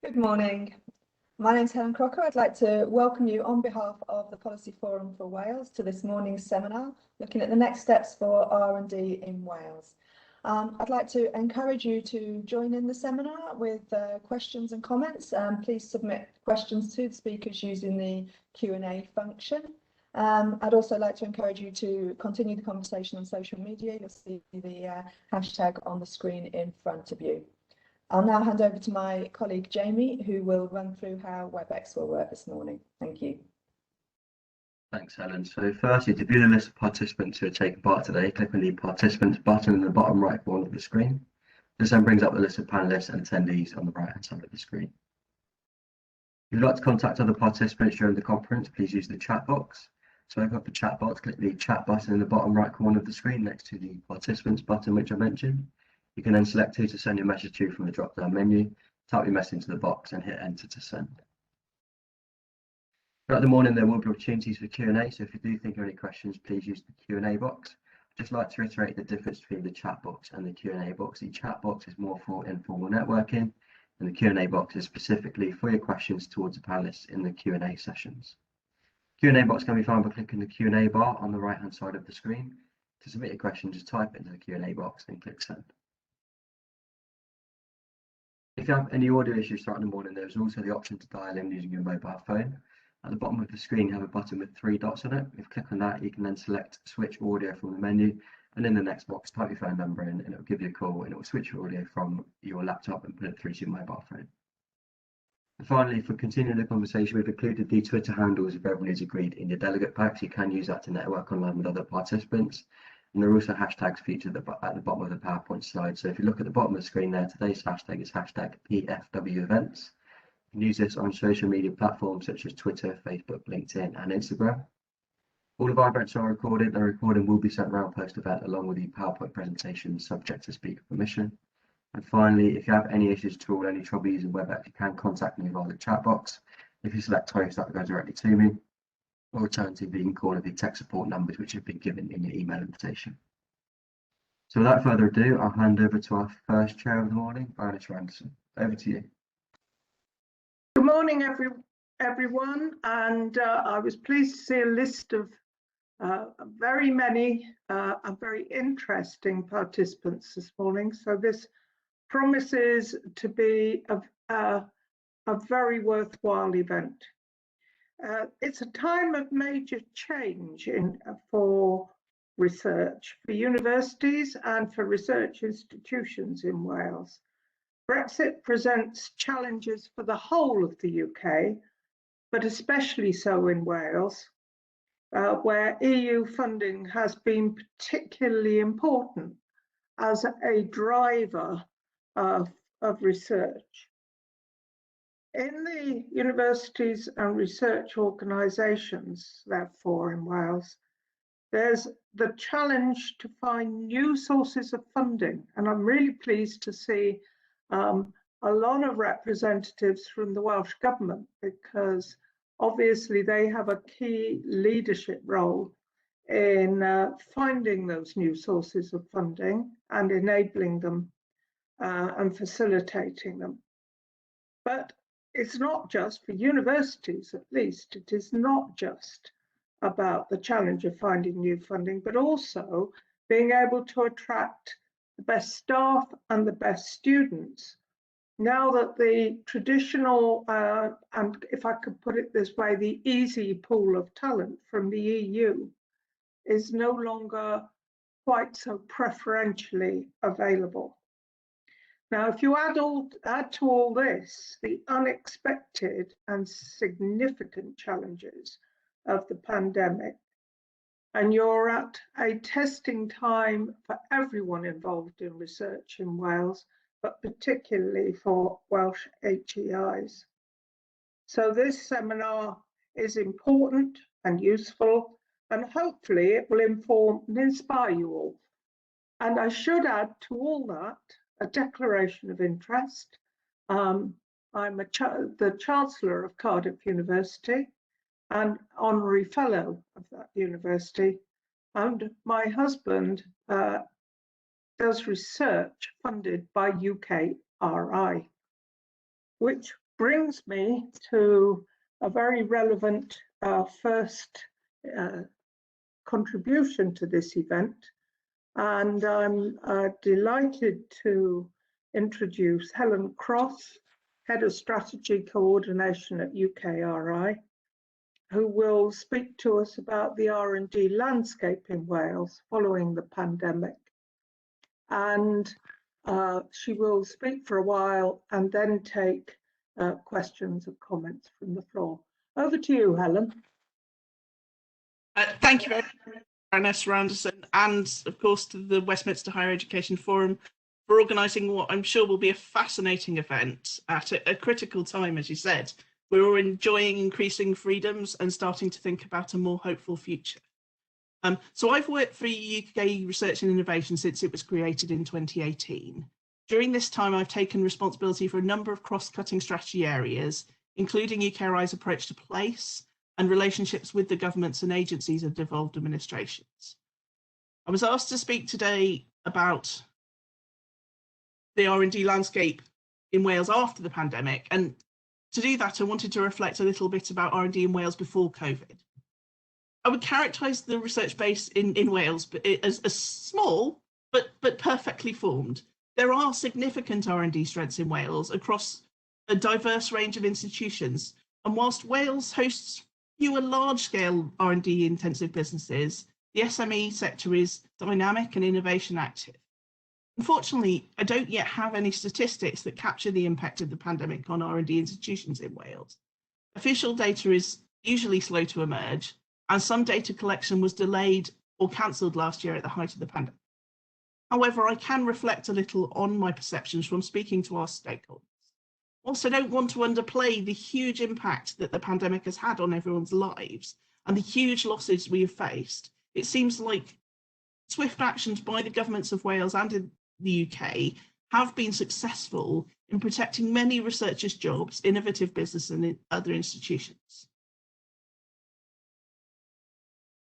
Good morning. My name is Helen Crocker. I'd like to welcome you on behalf of the Policy Forum for Wales to this morning's seminar, looking at the next steps for R&D in Wales. I'd like to encourage you to join in the seminar with questions and comments. Please submit questions to the speakers using the Q&A function. I'd also like to encourage you to continue the conversation on social media. You'll see the hashtag on the screen in front of you. I'll now hand over to my colleague Jamie, who will run through how WebEx will work this morning. Thank you. Thanks, Helen. So firstly, to view the list of participants who are taking part today, click on the Participants button in the bottom right corner of the screen. This then brings up the list of panelists and attendees on the right-hand side of the screen. If you'd like to contact other participants during the conference, please use the chat box. So open up the chat box, click the chat button in the bottom right corner of the screen next to the Participants button, which I mentioned. You can then select who to send your message to from the drop-down menu, type your message into the box and hit enter to send. Throughout the morning, there will be opportunities for Q&A, so if you do think of any questions, please use the Q&A box. I'd just like to reiterate the difference between the chat box and the Q&A box. The chat box is more for informal networking, and the Q&A box is specifically for your questions towards the panelists in the Q&A sessions. Q&A box can be found by clicking the Q&A bar on the right-hand side of the screen. To submit your question, just type it into the Q&A box and click send. If you have any audio issues throughout the morning, there's also the option to dial in using your mobile phone. At the bottom of the screen, you have a button with 3 dots on it. If you click on that, you can then select switch audio from the menu, and in the next box, type your phone number in, and it will give you a call, and it will switch your audio from your laptop and put it through to your mobile phone. And finally, for continuing the conversation, we've included the Twitter handles of everyone who's agreed in your delegate packs. You can use that to network online with other participants. And there are also hashtags featured at the bottom of the PowerPoint slide. So if you look at the bottom of the screen there, today's hashtag is hashtag PFW events. You can use this on social media platforms such as Twitter, Facebook, LinkedIn, and Instagram. All of our events are recorded, and the recording will be sent around post-event along with the PowerPoint presentation subject to speaker permission. And finally, if you have any issues at all, any trouble using WebEx, you can contact me via the chat box. If you select host, that will go directly to me. Alternatively, you can call the tech support numbers which have been given in your email invitation. So without further ado, I'll hand over to our first chair of the morning, Byrne. Over to you. Good morning, everyone, and I was pleased to see a list of very many and very interesting participants this morning. So this promises to be a very worthwhile event. It's a time of major change for research, for universities and for research institutions in Wales. Brexit presents challenges for the whole of the UK, but especially so in Wales, where EU funding has been particularly important as a driver of research. In the universities and research organisations, therefore, in Wales, there's the challenge to find new sources of funding. And I'm really pleased to see a lot of representatives from the Welsh Government, because obviously they have a key leadership role in finding those new sources of funding and enabling them and facilitating them. But it's not just for universities, at least, it is not just about the challenge of finding new funding, but also being able to attract the best staff and the best students. Now that the traditional, and if I could put it this way, the easy pool of talent from the EU is no longer quite so preferentially available. Now, if you add to all this the unexpected and significant challenges of the pandemic, and you're at a testing time for everyone involved in research in Wales, but particularly for Welsh HEIs. So this seminar is important and useful, and hopefully it will inform and inspire you all. And I should add to all that a declaration of interest. I'm the Chancellor of Cardiff University and Honorary Fellow of that university, and my husband does research funded by UKRI, which brings me to a very relevant first contribution to this event. And I'm delighted to introduce Helen Cross, Head of Strategy Coordination at UKRI, who will speak to us about the R&D landscape in Wales following the pandemic. And she will speak for a while and then take questions and comments from the floor. Over to you, Helen. Thank you very much, Baroness Randerson, and of course to the Westminster Higher Education Forum for organising what I'm sure will be a fascinating event at a critical time, as you said. We're all enjoying increasing freedoms and starting to think about a more hopeful future. So I've worked for UK Research and Innovation since it was created in 2018. During this time, I've taken responsibility for a number of cross-cutting strategy areas, including UKRI's approach to place and relationships with the governments and agencies of devolved administrations. I was asked to speak today about the R&D landscape in Wales after the pandemic, and to do that, I wanted to reflect a little bit about R&D in Wales before COVID. I would characterise the research base in Wales as small, but perfectly formed. There are significant R&D strengths in Wales across a diverse range of institutions, and whilst Wales hosts fewer large-scale R&D intensive businesses, the SME sector is dynamic and innovation active. Unfortunately, I don't yet have any statistics that capture the impact of the pandemic on R&D institutions in Wales. Official data is usually slow to emerge, and some data collection was delayed or cancelled last year at the height of the pandemic. However, I can reflect a little on my perceptions from speaking to our stakeholders. Also, I don't want to underplay the huge impact that the pandemic has had on everyone's lives and the huge losses we have faced. It seems like swift actions by the governments of Wales and in the UK have been successful in protecting many researchers' jobs, innovative business and other institutions.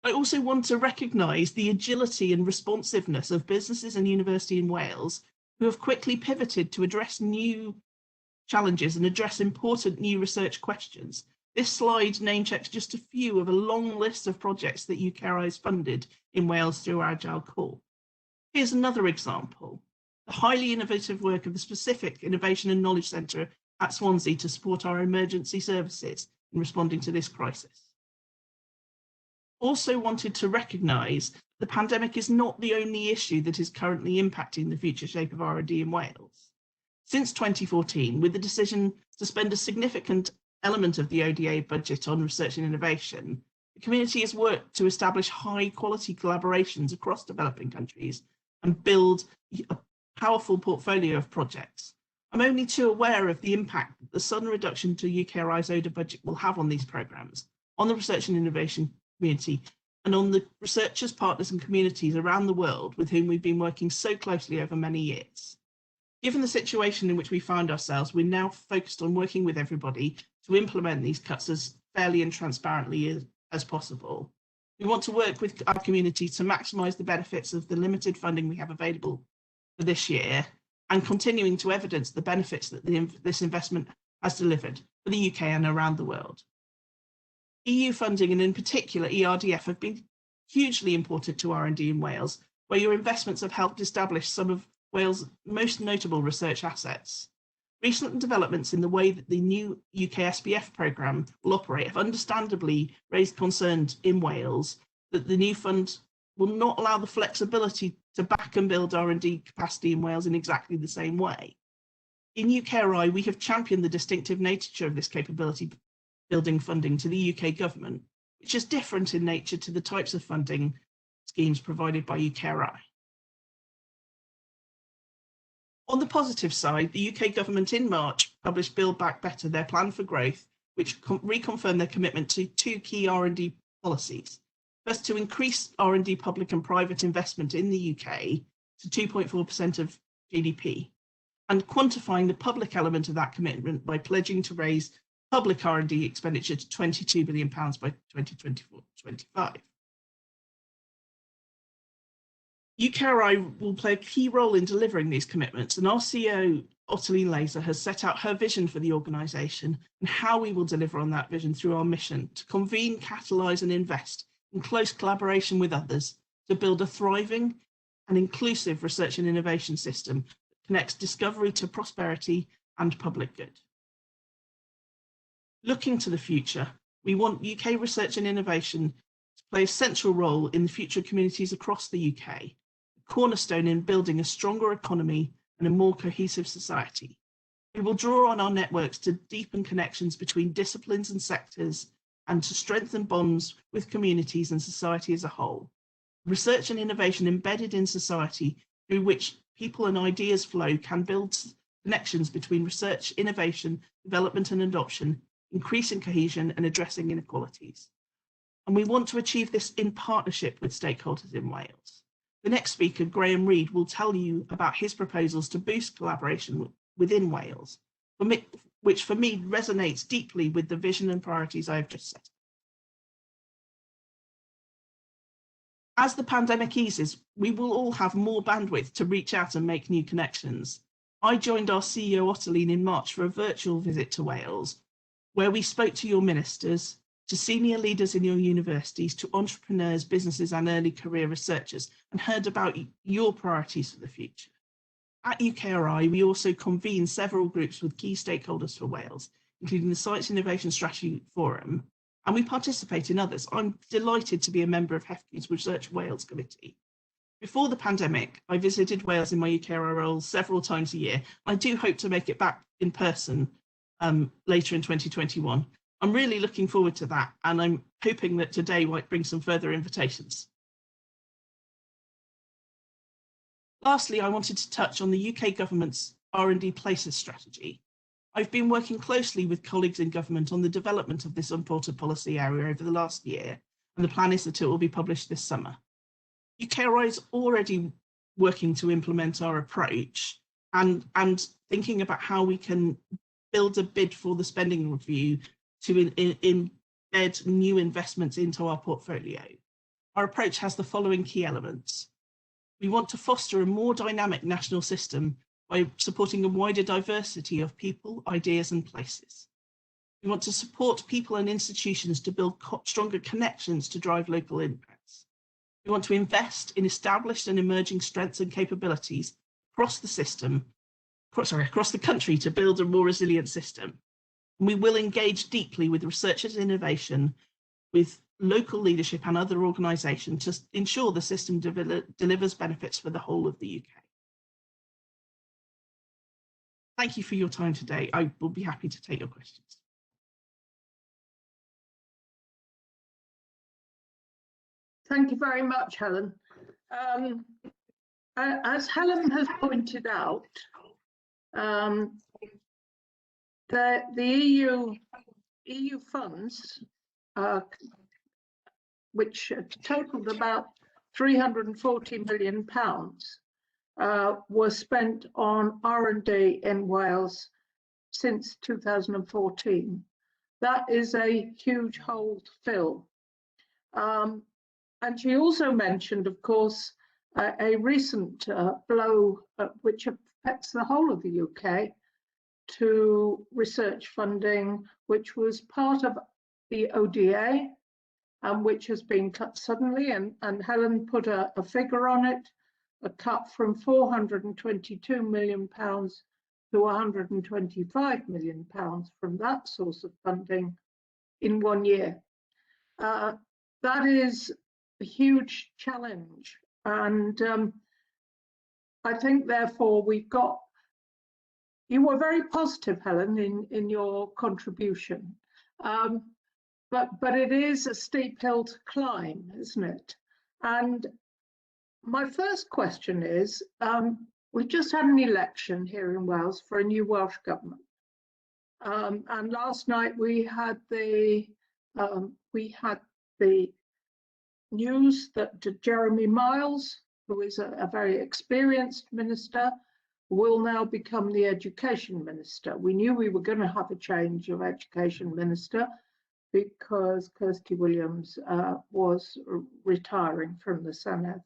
I also want to recognise the agility and responsiveness of businesses and university in Wales who have quickly pivoted to address new challenges and address important new research questions. This slide name checks just a few of a long list of projects that UKRI has funded in Wales through Agile Core. Here's another example, the highly innovative work of the Specific Innovation and Knowledge Centre at Swansea to support our emergency services in responding to this crisis. Also wanted to recognise the pandemic is not the only issue that is currently impacting the future shape of R&D in Wales. Since 2014, with the decision to spend a significant element of the ODA budget on research and innovation, the community has worked to establish high quality collaborations across developing countries and build a powerful portfolio of projects. I'm only too aware of the impact that the sudden reduction to UKRI's ODA budget will have on these programmes, on the research and innovation community, and on the researchers, partners and communities around the world with whom we've been working so closely over many years. Given the situation in which we find ourselves, we're now focused on working with everybody to implement these cuts as fairly and transparently as possible. We want to work with our community to maximise the benefits of the limited funding we have available for this year and continuing to evidence the benefits that this investment has delivered for the UK and around the world. EU funding and in particular ERDF have been hugely important to R&D in Wales, where your investments have helped establish some of Wales' most notable research assets. Recent developments in the way that the new UK SPF programme will operate have understandably raised concerns in Wales that the new fund will not allow the flexibility to back and build R&D capacity in Wales in exactly the same way. In UKRI, we have championed the distinctive nature of this capability building funding to the UK government, which is different in nature to the types of funding schemes provided by UKRI. On the positive side, the UK government in March published Build Back Better, their plan for growth, which reconfirmed their commitment to two key R&D policies. First, to increase R&D public and private investment in the UK to 2.4% of GDP, and quantifying the public element of that commitment by pledging to raise public R&D expenditure to £22 billion by 2024-25. UKRI will play a key role in delivering these commitments, and our CEO, Ottilie Laser, has set out her vision for the organisation and how we will deliver on that vision through our mission to convene, catalyse and invest in close collaboration with others to build a thriving and inclusive research and innovation system that connects discovery to prosperity and public good. Looking to the future, we want UK research and innovation to play a central role in the future communities across the UK, a cornerstone in building a stronger economy and a more cohesive society. We will draw on our networks to deepen connections between disciplines and sectors and to strengthen bonds with communities and society as a whole. Research and innovation embedded in society through which people and ideas flow can build connections between research, innovation, development and adoption, increasing cohesion and addressing inequalities. And we want to achieve this in partnership with stakeholders in Wales. The next speaker, Graham Reid, will tell you about his proposals to boost collaboration within Wales, which for me resonates deeply with the vision and priorities I have just set. As the pandemic eases, we will all have more bandwidth to reach out and make new connections. I joined our CEO Ottilie in March for a virtual visit to Wales, where we spoke to your ministers, to senior leaders in your universities, to entrepreneurs, businesses and early career researchers, and heard about your priorities for the future. At UKRI, we also convened several groups with key stakeholders for Wales, including the Science Innovation Strategy Forum, and we participate in others. I'm delighted to be a member of HEFCU's Research Wales Committee. Before the pandemic, I visited Wales in my UKRI role several times a year. I do hope to make it back in person later in 2021. I'm really looking forward to that, and I'm hoping that today might bring some further invitations. Lastly, I wanted to touch on the UK government's R&D places strategy. I've been working closely with colleagues in government on the development of this important policy area over the last year, and the plan is that it will be published this summer. UKRI is already working to implement our approach and thinking about how we can build a bid for the spending review to embed new investments into our portfolio. Our approach has the following key elements. We want to foster a more dynamic national system by supporting a wider diversity of people, ideas and places. We want to support people and institutions to build stronger connections to drive local impacts. We want to invest in established and emerging strengths and capabilities across the system, across the country to build a more resilient system. And we will engage deeply with researchers and innovation, with local leadership and other organisations to ensure the system delivers benefits for the whole of the UK. Thank you for your time today. I will be happy to take your questions. Thank you very much, Helen. As Helen has pointed out, the EU funds, which totaled about £340 million, were spent on R&D in Wales since 2014. That is a huge hole to fill. And she also mentioned, of course, a recent blow which affects the whole of the UK to research funding, which was part of the ODA and which has been cut suddenly. And Helen put a figure on it, a cut from £422 million to £125 million from that source of funding in 1 year. That is a huge challenge. And I think, therefore, you were very positive, Helen, in your contribution. But it is a steep hill to climb, isn't it? And my first question is, we just had an election here in Wales for a new Welsh government. And last night we had the news that Jeremy Miles, who is a very experienced minister, will now become the education minister. We knew we were going to have a change of education minister because Kirsty Williams was retiring from the Senedd.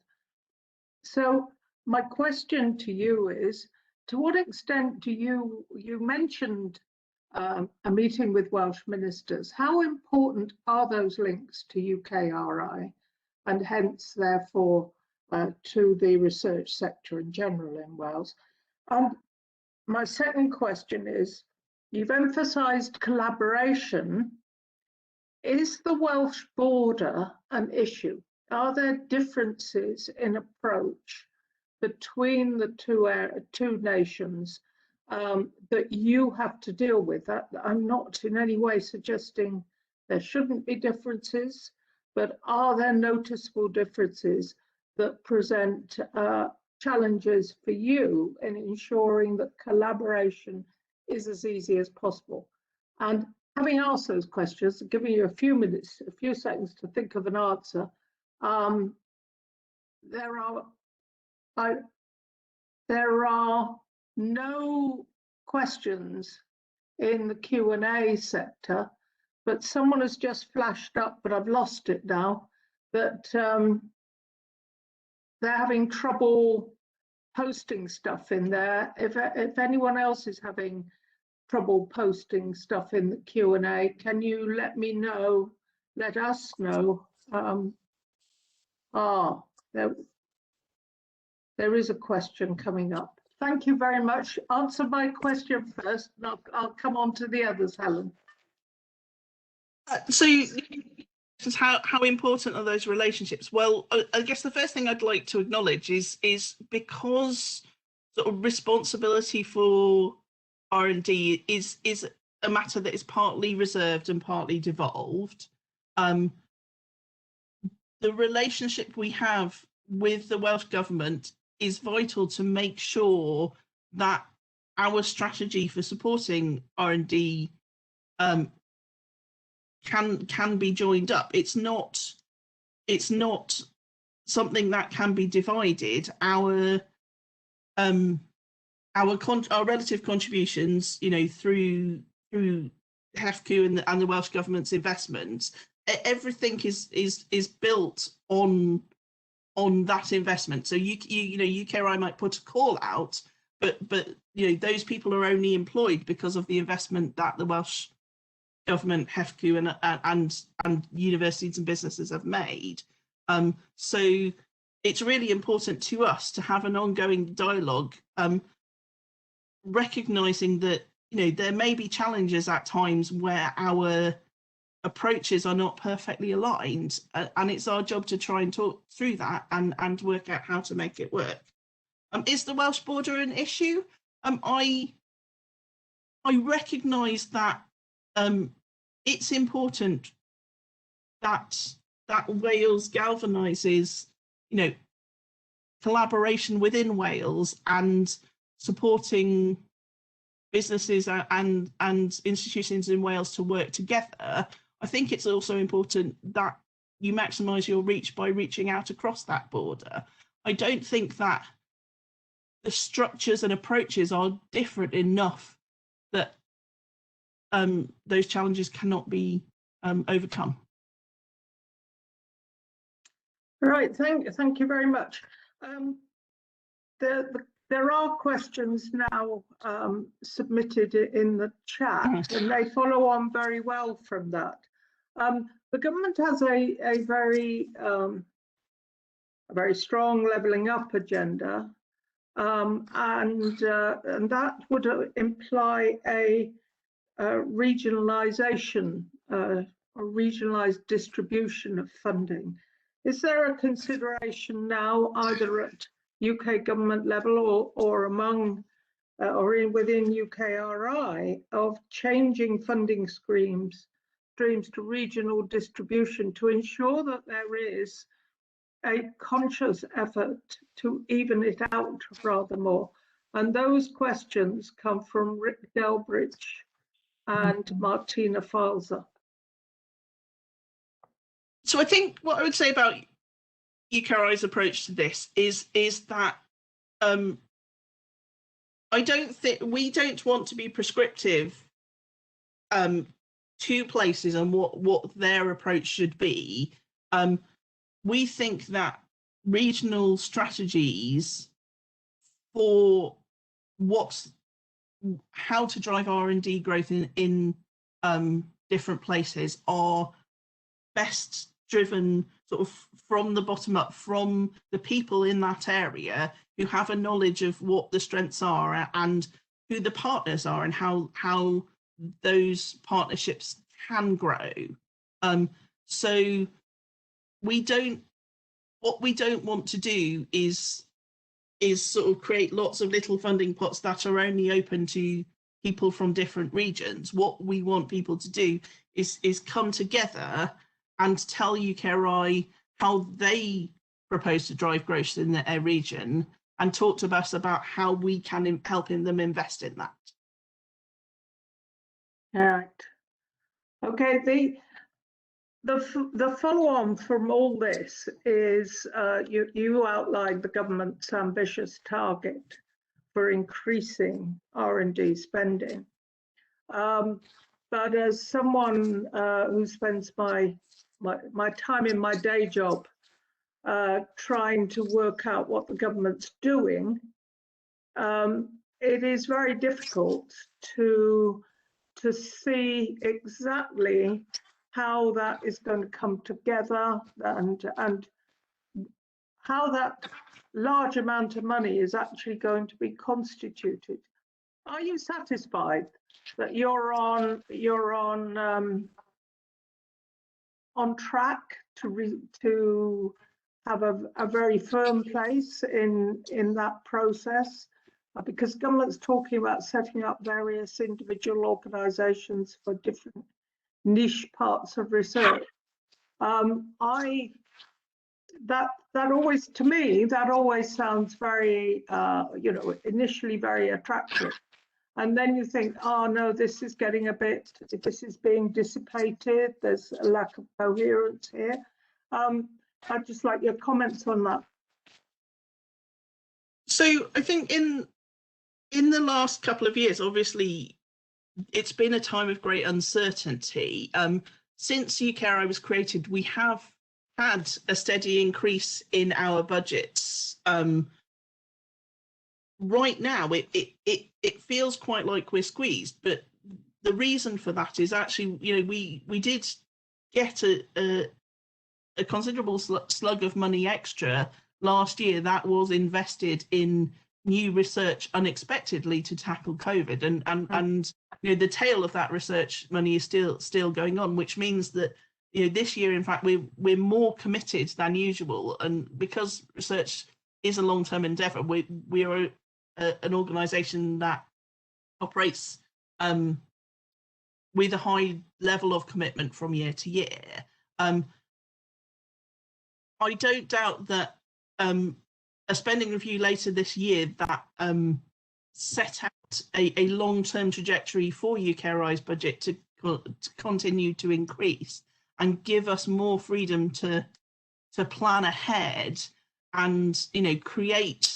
So my question to you is, to what extent do you mentioned a meeting with Welsh ministers, how important are those links to UKRI and hence therefore to the research sector in general in Wales? And my second question is, you've emphasised collaboration. Is the Welsh border an issue? Are there differences in approach between the two nations that you have to deal with? I'm not in any way suggesting there shouldn't be differences, but are there noticeable differences that present challenges for you in ensuring that collaboration is as easy as possible? And having asked those questions, giving you a few minutes, a few seconds to think of an answer, there are no questions in the Q&A sector, but someone has just flashed up, but I've lost it now, that they're having trouble posting stuff in there. If anyone else is having trouble posting stuff in the Q&A, can you let me know, let us know? There is a question coming up. Thank you very much. Answer my question first, and I'll come on to the others, Helen. So how important are those relationships? Well, I guess the first thing I'd like to acknowledge is because sort of responsibility for R&D is a matter that is partly reserved and partly devolved. The relationship we have with the Welsh Government is vital to make sure that our strategy for supporting R&D can be joined up. It's not something that can be divided. Our relative contributions, you know, through HEFCU and the Welsh Government's investments, everything is built on that investment. So you know, UKRI might put a call out, but you know, those people are only employed because of the investment that the Welsh Government, HEFCU and universities and businesses have made. So it's really important to us to have an ongoing dialogue, recognizing that, you know, there may be challenges at times where our approaches are not perfectly aligned, and it's our job to try and talk through that and work out how to make it work. Is the Welsh border an issue? I recognise that it's important that Wales galvanises, you know, collaboration within Wales and supporting businesses and institutions in Wales to work together. I think it's also important that you maximise your reach by reaching out across that border. I don't think that the structures and approaches are different enough that those challenges cannot be overcome. All right, thank you very much. There are questions now submitted in the chat, and they follow on very well from that. The government has a very strong levelling up agenda, and that would imply a regionalisation, or regionalised distribution of funding. Is there a consideration now, either at UK government level or among within UKRI, of changing funding streams to regional distribution to ensure that there is a conscious effort to even it out rather more? And those questions come from Rick Dalbridge and Martina Falza. So I think what I would say about UKRI's approach to this is that we don't want to be prescriptive to places and what their approach should be. We think that regional strategies for how to drive R&D growth in different places are best driven sort of from the bottom up, from the people in that area who have a knowledge of what the strengths are and who the partners are and how those partnerships can grow. So what we don't want to do is sort of create lots of little funding pots that are only open to people from different regions. What we want people to do is come together and tell UKRI how they propose to drive growth in their region and talk to us about how we can help them invest in that. All right. Okay, the follow-on from all this is you outlined the government's ambitious target for increasing R&D spending. But as someone who spends my time in my day job trying to work out what the government's doing, it is very difficult to see exactly how that is going to come together and how that large amount of money is actually going to be constituted. Are you satisfied that you're on track to have a very firm place in that process? Because government's talking about setting up various individual organisations for different niche parts of research. That always, to me, that always sounds very, initially very attractive. And then you think, oh no, this is being dissipated. There's a lack of coherence here. I'd just like your comments on that. So I think in the last couple of years, obviously, it's been a time of great uncertainty. Since UKRI was created, we have had a steady increase in our budgets. Right now, it feels quite like we're squeezed, but the reason for that is actually, we did get a considerable slug of money extra last year that was invested in new research unexpectedly to tackle COVID, and the tail of that research money is still going on, which means that this year, in fact, we're more committed than usual, and because research is a long-term endeavour, we are an organisation that operates with a high level of commitment from year to year. I don't doubt that a spending review later this year that set out a long-term trajectory for UKRI's budget to continue to increase and give us more freedom to plan ahead and would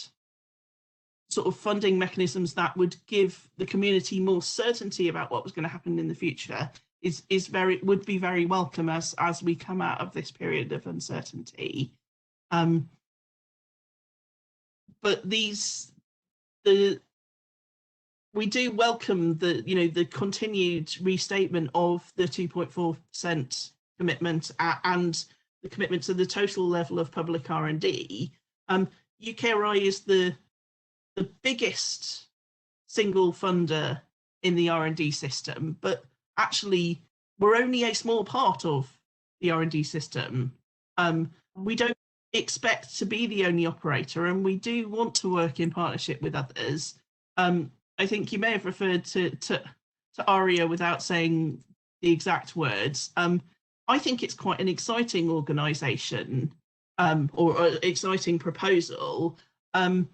sort of funding mechanisms that would give the community more certainty about what was going to happen in the future would be very welcome as we come out of this period of uncertainty. But we do welcome the continued restatement of the 2.4% commitment and the commitment to the total level of public R&D. UKRI is the biggest single funder in the R&D system, but actually we're only a small part of the R&D system. We don't expect to be the only operator, and we do want to work in partnership with others. I think you may have referred to ARIA without saying the exact words. I think it's quite an exciting organisation or an exciting proposal, and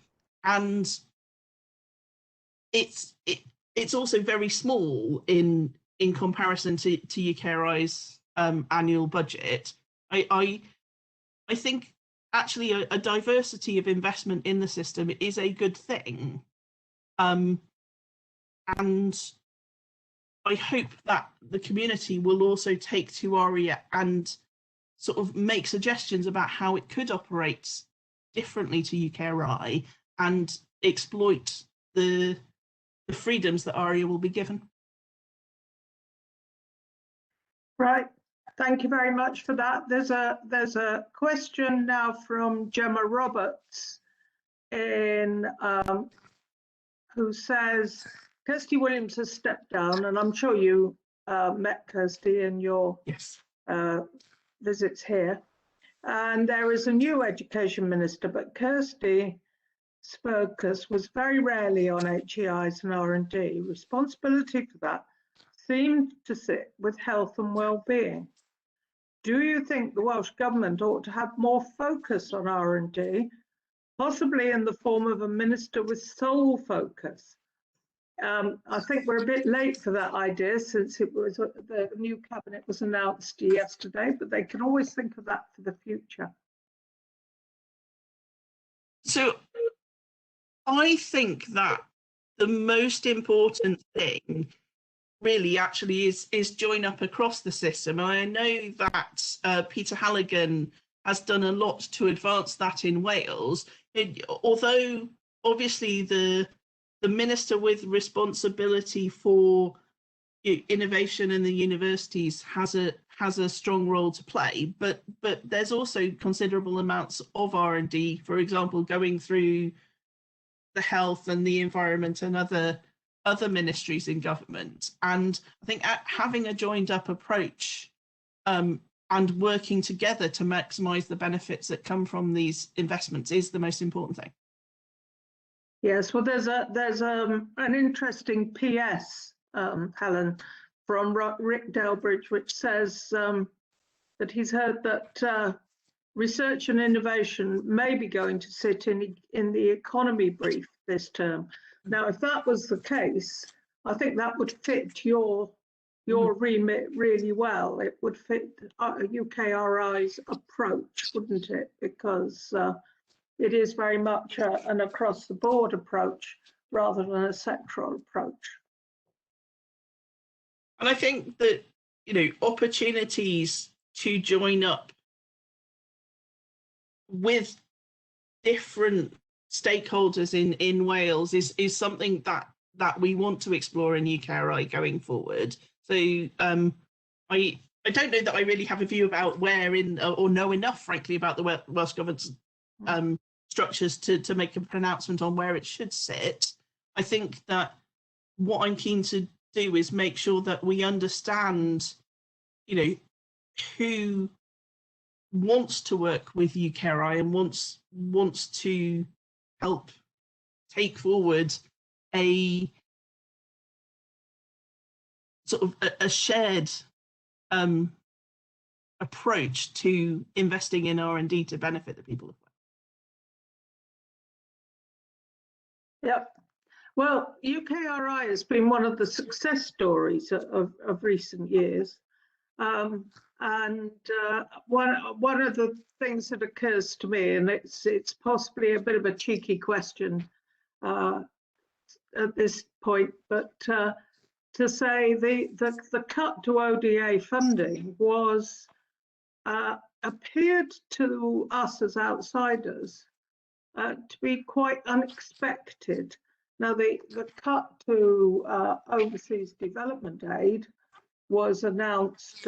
it's also very small in comparison to UKRI's annual budget. I think actually a diversity of investment in the system is a good thing. And I hope that the community will also take to ARIA and sort of make suggestions about how it could operate differently to UKRI and exploit the freedoms that ARIA will be given. Right. Thank you very much for that. There's a question now from Gemma Roberts who says, Kirsty Williams has stepped down, and I'm sure you met Kirsty in your visits here. And there is a new education minister, but Kirsty focus was very rarely on HEIs and R&D. Responsibility for that seemed to sit with health and well-being. Do you think the Welsh Government ought to have more focus on R&D, possibly in the form of a minister with sole focus? I think we're a bit late for that idea since the new cabinet was announced yesterday, but they can always think of that for the future. So I think that the most important thing really actually is join up across the system. And I know that Peter Halligan has done a lot to advance that in Wales. Although obviously the minister with responsibility for innovation in the universities has a strong role to play, but there's also considerable amounts of R&D, for example, going through the health and the environment and other ministries in government. And I think having a joined up approach and working together to maximise the benefits that come from these investments is the most important thing. Yes, well, there's an interesting PS, Helen, from Rick Dalbridge, which says that he's heard that research and innovation may be going to sit in the economy brief this term. Now, if that was the case, I think that would fit your remit really well. It would fit UKRI's approach, wouldn't it? Because it is very much an across-the-board approach rather than a sectoral approach. And I think that, opportunities to join up with different stakeholders in Wales is something that we want to explore in UKRI going forward. So I don't know that I really have a view about where or know enough, frankly, about the Welsh Government's structures to make a pronouncement on where it should sit. I think that what I'm keen to do is make sure that we understand, who wants to work with UKRI and wants to help take forward a sort of a shared approach to investing in R&D to benefit the people of Wales. Yep. Well, UKRI has been one of the success stories of recent years. And one of the things that occurs to me, and it's possibly a bit of a cheeky question at this point, but to say the cut to ODA funding was appeared to us as outsiders to be quite unexpected. Now, the cut to overseas development aid was announced,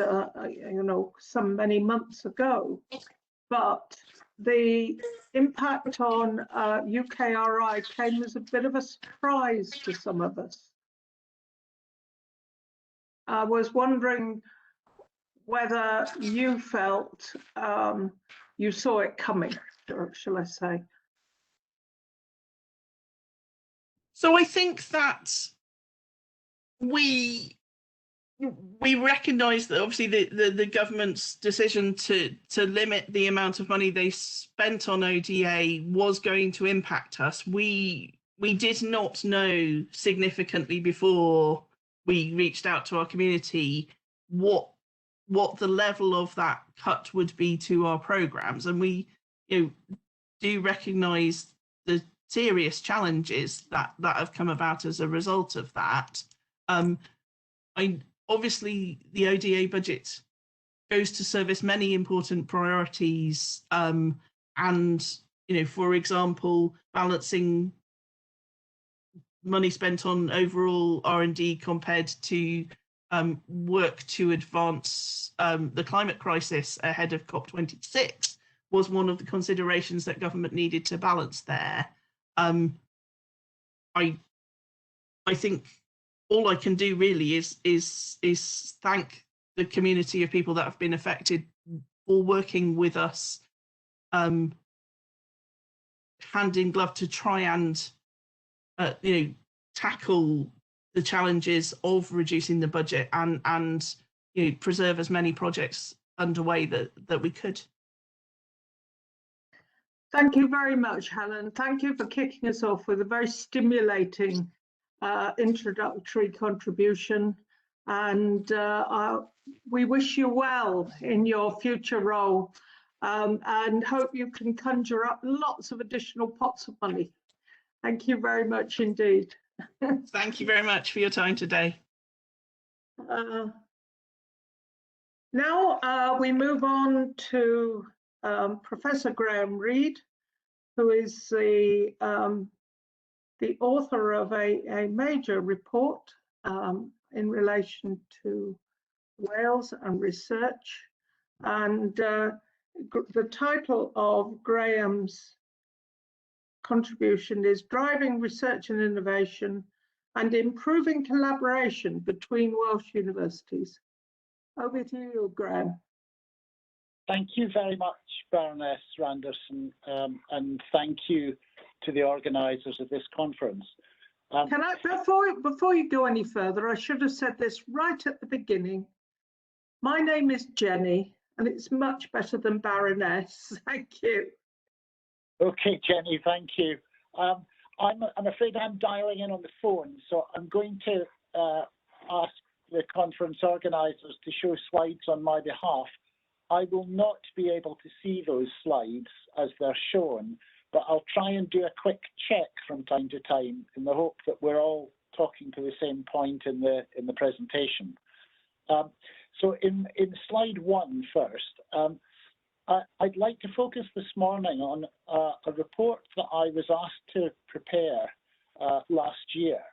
some many months ago, but the impact on UKRI came as a bit of a surprise to some of us. I was wondering whether you felt you saw it coming, shall I say? So I think that we recognise that obviously the government's decision to limit the amount of money they spent on ODA was going to impact us. We did not know significantly before we reached out to our community what the level of that cut would be to our programmes, and we do recognise the serious challenges that have come about as a result of that. Obviously, the ODA budget goes to service many important priorities, and for example, balancing money spent on overall R&D compared to work to advance the climate crisis ahead of COP26 was one of the considerations that government needed to balance there. I think all I can do really is thank the community of people that have been affected for working with us hand in glove to try and tackle the challenges of reducing the budget and preserve as many projects underway that we could. Thank you very much, Helen. Thank you for kicking us off with a very stimulating introductory contribution, and we wish you well in your future role, and hope you can conjure up lots of additional pots of money. Thank you very much indeed. Thank you very much for your time today. Now we move on to Professor Graham Reid, who is the author of a major report in relation to Wales and research. And the title of Graham's contribution is Driving Research and Innovation and Improving Collaboration Between Welsh Universities. Over to you, Graham. Thank you very much, Baroness Randerson, and thank you to the organisers of this conference. Can I, before you go any further, I should have said this right at the beginning. My name is Jenny, and it's much better than Baroness. Thank you. Okay, Jenny, thank you. I'm afraid I'm dialing in on the phone, so I'm going to ask the conference organisers to show slides on my behalf. I will not be able to see those slides as they're shown, but I'll try and do a quick check from time to time in the hope that we're all talking to the same point in the presentation. So in slide 1 first, I'd like to focus this morning on a report that I was asked to prepare last year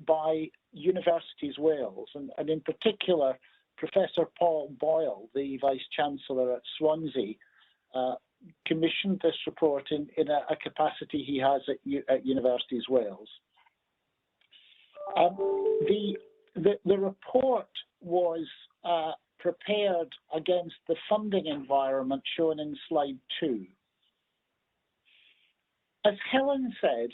by Universities Wales, and in particular, Professor Paul Boyle, the Vice-Chancellor at Swansea, commissioned this report in a capacity he has at Universities Wales. The report was prepared against the funding environment shown in slide 2. As Helen said,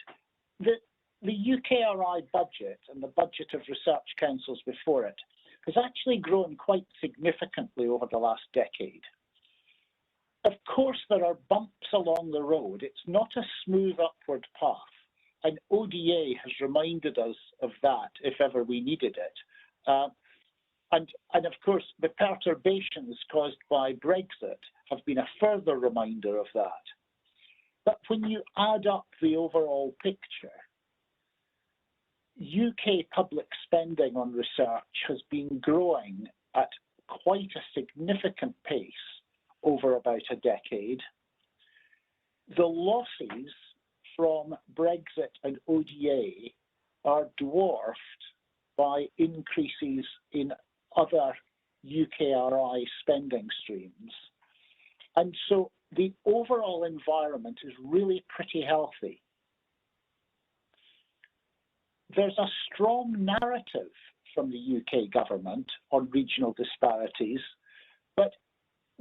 the UKRI budget and the budget of research councils before it has actually grown quite significantly over the last decade. Of course, there are bumps along the road. It's not a smooth upward path, and ODA has reminded us of that if ever we needed it. And of course, the perturbations caused by Brexit have been a further reminder of that. But when you add up the overall picture, UK public spending on research has been growing at quite a significant pace over about a decade. The losses from Brexit and ODA are dwarfed by increases in other UKRI spending streams. And so the overall environment is really pretty healthy. There's a strong narrative from the UK government on regional disparities, but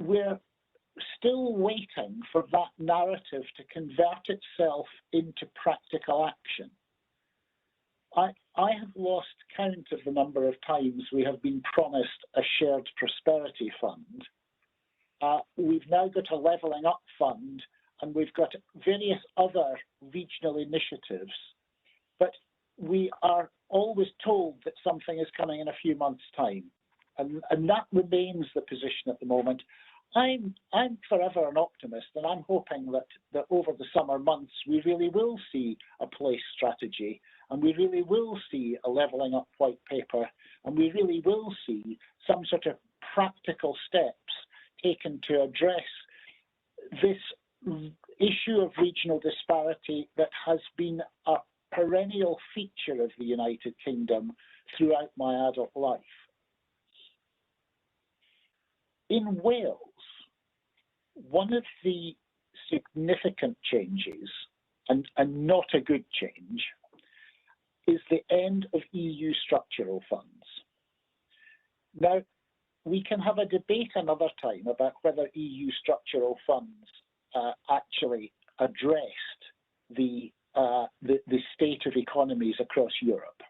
we're still waiting for that narrative to convert itself into practical action. I have lost count of the number of times we have been promised a shared prosperity fund. We've now got a levelling up fund, and we've got various other regional initiatives, but we are always told that something is coming in a few months' time, and that remains the position at the moment. I'm forever an optimist, and I'm hoping that over the summer months we really will see a place strategy, and we really will see a levelling up white paper, and we really will see some sort of practical steps taken to address this issue of regional disparity that has been a perennial feature of the United Kingdom throughout my adult life. In Wales, one of the significant changes, and not a good change, is the end of EU structural funds. Now, we can have a debate another time about whether EU structural funds actually addressed the state of economies across Europe.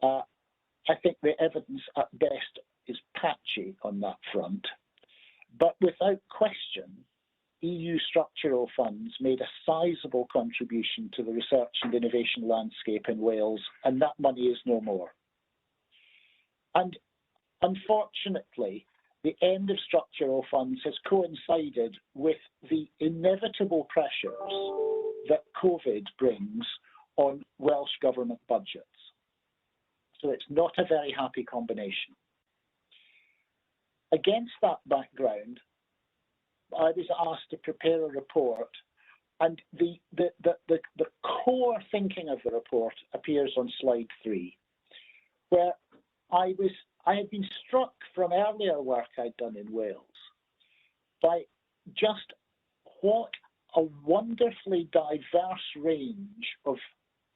I think the evidence at best is patchy on that front, but without question, EU structural funds made a sizable contribution to the research and innovation landscape in Wales, and that money is no more. And unfortunately, the end of structural funds has coincided with the inevitable pressures that COVID brings on Welsh government budgets. So it's not a very happy combination. Against that background, I was asked to prepare a report, and the core thinking of the report appears on slide 3, where I had been struck from earlier work I'd done in Wales by just what a wonderfully diverse range of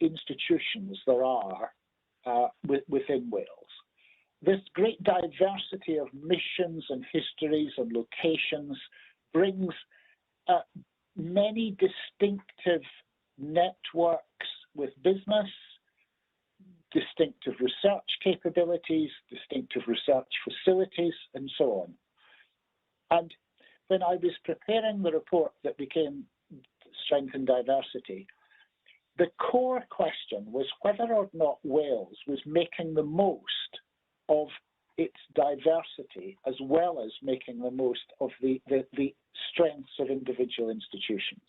institutions there are within Wales. This great diversity of missions and histories and locations brings many distinctive networks with business, distinctive research capabilities, distinctive research facilities, and so on. And when I was preparing the report that became Strength and Diversity, the core question was whether or not Wales was making the most of its diversity as well as making the most of the strengths of individual institutions.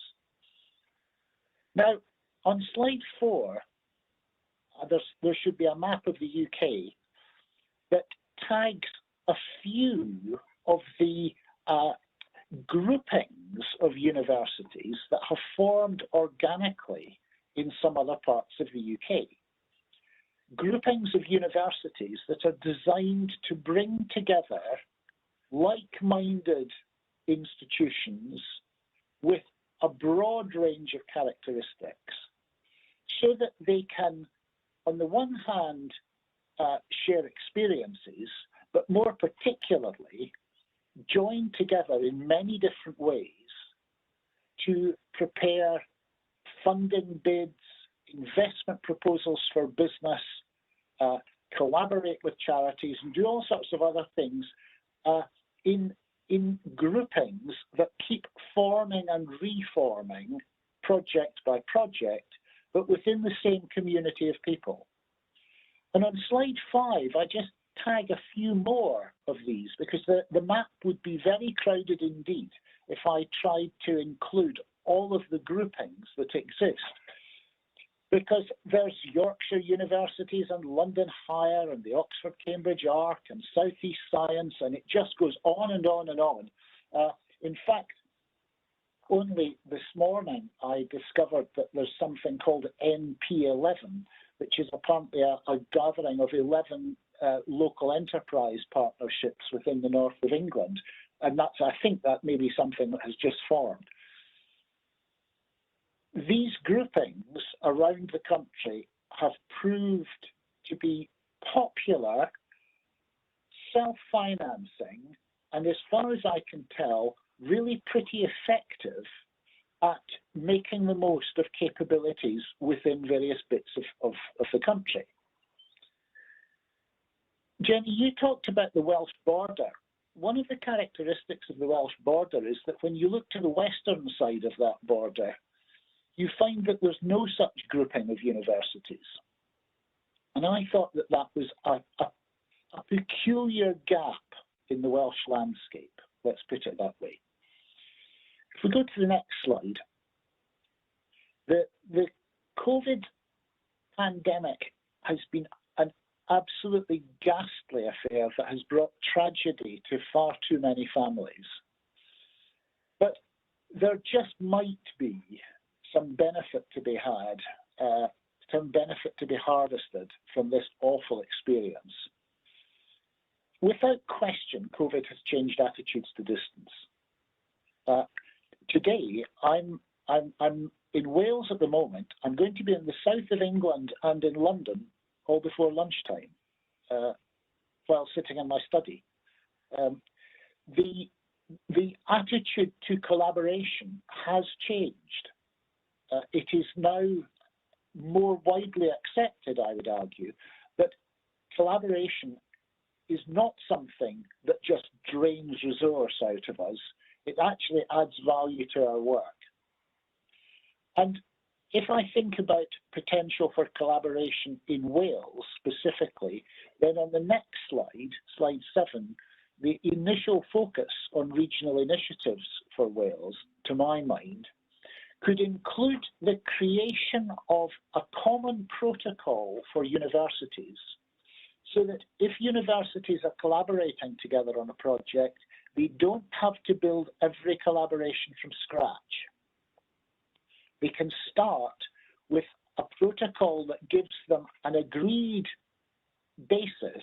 Now, on slide 4, there should be a map of the UK that tags a few of the groupings of universities that have formed organically in some other parts of the UK. Groupings of universities that are designed to bring together like-minded institutions with a broad range of characteristics so that they can, on the one hand, share experiences, but more particularly, join together in many different ways to prepare funding bids, investment proposals for business, collaborate with charities, and do all sorts of other things in groupings that keep forming and reforming project by project, but within the same community of people. And on slide 5, I just tag a few more of these because the map would be very crowded indeed if I tried to include all of the groupings that exist. Because there's Yorkshire Universities and London Higher and the Oxford Cambridge Arc and South East Science, and it just goes on and on and on. In fact, only this morning I discovered that there's something called NP11, which is apparently a gathering of 11 local enterprise partnerships within the north of England. And that's, I think that may be something that has just formed. These groupings around the country have proved to be popular, self-financing, and as far as I can tell, really pretty effective at making the most of capabilities within various bits of the country. Jenny, you talked about the Welsh Border. One of the characteristics of the Welsh Border is that when you look to the western side of that border, you find that there's no such grouping of universities. And I thought that that was a peculiar gap in the Welsh landscape, let's put it that way. If we go to the next slide, the COVID pandemic has been an absolutely ghastly affair that has brought tragedy to far too many families. But there just might be some benefit to be had, some benefit to be harvested from this awful experience. Without question, COVID has changed attitudes to distance. Today, I'm in Wales at the moment. I'm going to be in the south of England and in London all before lunchtime while sitting in my study. The attitude to collaboration has changed. It is now more widely accepted, I would argue, that collaboration is not something that just drains resource out of us. It actually adds value to our work. And if I think about potential for collaboration in Wales specifically, then on the next slide, slide 7, the initial focus on regional initiatives for Wales, to my mind, could include the creation of a common protocol for universities, so that if universities are collaborating together on a project, they don't have to build every collaboration from scratch. They can start with a protocol that gives them an agreed basis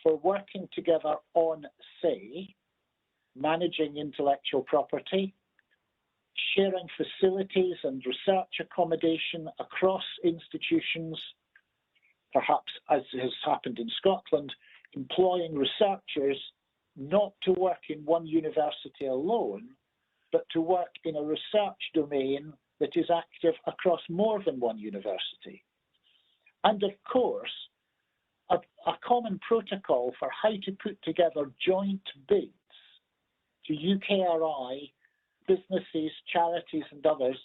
for working together on, say, managing intellectual property, sharing facilities and research accommodation across institutions, perhaps, as has happened in Scotland, employing researchers not to work in one university alone, but to work in a research domain that is active across more than one university. And of course, a common protocol for how to put together joint bids to UKRI, businesses, charities and others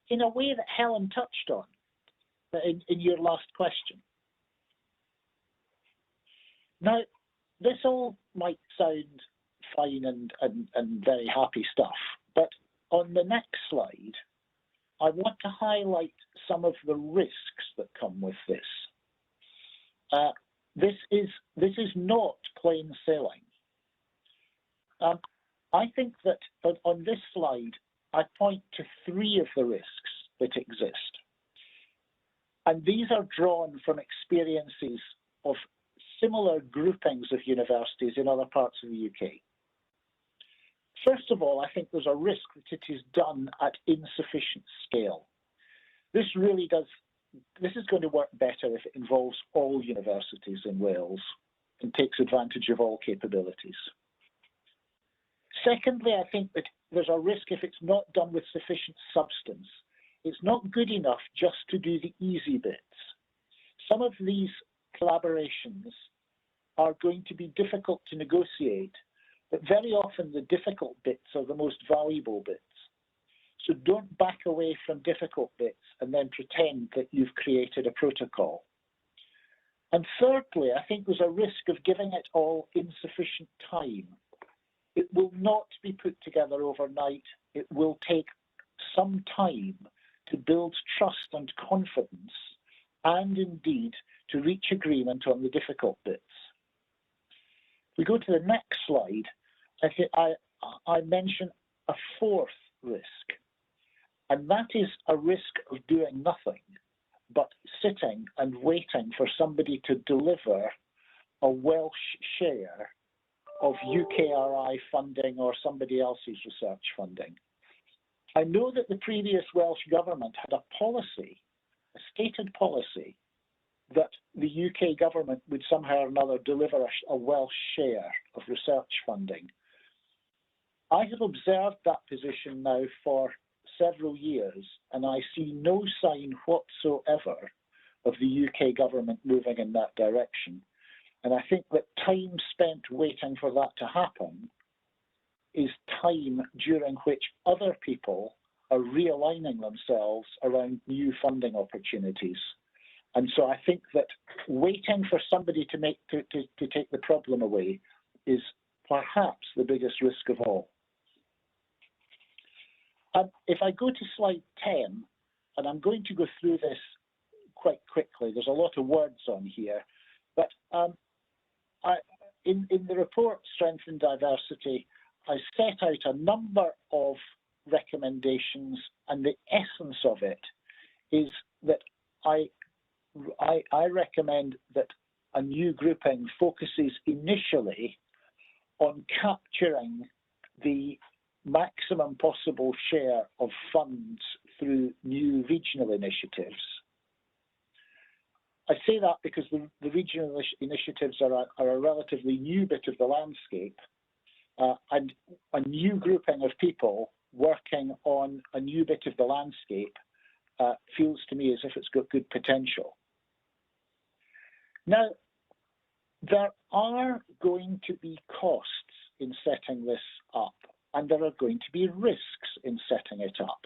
in a way that Helen touched on in your last question. Now, this all might sound fine and very happy stuff, but on the next slide, I want to highlight some of the risks that come with this. This is not plain sailing. I think that on this slide, I point to 3 of the risks that exist. And these are drawn from experiences of similar groupings of universities in other parts of the UK. First of all, I think there's a risk that it is done at insufficient scale. This is going to work better if it involves all universities in Wales and takes advantage of all capabilities. Secondly, I think that there's a risk if it's not done with sufficient substance. It's not good enough just to do the easy bits. Some of these collaborations are going to be difficult to negotiate, but very often the difficult bits are the most valuable bits. So don't back away from difficult bits and then pretend that you've created a protocol. And thirdly, I think there's a risk of giving it all insufficient time. It will not be put together overnight. It will take some time to build trust and confidence, and indeed to reach agreement on the difficult bits. If we go to the next slide, I mention a 4th risk, and that is a risk of doing nothing, but sitting and waiting for somebody to deliver a Welsh share of UKRI funding or somebody else's research funding. I know that the previous Welsh government had a policy, a stated policy, that the UK government would somehow or another deliver a Welsh share of research funding. I have observed that position now for several years, and I see no sign whatsoever of the UK government moving in that direction. And I think that time spent waiting for that to happen is time during which other people are realigning themselves around new funding opportunities. And so I think that waiting for somebody to take the problem away is perhaps the biggest risk of all. If I go to slide 10, and I'm going to go through this quite quickly, there's a lot of words on here, but in the report, Strength and Diversity, I set out a number of recommendations, and the essence of it is that I recommend that a new grouping focuses initially on capturing the maximum possible share of funds through new regional initiatives. I say that because the regional initiatives are a relatively new bit of the landscape, and a new grouping of people working on a new bit of the landscape feels to me as if it's got good potential. Now, there are going to be costs in setting this up, and there are going to be risks in setting it up.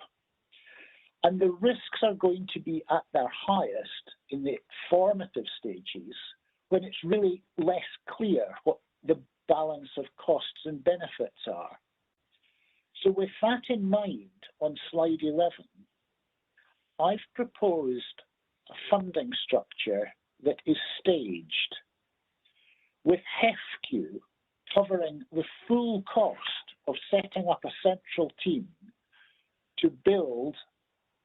And the risks are going to be at their highest in the formative stages, when it's really less clear what the balance of costs and benefits are. So with that in mind, on slide 11, I've proposed a funding structure that is staged, with HEFQ covering the full cost of setting up a central team to build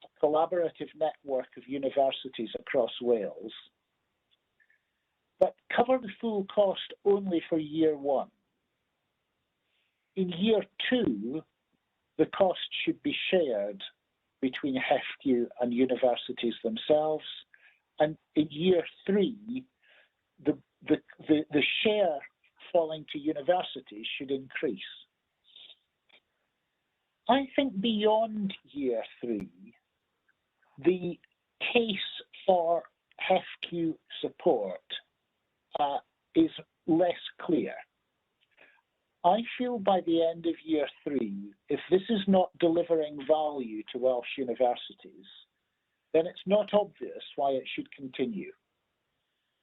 a collaborative network of universities across Wales, but cover the full cost only for year 1. In year 2, the cost should be shared between HEFQ and universities themselves, and in year 3, the share falling to universities should increase. I think beyond year 3, the case for HEFQ support is less clear. I feel by the end of year 3, if this is not delivering value to Welsh universities, then it's not obvious why it should continue.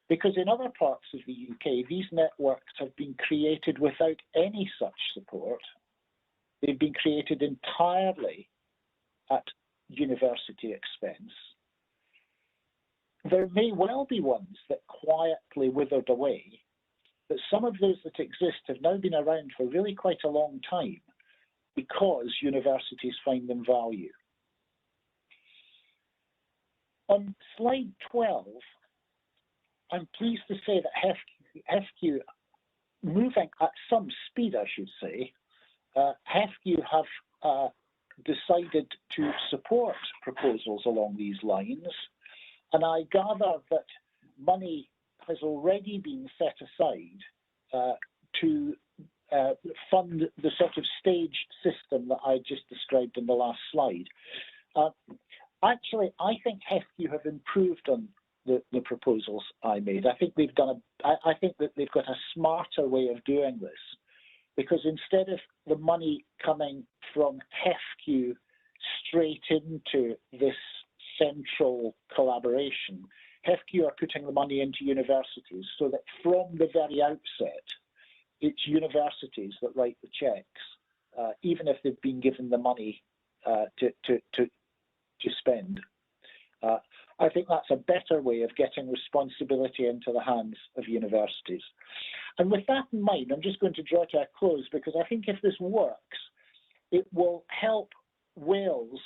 Because in other parts of the UK, these networks have been created without any such support. They've been created entirely at university expense. There may well be ones that quietly withered away, but some of those that exist have now been around for really quite a long time because universities find them value. On slide 12, I'm pleased to say that HEFQ, moving at some speed, I should say, HEFQ have decided to support proposals along these lines, and I gather that money has already been set aside to fund the sort of staged system that I just described in the last slide. Actually, I think HEFQ have improved on the proposals I made. I think they've done I think that they've got a smarter way of doing this, because instead of the money coming from HEFQ straight into this central collaboration, HEFQ are putting the money into universities, so that from the very outset, it's universities that write the checks, even if they've been given the money to spend. I think that's a better way of getting responsibility into the hands of universities. And with that in mind, I'm just going to draw to a close, because I think if this works, it will help Wales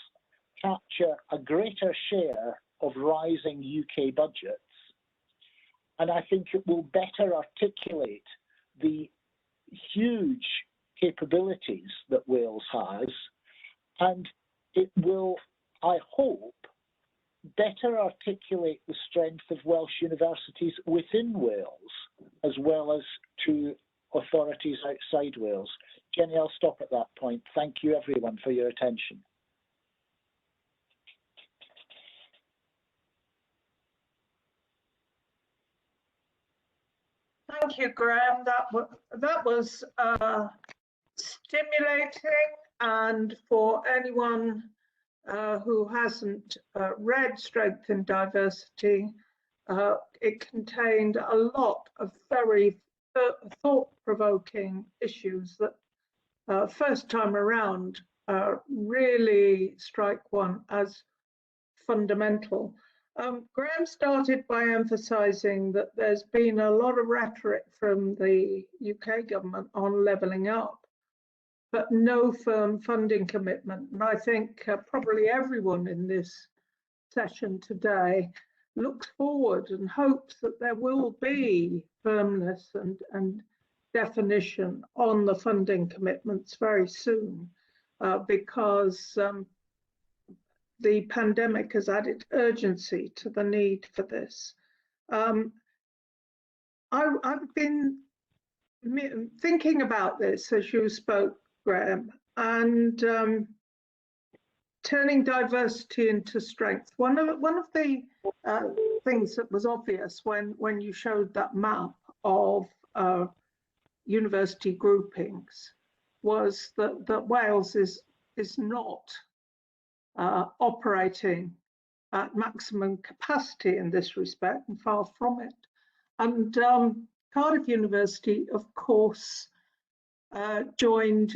capture a greater share of rising UK budgets. And I think it will better articulate the huge capabilities that Wales has, and it will, I hope, better articulate the strength of Welsh universities within Wales, as well as to authorities outside Wales. Jenny, I'll stop at that point. Thank you, everyone, for your attention. Thank you, Graham. That was stimulating, and for anyone who hasn't read Strength in Diversity, it contained a lot of very thought-provoking issues that first time around really strike one as fundamental. Graham started by emphasising that there's been a lot of rhetoric from the UK government on levelling up. but no firm funding commitment. And I think probably everyone in this session today looks forward and hopes that there will be firmness and definition on the funding commitments very soon, because the pandemic has added urgency to the need for this. I've been thinking about this as you spoke, Graham, and turning diversity into strength. One of the things that was obvious when you showed that map of university groupings was that Wales is not operating at maximum capacity in this respect, and far from it. And Cardiff University, of course, joined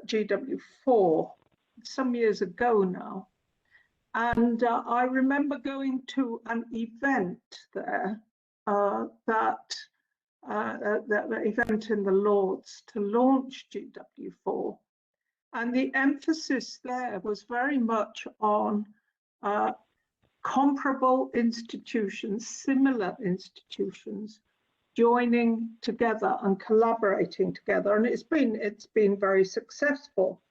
GW4 some years ago now. And I remember going to an event there, that event in the Lords to launch GW4. And the emphasis there was very much on comparable institutions, similar institutions, joining together and collaborating together, and it's been very successful.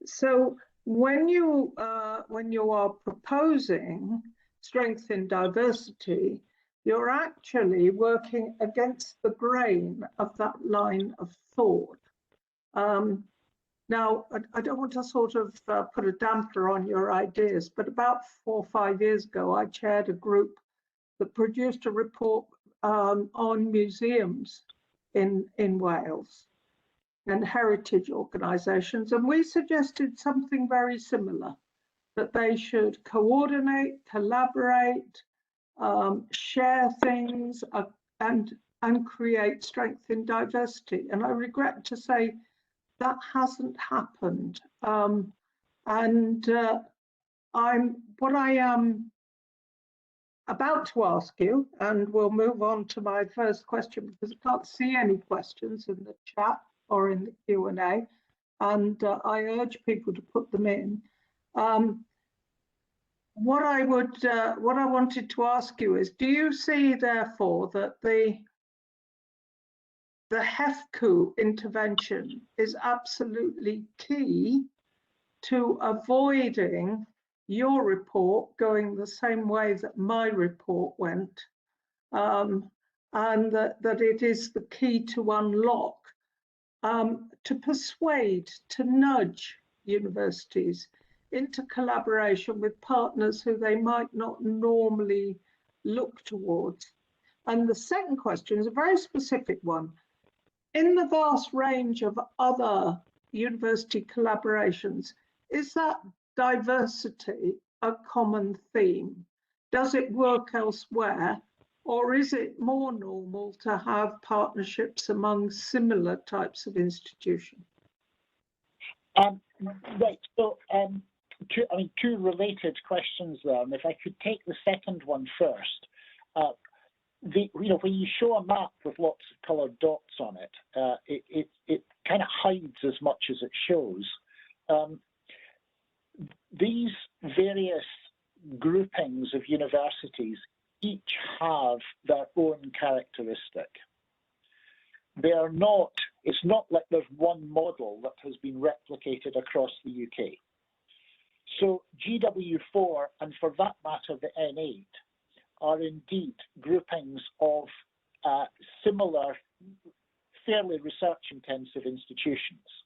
So when you are proposing strength in diversity, you're actually working against the grain of that line of thought. Now, I don't want to sort of put a damper on your ideas, but about 4 or 5 years ago, I chaired a group that produced a report on museums in Wales and heritage organisations, and we suggested something very similar, that they should coordinate, collaborate, share things, and create strength in diversity. And I regret to say that hasn't happened. What I am about to ask you, and we'll move on to my first question because I can't see any questions in the chat or in the Q&A, and I urge people to put them in. What I wanted to ask you is, do you see therefore that the HEFCU intervention is absolutely key to avoiding your report going the same way that my report went, and that it is the key to unlock, to persuade, to nudge universities into collaboration with partners who they might not normally look towards? And the second question is a very specific one. In the vast range of other university collaborations, is that diversity a common theme? Does it work elsewhere, or is it more normal to have partnerships among similar types of institutions? Right, so two related questions there, and if I could take the second one first. When you show a map with lots of coloured dots on it, it kind of hides as much as it shows. These various groupings of universities each have their own characteristic. It's not like there's one model that has been replicated across the UK. So GW4, and for that matter the N8, are indeed groupings of similar, fairly research-intensive institutions.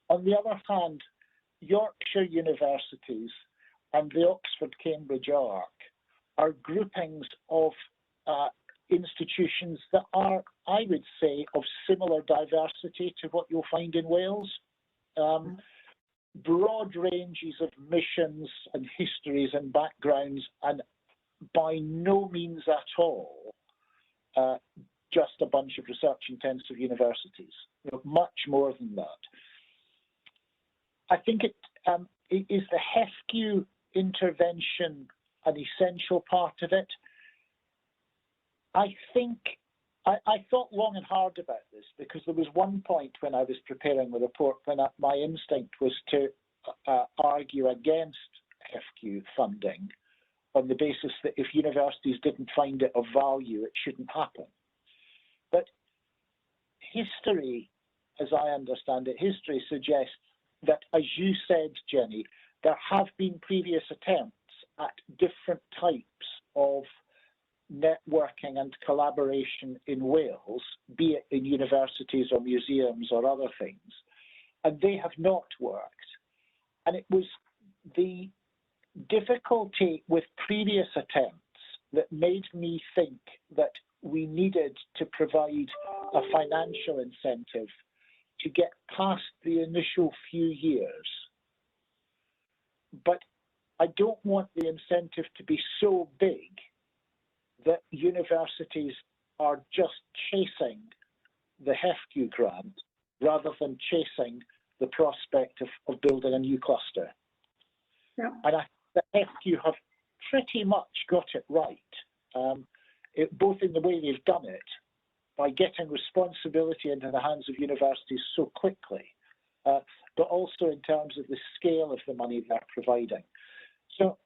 On the other hand, Yorkshire universities and the Oxford-Cambridge Arc are groupings of institutions that are, I would say, of similar diversity to what you'll find in Wales. Broad ranges of missions and histories and backgrounds, and by no means at all just a bunch of research-intensive universities. Much more than that. I think it is the HEFCU intervention an essential part of it. I think I thought long and hard about this because there was one point when I was preparing the report when my instinct was to argue against FQ funding on the basis that if universities didn't find it of value, it shouldn't happen. But history, as I understand it, history suggests that, as you said, Jenny, there have been previous attempts at different types of networking and collaboration in Wales, be it in universities or museums or other things, and they have not worked. And it was the difficulty with previous attempts that made me think that we needed to provide a financial incentive to get past the initial few years. But I don't want the incentive to be so big that universities are just chasing the HEFQ grant rather than chasing the prospect of building a new cluster. Yeah. And I think the HEFQ have pretty much got it right, both in the way they've done it, by getting responsibility into the hands of universities so quickly, but also in terms of the scale of the money they're providing. So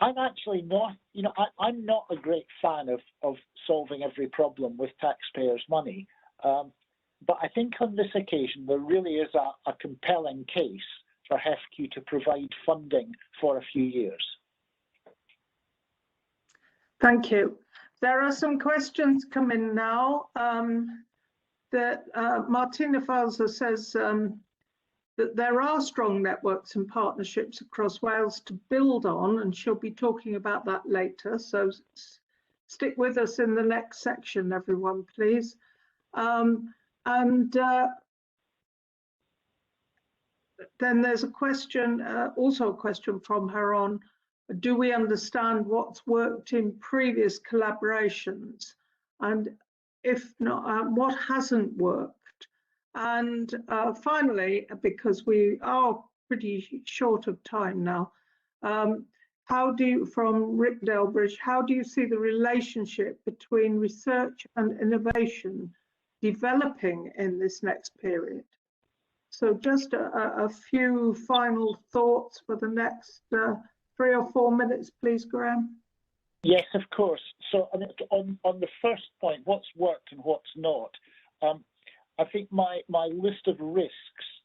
I'm actually not, I'm not a great fan of solving every problem with taxpayers' money. But I think on this occasion, there really is a compelling case for HEFQ to provide funding for a few years. Thank you. There are some questions coming now. Martinez says that there are strong networks and partnerships across Wales to build on, and she'll be talking about that later. So stick with us in the next section, everyone, please. Then there's a question, also a question from her on, do we understand what's worked in previous collaborations? And if not, what hasn't worked? And finally, because we are pretty short of time now, from Rick Dalbridge, how do you see the relationship between research and innovation developing in this next period? So just a few final thoughts for the next 3 or 4 minutes, please, Graham. Yes, of course. So on the first point, what's worked and what's not, I think my list of risks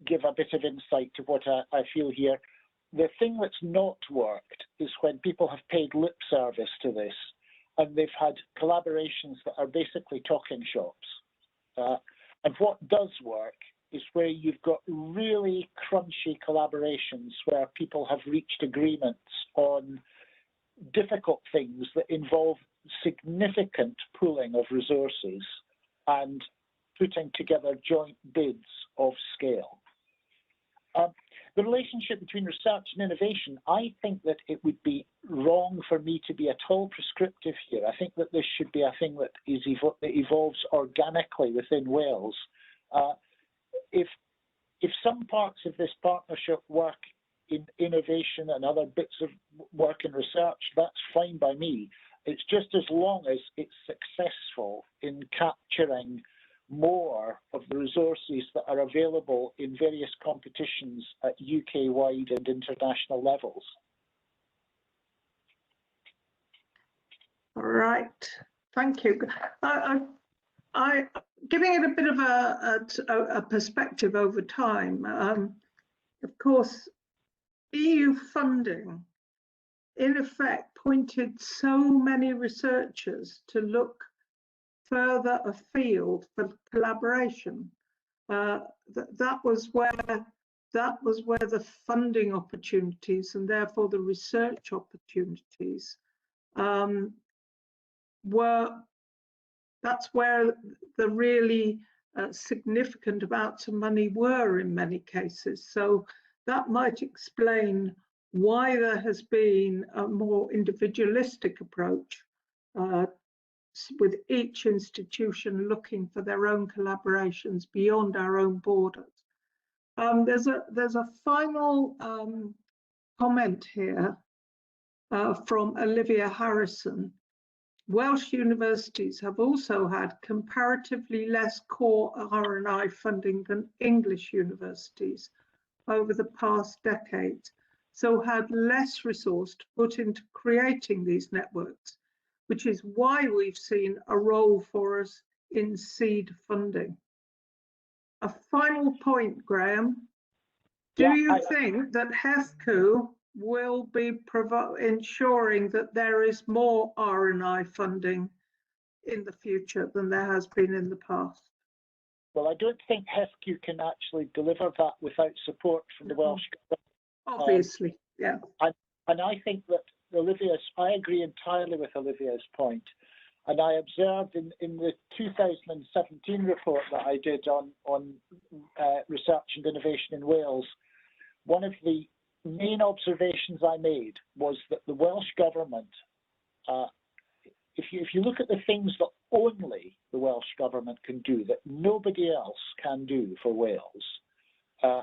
give a bit of insight to what I feel here. The thing that's not worked is when people have paid lip service to this and they've had collaborations that are basically talking shops. And what does work is where you've got really crunchy collaborations where people have reached agreements on difficult things that involve significant pooling of resources and putting together joint bids of scale. The relationship between research and innovation, I think that it would be wrong for me to be at all prescriptive here. I think that this should be a thing that evolves organically within Wales. If some parts of this partnership work in innovation and other bits of work in research, that's fine by me. It's just as long as it's successful in capturing more of the resources that are available in various competitions at UK-wide and international levels. All right, thank you. Giving it a bit of a perspective over time, of course, EU funding, in effect, pointed so many researchers to look further afield for collaboration. That was where the funding opportunities and therefore the research opportunities were. That's where the really significant amounts of money were in many cases. So that might explain why there has been a more individualistic approach with each institution looking for their own collaborations beyond our own borders. There's a final comment here from Olivia Harrison. Welsh universities have also had comparatively less core R&I funding than English universities over the past decades, so had less resource to put into creating these networks, which is why we've seen a role for us in seed funding. A final point, Graham. Do you think that HEFCU will be ensuring that there is more R&I funding in the future than there has been in the past? Well, I don't think HEFCU can actually deliver that without support from the Welsh government. Obviously, yeah. And I think that I agree entirely with Olivia's point. And I observed in the 2017 report that I did on research and innovation in Wales, one of the main observations I made was that the Welsh government, if you look at the things that only the Welsh government can do, that nobody else can do for Wales,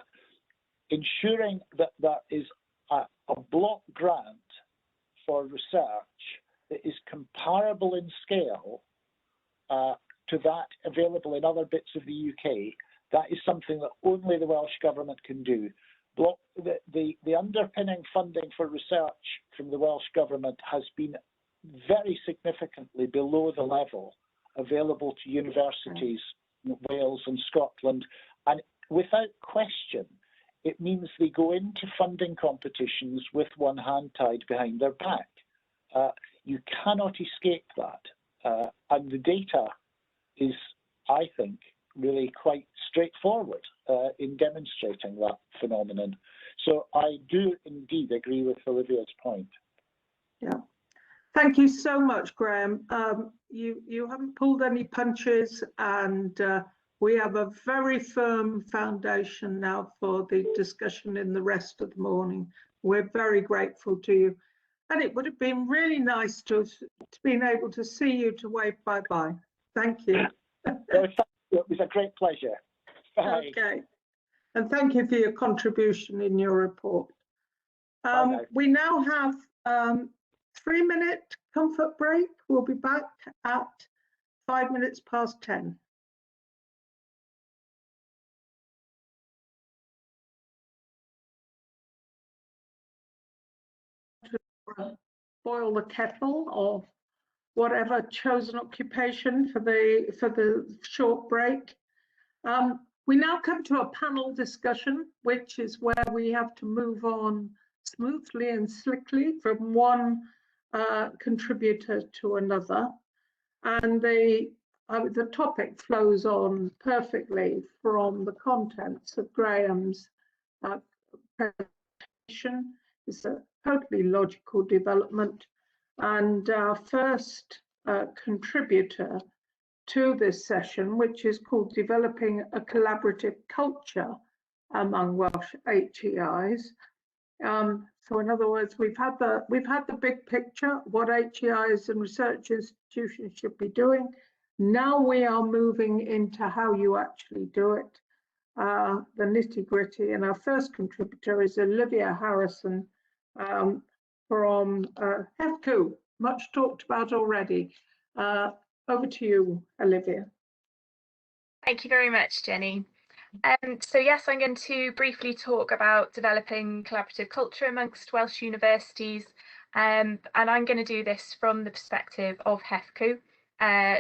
ensuring that there is a block grant for research that is comparable in scale to that available in other bits of the UK, that is something that only the Welsh government can do. The underpinning funding for research from the Welsh government has been very significantly below the level available to universities in Wales and Scotland. And without question, it means they go into funding competitions with one hand tied behind their back. You cannot escape that. And the data is, I think, really quite straightforward in demonstrating that phenomenon. So I do indeed agree with Olivia's point. Yeah. Thank you so much, Graham. You haven't pulled any punches, and we have a very firm foundation now for the discussion in the rest of the morning. We're very grateful to you. And it would have been really nice to have been able to see you to wave bye-bye. Thank you. It was a great pleasure. Bye. Okay. And thank you for your contribution in your report. We now have 3-minute comfort break. We'll be back at 5 minutes past 10. Boil the kettle or whatever chosen occupation for the short break. We now come to a panel discussion, which is where we have to move on smoothly and slickly from one contributor to another. And the topic flows on perfectly from the contents of Graham's presentation. It's a totally logical development. And our first contributor to this session, which is called Developing a Collaborative Culture Among Welsh HEIs. So in other words, we've had the big picture, what HEIs and research institutions should be doing. Now we are moving into how you actually do it, the nitty-gritty. And our first contributor is Olivia Harrison from HEFCU, much talked about already. Over to you, Olivia. Thank you very much, Jenny. So yes, I'm going to briefly talk about developing collaborative culture amongst Welsh universities, and I'm going to do this from the perspective of HEFCU.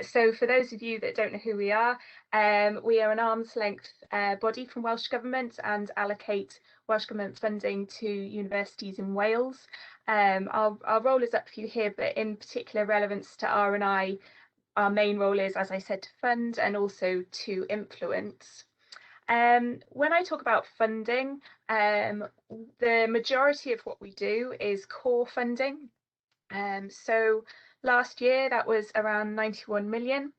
So for those of you that don't know who we are an arm's length body from Welsh Government and allocate Welsh Government funding to universities in Wales. Our role is up for you here, but in particular relevance to R&I, our main role is, as I said, to fund and also to influence. When I talk about funding, the majority of what we do is core funding. So last year that was around 91 million.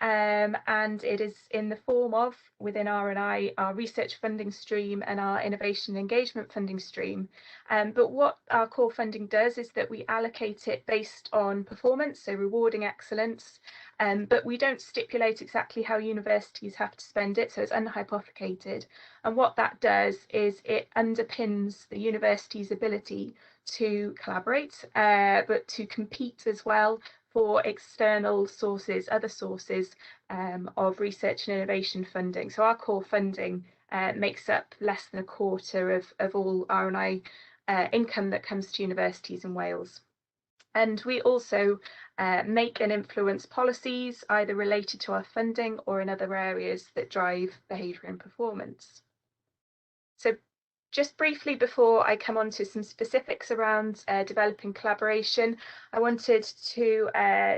And it is in the form of, within R&I, our research funding stream and our innovation engagement funding stream. But what our core funding does is that we allocate it based on performance, so rewarding excellence, but we don't stipulate exactly how universities have to spend it, so it's unhypothecated. And what that does is it underpins the university's ability to collaborate, but to compete as well for external sources, other sources of research and innovation funding. So our core funding makes up less than a quarter of all R&I income that comes to universities in Wales. And we also make and influence policies either related to our funding or in other areas that drive behaviour and performance. So just briefly before I come on to some specifics around developing collaboration, I wanted to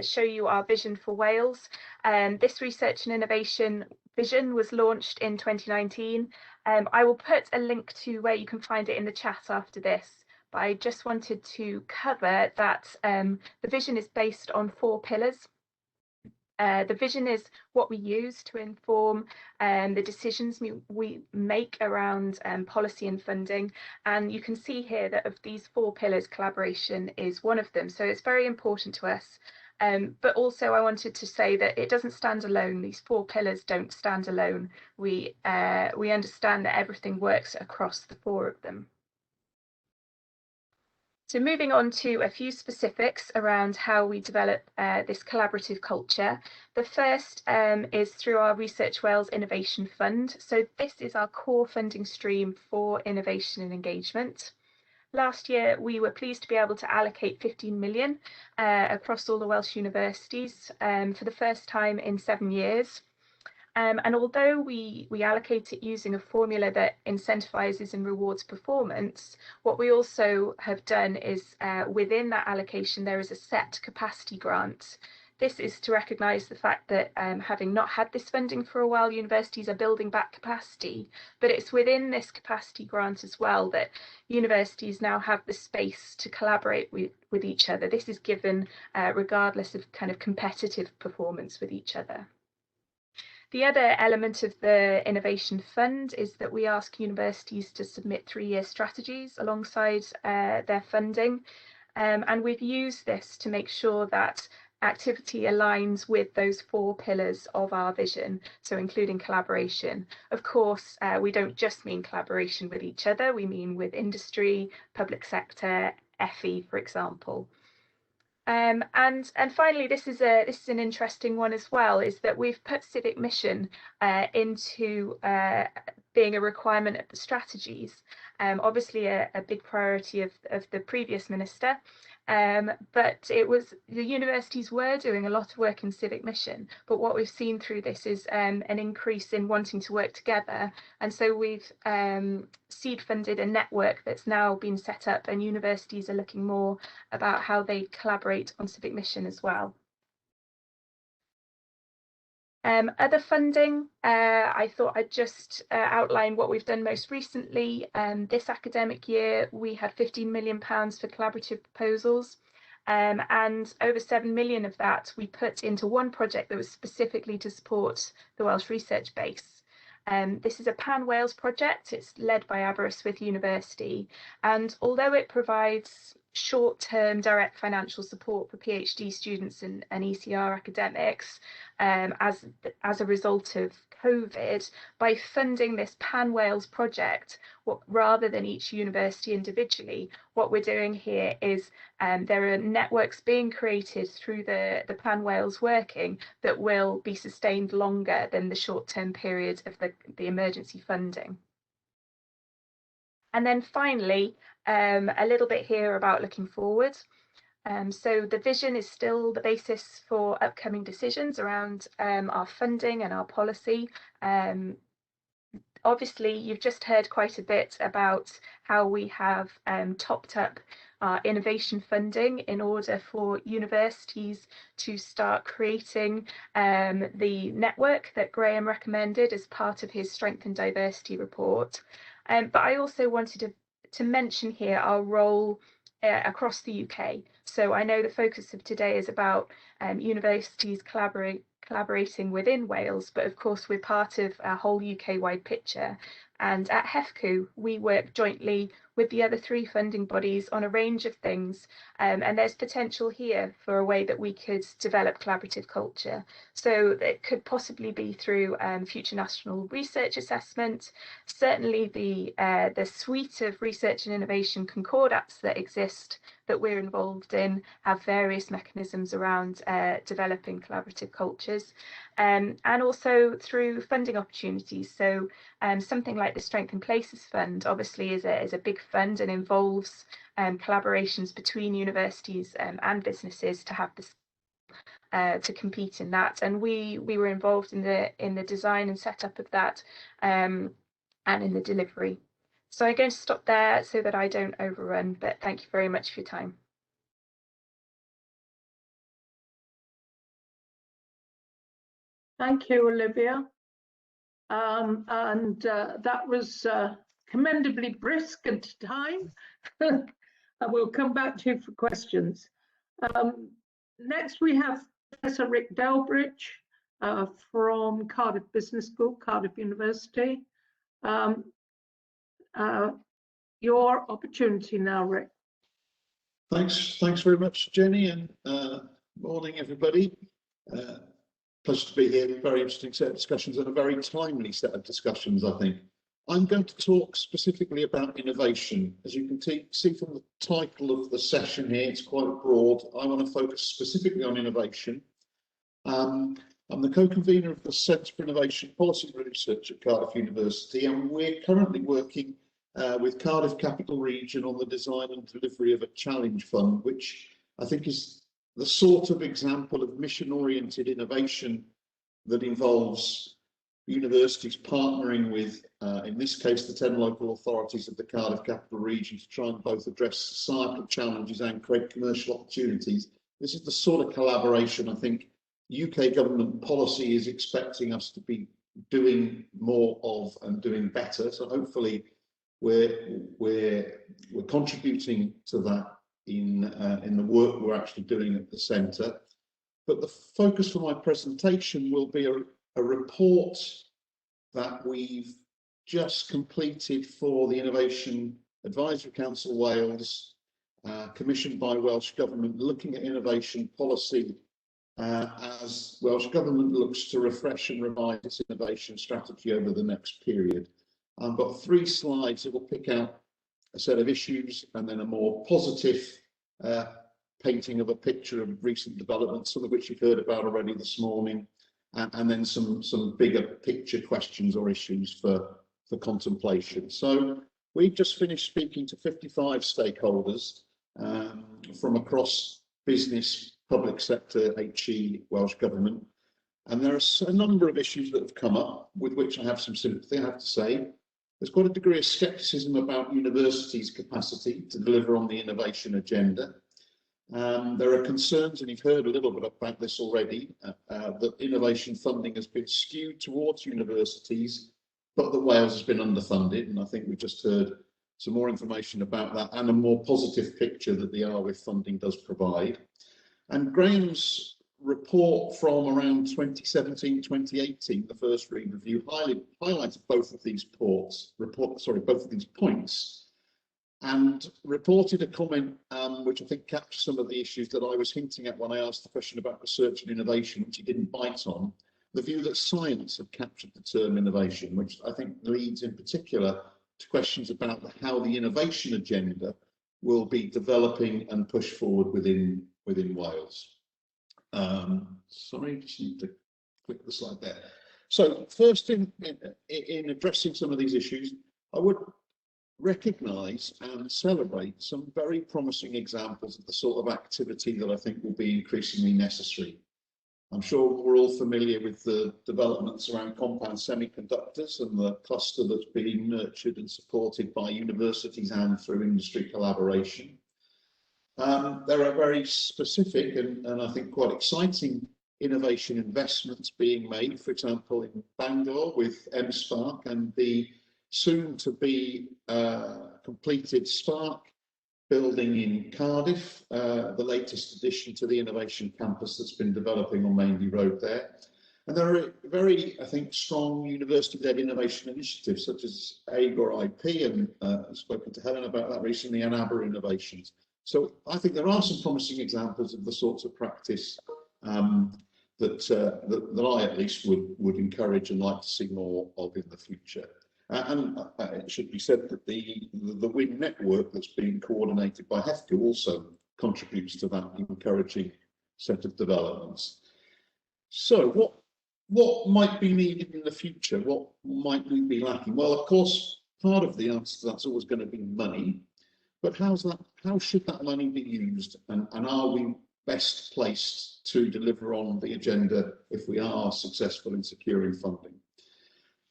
show you our vision for Wales. This research and innovation vision was launched in 2019. I will put a link to where you can find it in the chat after this, but I just wanted to cover that the vision is based on 4 pillars. The vision is what we use to inform the decisions we make around policy and funding. And you can see here that of these 4 pillars, collaboration is one of them. So it's very important to us. But also I wanted to say that it doesn't stand alone. These 4 pillars don't stand alone. We understand that everything works across the 4 of them. So moving on to a few specifics around how we develop this collaborative culture. The first is through our Research Wales Innovation Fund. So this is our core funding stream for innovation and engagement. Last year, we were pleased to be able to allocate 15 million across all the Welsh universities for the first time in 7 years. And although we allocate it using a formula that incentivises and rewards performance, what we also have done is within that allocation, there is a set capacity grant. This is to recognise the fact that having not had this funding for a while, universities are building back capacity, but it's within this capacity grant as well that universities now have the space to collaborate with each other. This is given regardless of kind of competitive performance with each other. The other element of the Innovation Fund is that we ask universities to submit 3-year strategies alongside their funding. And we've used this to make sure that activity aligns with those 4 pillars of our vision, so including collaboration. Of course, we don't just mean collaboration with each other, we mean with industry, public sector, FE, for example. And finally, this is an interesting one as well, is that we've put civic mission into being a requirement of the strategies. Obviously a big priority of the previous minister, but it was the universities were doing a lot of work in civic mission, but what we've seen through this is an increase in wanting to work together, and so we've seed funded a network that's now been set up, and universities are looking more about how they collaborate on civic mission as well. Other funding, I thought I'd just outline what we've done most recently. This academic year, we had £15 million for collaborative proposals, and over 7 million of that we put into one project that was specifically to support the Welsh Research Base. This is a Pan-Wales project. It's led by Aberystwyth University, and although it provides short-term direct financial support for PhD students and ECR academics as a result of COVID, by funding this Pan-Wales project, rather than each university individually, what we're doing here is there are networks being created through the Pan-Wales working that will be sustained longer than the short-term period of the emergency funding. And then finally, a little bit here about looking forward. So the vision is still the basis for upcoming decisions around our funding and our policy. Obviously, you've just heard quite a bit about how we have topped up our innovation funding in order for universities to start creating the network that Graham recommended as part of his Strength and Diversity report. But I also wanted to mention here our role across the UK. So I know the focus of today is about universities collaborating within Wales, but of course we're part of a whole UK-wide picture. And at HEFCU, we work jointly with the other 3 funding bodies on a range of things. And there's potential here for a way that we could develop collaborative culture. So it could possibly be through future national research assessment. Certainly the suite of research and innovation concordats that exist that we're involved in have various mechanisms around developing collaborative cultures, and also through funding opportunities. So something like the Strength in Places Fund obviously is a big fund and involves collaborations between universities and businesses to have this to compete in that, and we were involved in the design and setup of that, and in the delivery. So I'm going to stop there so that I don't overrun, but thank you very much for your time. Thank you, Olivia. That was commendably brisk and time. And we'll come back to you for questions. Next, we have Professor Rick Dalbridge from Cardiff Business School, Cardiff University. Your opportunity now, Rick. Thanks very much, Jenny, and morning, everybody. Pleasure to be here. Very interesting set of discussions and a very timely set of discussions, I think. I'm going to talk specifically about innovation. As you can see from the title of the session here, it's quite broad. I want to focus specifically on innovation. I'm the co-convener of the Centre for Innovation Policy Research at Cardiff University, and we're currently working with Cardiff Capital Region on the design and delivery of a challenge fund, which I think is the sort of example of mission-oriented innovation that involves universities partnering with, in this case, the 10 local authorities of the Cardiff Capital Region to try and both address societal challenges and create commercial opportunities. This is the sort of collaboration I think UK government policy is expecting us to be doing more of and doing better. So hopefully we're contributing to that in the work we're actually doing at the centre. But the focus for my presentation will be a report that we've just completed for the Innovation Advisory Council Wales, commissioned by Welsh Government, looking at innovation policy as Welsh Government looks to refresh and revise its innovation strategy over the next period. I've got 3 slides that will pick out a set of issues and then a more positive painting of a picture of recent developments, some of which you've heard about already this morning, and then some bigger picture questions or issues for contemplation. So we've just finished speaking to 55 stakeholders from across business, public sector, HE, Welsh Government, and there are a number of issues that have come up with which I have some sympathy, I have to say. There's quite a degree of scepticism about universities' capacity to deliver on the innovation agenda. There are concerns, and you've heard a little bit about this already, that innovation funding has been skewed towards universities, but that Wales has been underfunded, and I think we just heard some more information about that and a more positive picture that the RWIF funding does provide. And Graham's report from around 2017-2018, the first review, highlighted both of these points, and reported a comment which I think captures some of the issues that I was hinting at when I asked the question about research and innovation, which he didn't bite on. The view that science had captured the term innovation, which I think leads in particular to questions about how the innovation agenda will be developing and pushed forward within Wales. Sorry, just need to click the slide there. So first, in addressing some of these issues, I would recognise and celebrate some very promising examples of the sort of activity that I think will be increasingly necessary. I'm sure we're all familiar with the developments around compound semiconductors and the cluster that's being nurtured and supported by universities and through industry collaboration. There are very specific and I think quite exciting innovation investments being made, for example, in Bangor with MSpark and the soon to be completed Spark building in Cardiff, the latest addition to the innovation campus that's been developing on Mainly Road there. And there are very, I think, strong university-led innovation initiatives such as Agor IP, and I've spoken to Helen about that recently, and Aber Innovations. So I think there are some promising examples of the sorts of practice that I at least would encourage and like to see more of in the future. And it should be said that the WIN network that's being coordinated by HEFCO also contributes to that encouraging set of developments. So what might be needed in the future? What might we be lacking? Well, of course, part of the answer to that's always going to be money, but how should that money be used, and are we best placed to deliver on the agenda if we are successful in securing funding?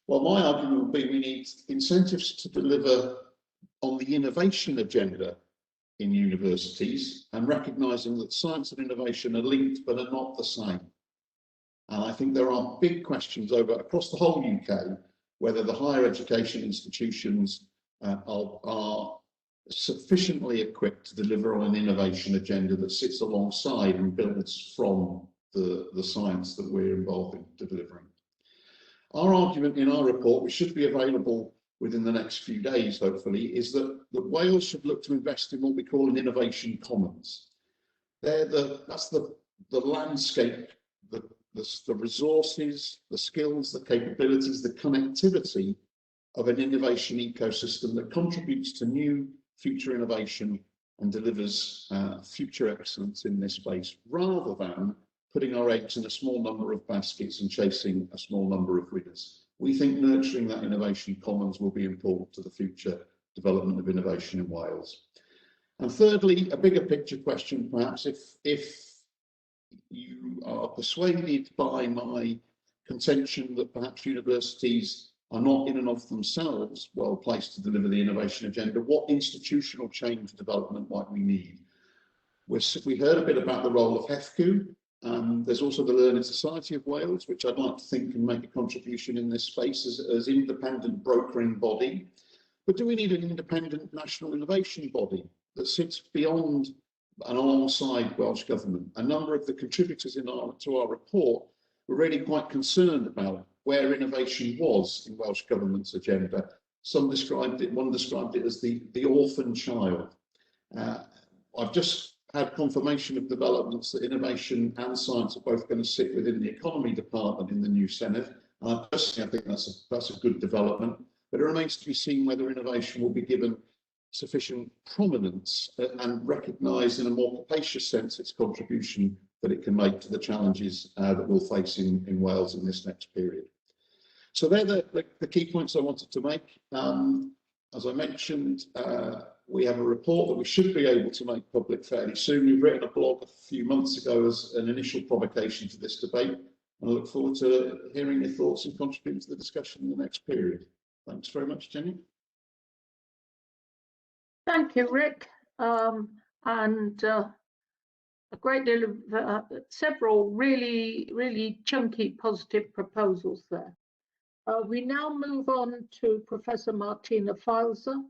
Well, my argument would be we need incentives to deliver on the innovation agenda in universities, and recognising that science and innovation are linked but are not the same. And I think there are big questions across the whole UK whether the higher education institutions are sufficiently equipped to deliver on an innovation agenda that sits alongside and builds from the science that we're involved in delivering. Our argument in our report, which should be available within the next few days, hopefully, is that Wales should look to invest in what we call an innovation commons. That's the landscape, the resources, the skills, the capabilities, the connectivity of an innovation ecosystem that contributes to new future innovation and delivers future excellence in this space, rather than putting our eggs in a small number of baskets and chasing a small number of winners. We think nurturing that innovation commons will be important to the future development of innovation in Wales. And thirdly, a bigger picture question, perhaps, if you are persuaded by my contention that perhaps universities are not in and of themselves well placed to deliver the innovation agenda, what institutional change development might we need? We heard a bit about the role of HEFCU. There's also the Learning Society of Wales, which I'd like to think can make a contribution in this space as independent brokering body. But do we need an independent national innovation body that sits beyond and alongside Welsh Government? A number of the contributors to our report were really quite concerned about where innovation was in Welsh Government's agenda. One described it as the orphan child. I've just had confirmation of developments that innovation and science are both going to sit within the economy department in the new Senate. I personally think that's a good development, but it remains to be seen whether innovation will be given sufficient prominence and recognised in a more capacious sense its contribution that it can make to the challenges that we'll face in Wales in this next period. So they're the key points I wanted to make. As I mentioned, we have a report that we should be able to make public fairly soon. We've written a blog a few months ago as an initial provocation to this debate, and I look forward to hearing your thoughts and contributing to the discussion in the next period. Thanks very much, Jenny. Thank you, Rick. A great deal of several really chunky positive proposals there. We now move on to Professor Martina Filzer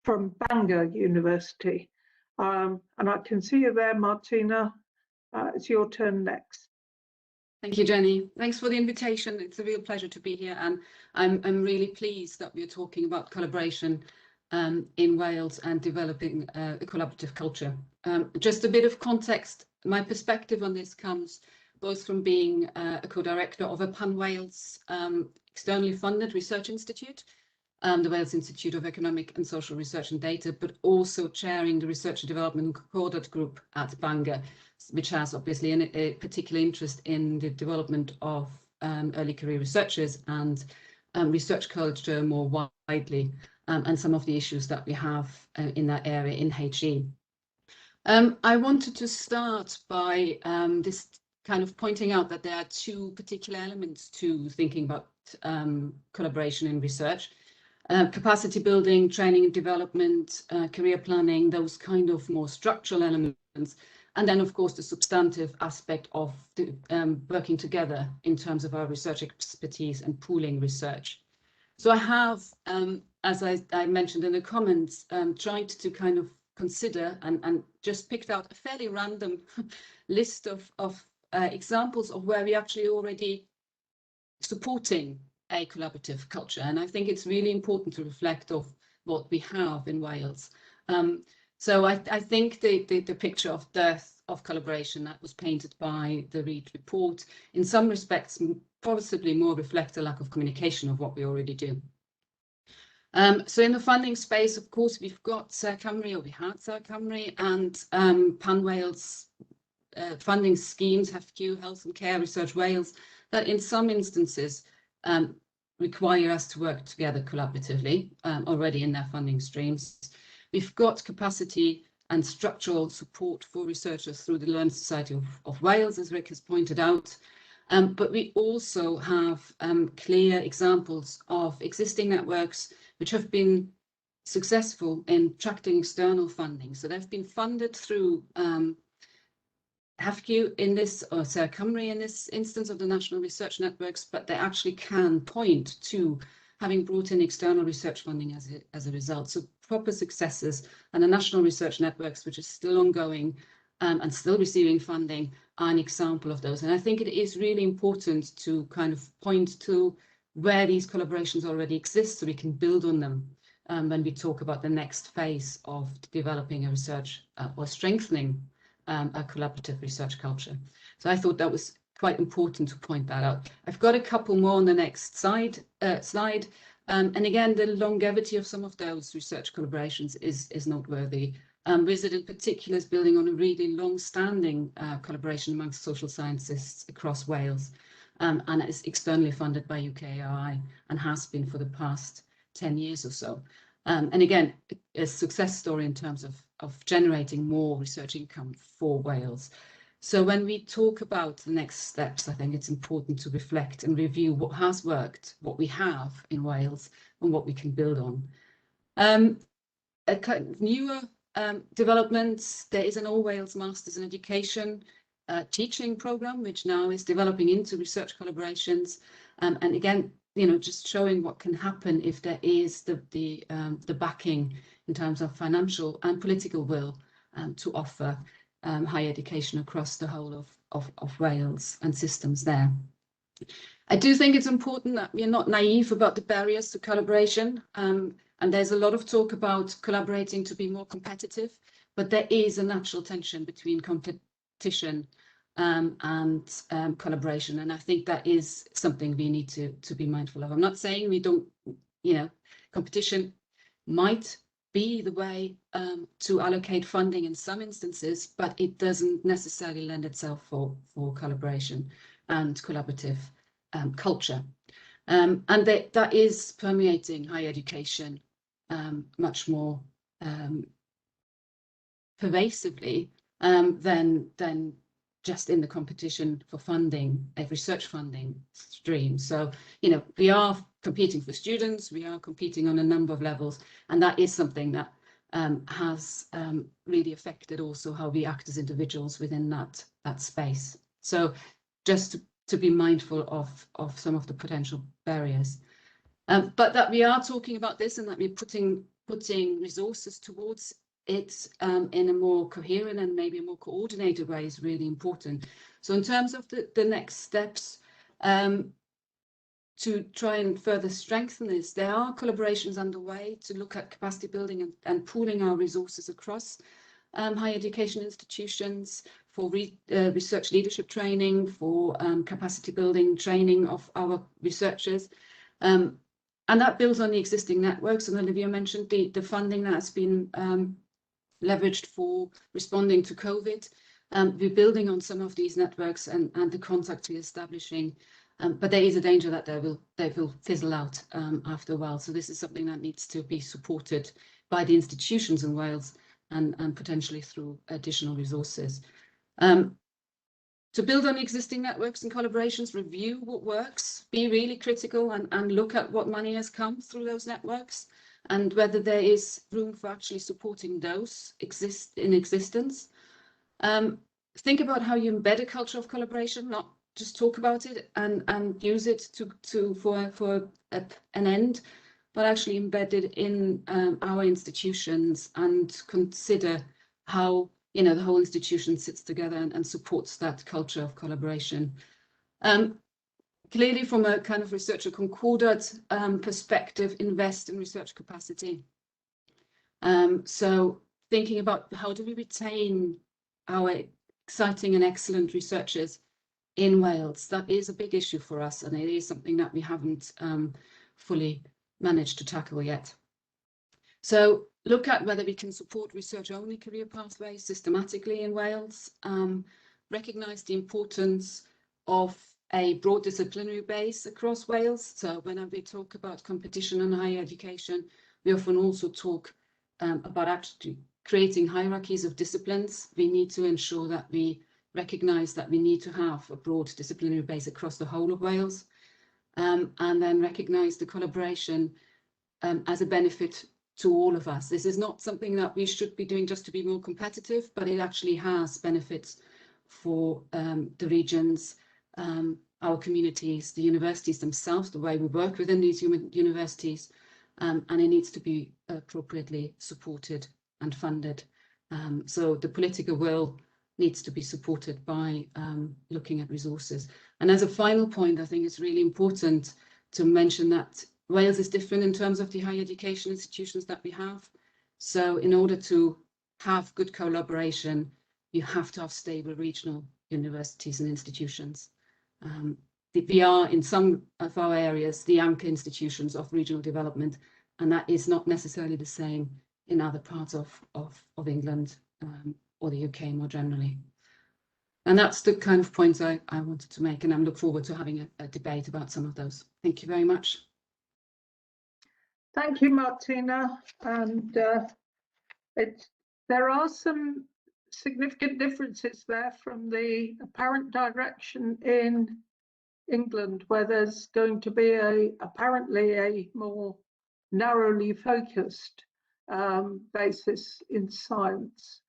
from Bangor University. And I can see you there, Martina. It's your turn next. Thank you, Jenny. Thanks for the invitation. It's a real pleasure to be here, and I'm really pleased that we're talking about collaboration in Wales and developing a collaborative culture. Just a bit of context, my perspective on this comes both from being a co-director of a pan-Wales externally funded research institute, the Wales Institute of Economic and Social Research and Data, but also chairing the Research and Development Concordate Group at Bangor, which has obviously a particular interest in the development of early career researchers and research culture more widely, and some of the issues that we have in that area in HE. I wanted to start by this kind of pointing out that there are two particular elements to thinking about collaboration in research. Capacity building, training and development, career planning, those kind of more structural elements. And then, of course, the substantive aspect of the, working together in terms of our research expertise and pooling research. So I have, as I mentioned in the comments, tried to kind of consider and just picked out a fairly random list of examples of where we actually already supporting a collaborative culture. And I think it's really important to reflect of what we have in Wales. So I think the picture of death of collaboration that was painted by the Reid report, in some respects, possibly more reflects a lack of communication of what we already do. So in the funding space, of course, we've got Sir Cymru, or we had Sir Cymru, and Pan Wales funding schemes, HFQ, Health and Care, Research Wales, that in some instances require us to work together collaboratively already in their funding streams. We've got capacity and structural support for researchers through the Learned Society of Wales, as Rick has pointed out. But we also have clear examples of existing networks which have been successful in attracting external funding. So they've been funded through HFQ in this, or Sir Cymru in this instance of the National Research Networks, but they actually can point to having brought in external research funding as a result. So proper successes, and the National Research Networks, which is still ongoing and still receiving funding, are an example of those. And I think it is really important to kind of point to where these collaborations already exist so we can build on them when we talk about the next phase of developing a research or strengthening a collaborative research culture. So I thought that was quite important to point that out. I've got a couple more on the next slide. And again, the longevity of some of those research collaborations is noteworthy. Wizard in particular is building on a really long-standing collaboration amongst social scientists across Wales, and is externally funded by UKAI and has been for the past 10 years or so. And again, a success story in terms of generating more research income for Wales. So when we talk about the next steps, I think it's important to reflect and review what has worked, what we have in Wales, and what we can build on. A kind of newer developments, there is an All Wales Masters in Education teaching programme, which now is developing into research collaborations. And again, you know, just showing what can happen if there is the backing in terms of financial and political will to offer higher education across the whole of Wales and systems there. I do think it's important that we're not naive about the barriers to collaboration. And there's a lot of talk about collaborating to be more competitive, but there is a natural tension between competition and collaboration. And I think that is something we need to be mindful of. I'm not saying we don't, you know, competition might be the way to allocate funding in some instances, but it doesn't necessarily lend itself for collaboration and collaborative culture. And that is permeating higher education much more pervasively than just in the competition for funding, a research funding stream. So, you know, we are competing for students, we are competing on a number of levels, and that is something that has really affected also how we act as individuals within that space. So just to be mindful of some of the potential barriers. But that we are talking about this and that we're putting resources towards it in a more coherent and maybe a more coordinated way is really important. So in terms of the next steps to try and further strengthen this, there are collaborations underway to look at capacity building and pooling our resources across higher education institutions for research leadership training, for capacity building training of our researchers. And that builds on the existing networks. And Olivia mentioned the funding that has been leveraged for responding to COVID. We're building on some of these networks and the contacts we're establishing. But there is a danger that they will fizzle out after a while. So this is something that needs to be supported by the institutions in Wales and potentially through additional resources. To build on existing networks and collaborations, review what works, be really critical and look at what money has come through those networks and whether there is room for actually supporting those in existence. Think about how you embed a culture of collaboration, not just talk about it and use it for an end, but actually embed it in our institutions and consider how, you know, the whole institution sits together and supports that culture of collaboration. Clearly, from a kind of researcher concordat perspective, invest in research capacity. So thinking about how do we retain our exciting and excellent researchers in Wales, that is a big issue for us, and it is something that we haven't fully managed to tackle yet. So look at whether we can support research-only career pathways systematically in Wales, recognise the importance of a broad disciplinary base across Wales. So when we talk about competition and higher education, we often also talk about actually creating hierarchies of disciplines. We need to ensure that we recognise that we need to have a broad disciplinary base across the whole of Wales, and then recognise the collaboration as a benefit to all of us. This is not something that we should be doing just to be more competitive, but it actually has benefits for the regions, our communities, the universities themselves, the way we work within these universities, and it needs to be appropriately supported and funded. So the political will needs to be supported by looking at resources. And as a final point, I think it's really important to mention that Wales is different in terms of the higher education institutions that we have. So in order to have good collaboration, you have to have stable regional universities and institutions. We are, in some of our areas, the anchor institutions of regional development, and that is not necessarily the same in other parts of England or the UK more generally. And that's the kind of points I wanted to make, and I look forward to having a debate about some of those. Thank you very much. Thank you, Martina. And there are some significant differences there from the apparent direction in England, where there's going to be apparently a more narrowly focused basis in science.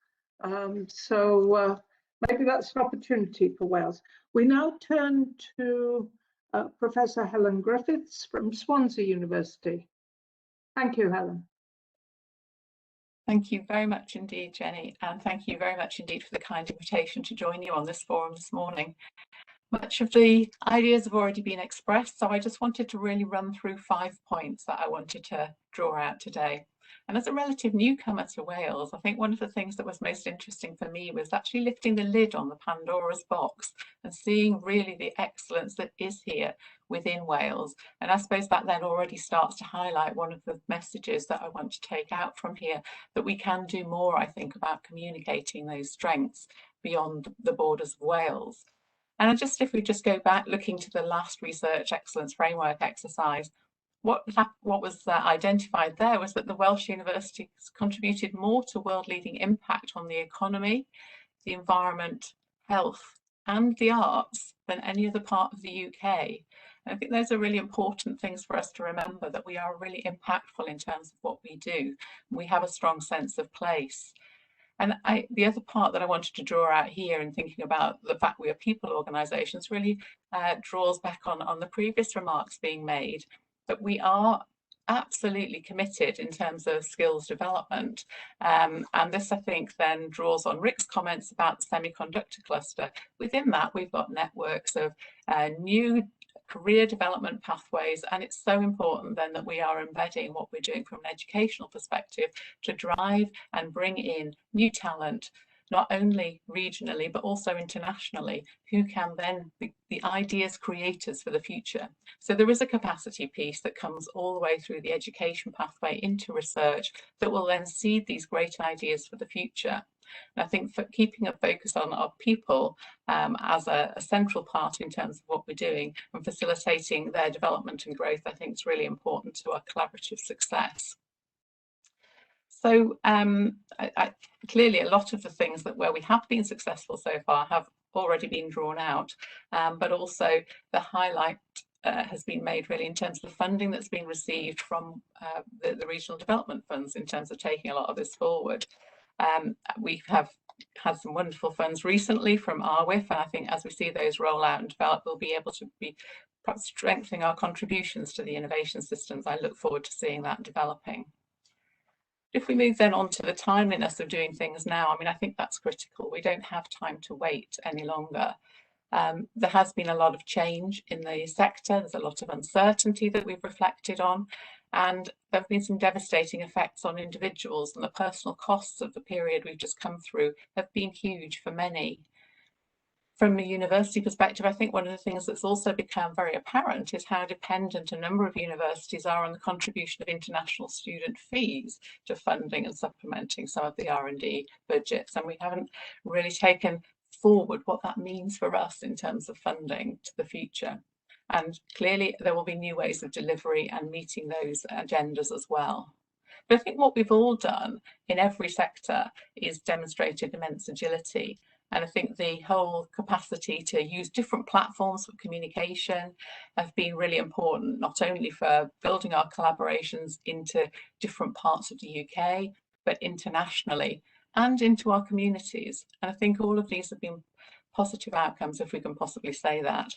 So maybe that's an opportunity for Wales. We now turn to Professor Helen Griffiths from Swansea University. Thank you, Helen. Thank you very much indeed, Jenny, and thank you very much indeed for the kind invitation to join you on this forum this morning. Much of the ideas have already been expressed, so I just wanted to really run through 5 points that I wanted to draw out today. And as a relative newcomer to Wales, I think one of the things that was most interesting for me was actually lifting the lid on the Pandora's box and seeing really the excellence that is here within Wales. And I suppose that then already starts to highlight one of the messages that I want to take out from here, that we can do more, I think, about communicating those strengths beyond the borders of Wales. And if we just go back looking to the last Research Excellence Framework exercise, what was identified there was that the Welsh universities contributed more to world-leading impact on the economy, the environment, health, and the arts than any other part of the UK. And I think those are really important things for us to remember, that we are really impactful in terms of what we do. We have a strong sense of place. And the other part that I wanted to draw out here in thinking about the fact we are people organisations really draws back on the previous remarks being made, that we are absolutely committed in terms of skills development. And this, I think, then draws on Rick's comments about the semiconductor cluster. Within that, we've got networks of new career development pathways, and it's so important then that we are embedding what we're doing from an educational perspective to drive and bring in new talent, not only regionally but also internationally, who can then be the ideas creators for the future. So there is a capacity piece that comes all the way through the education pathway into research that will then seed these great ideas for the future. And I think for keeping a focus on our people as a central part in terms of what we're doing and facilitating their development and growth, I think is really important to our collaborative success. So clearly a lot of the things where we have been successful so far have already been drawn out, but also the highlight has been made really in terms of the funding that's been received from the regional development funds in terms of taking a lot of this forward. We have had some wonderful funds recently from RWIF, and I think as we see those roll out and develop, we'll be able to be perhaps strengthening our contributions to the innovation systems. I look forward to seeing that developing. If we move then on to the timeliness of doing things now, I mean, I think that's critical. We don't have time to wait any longer. There has been a lot of change in the sector. There's a lot of uncertainty that we've reflected on, and there have been some devastating effects on individuals, and the personal costs of the period we've just come through have been huge for many. From a university perspective, I think one of the things that's also become very apparent is how dependent a number of universities are on the contribution of international student fees to funding and supplementing some of the R&D budgets. And we haven't really taken forward what that means for us in terms of funding to the future. And clearly there will be new ways of delivery and meeting those agendas as well. But I think what we've all done in every sector is demonstrated immense agility. And I think the whole capacity to use different platforms for communication have been really important, not only for building our collaborations into different parts of the UK, but internationally and into our communities. And I think all of these have been positive outcomes, if we can possibly say that.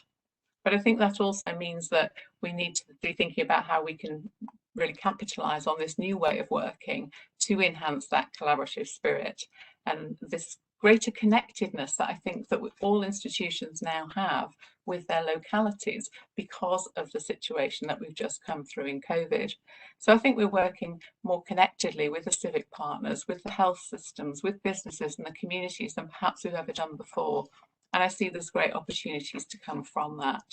But I think that also means that we need to be thinking about how we can really capitalise on this new way of working to enhance that collaborative spirit and this greater connectedness that I think that all institutions now have with their localities because of the situation that we've just come through in COVID. So I think we're working more connectedly with the civic partners, with the health systems, with businesses and the communities than perhaps we've ever done before. And I see there's great opportunities to come from that.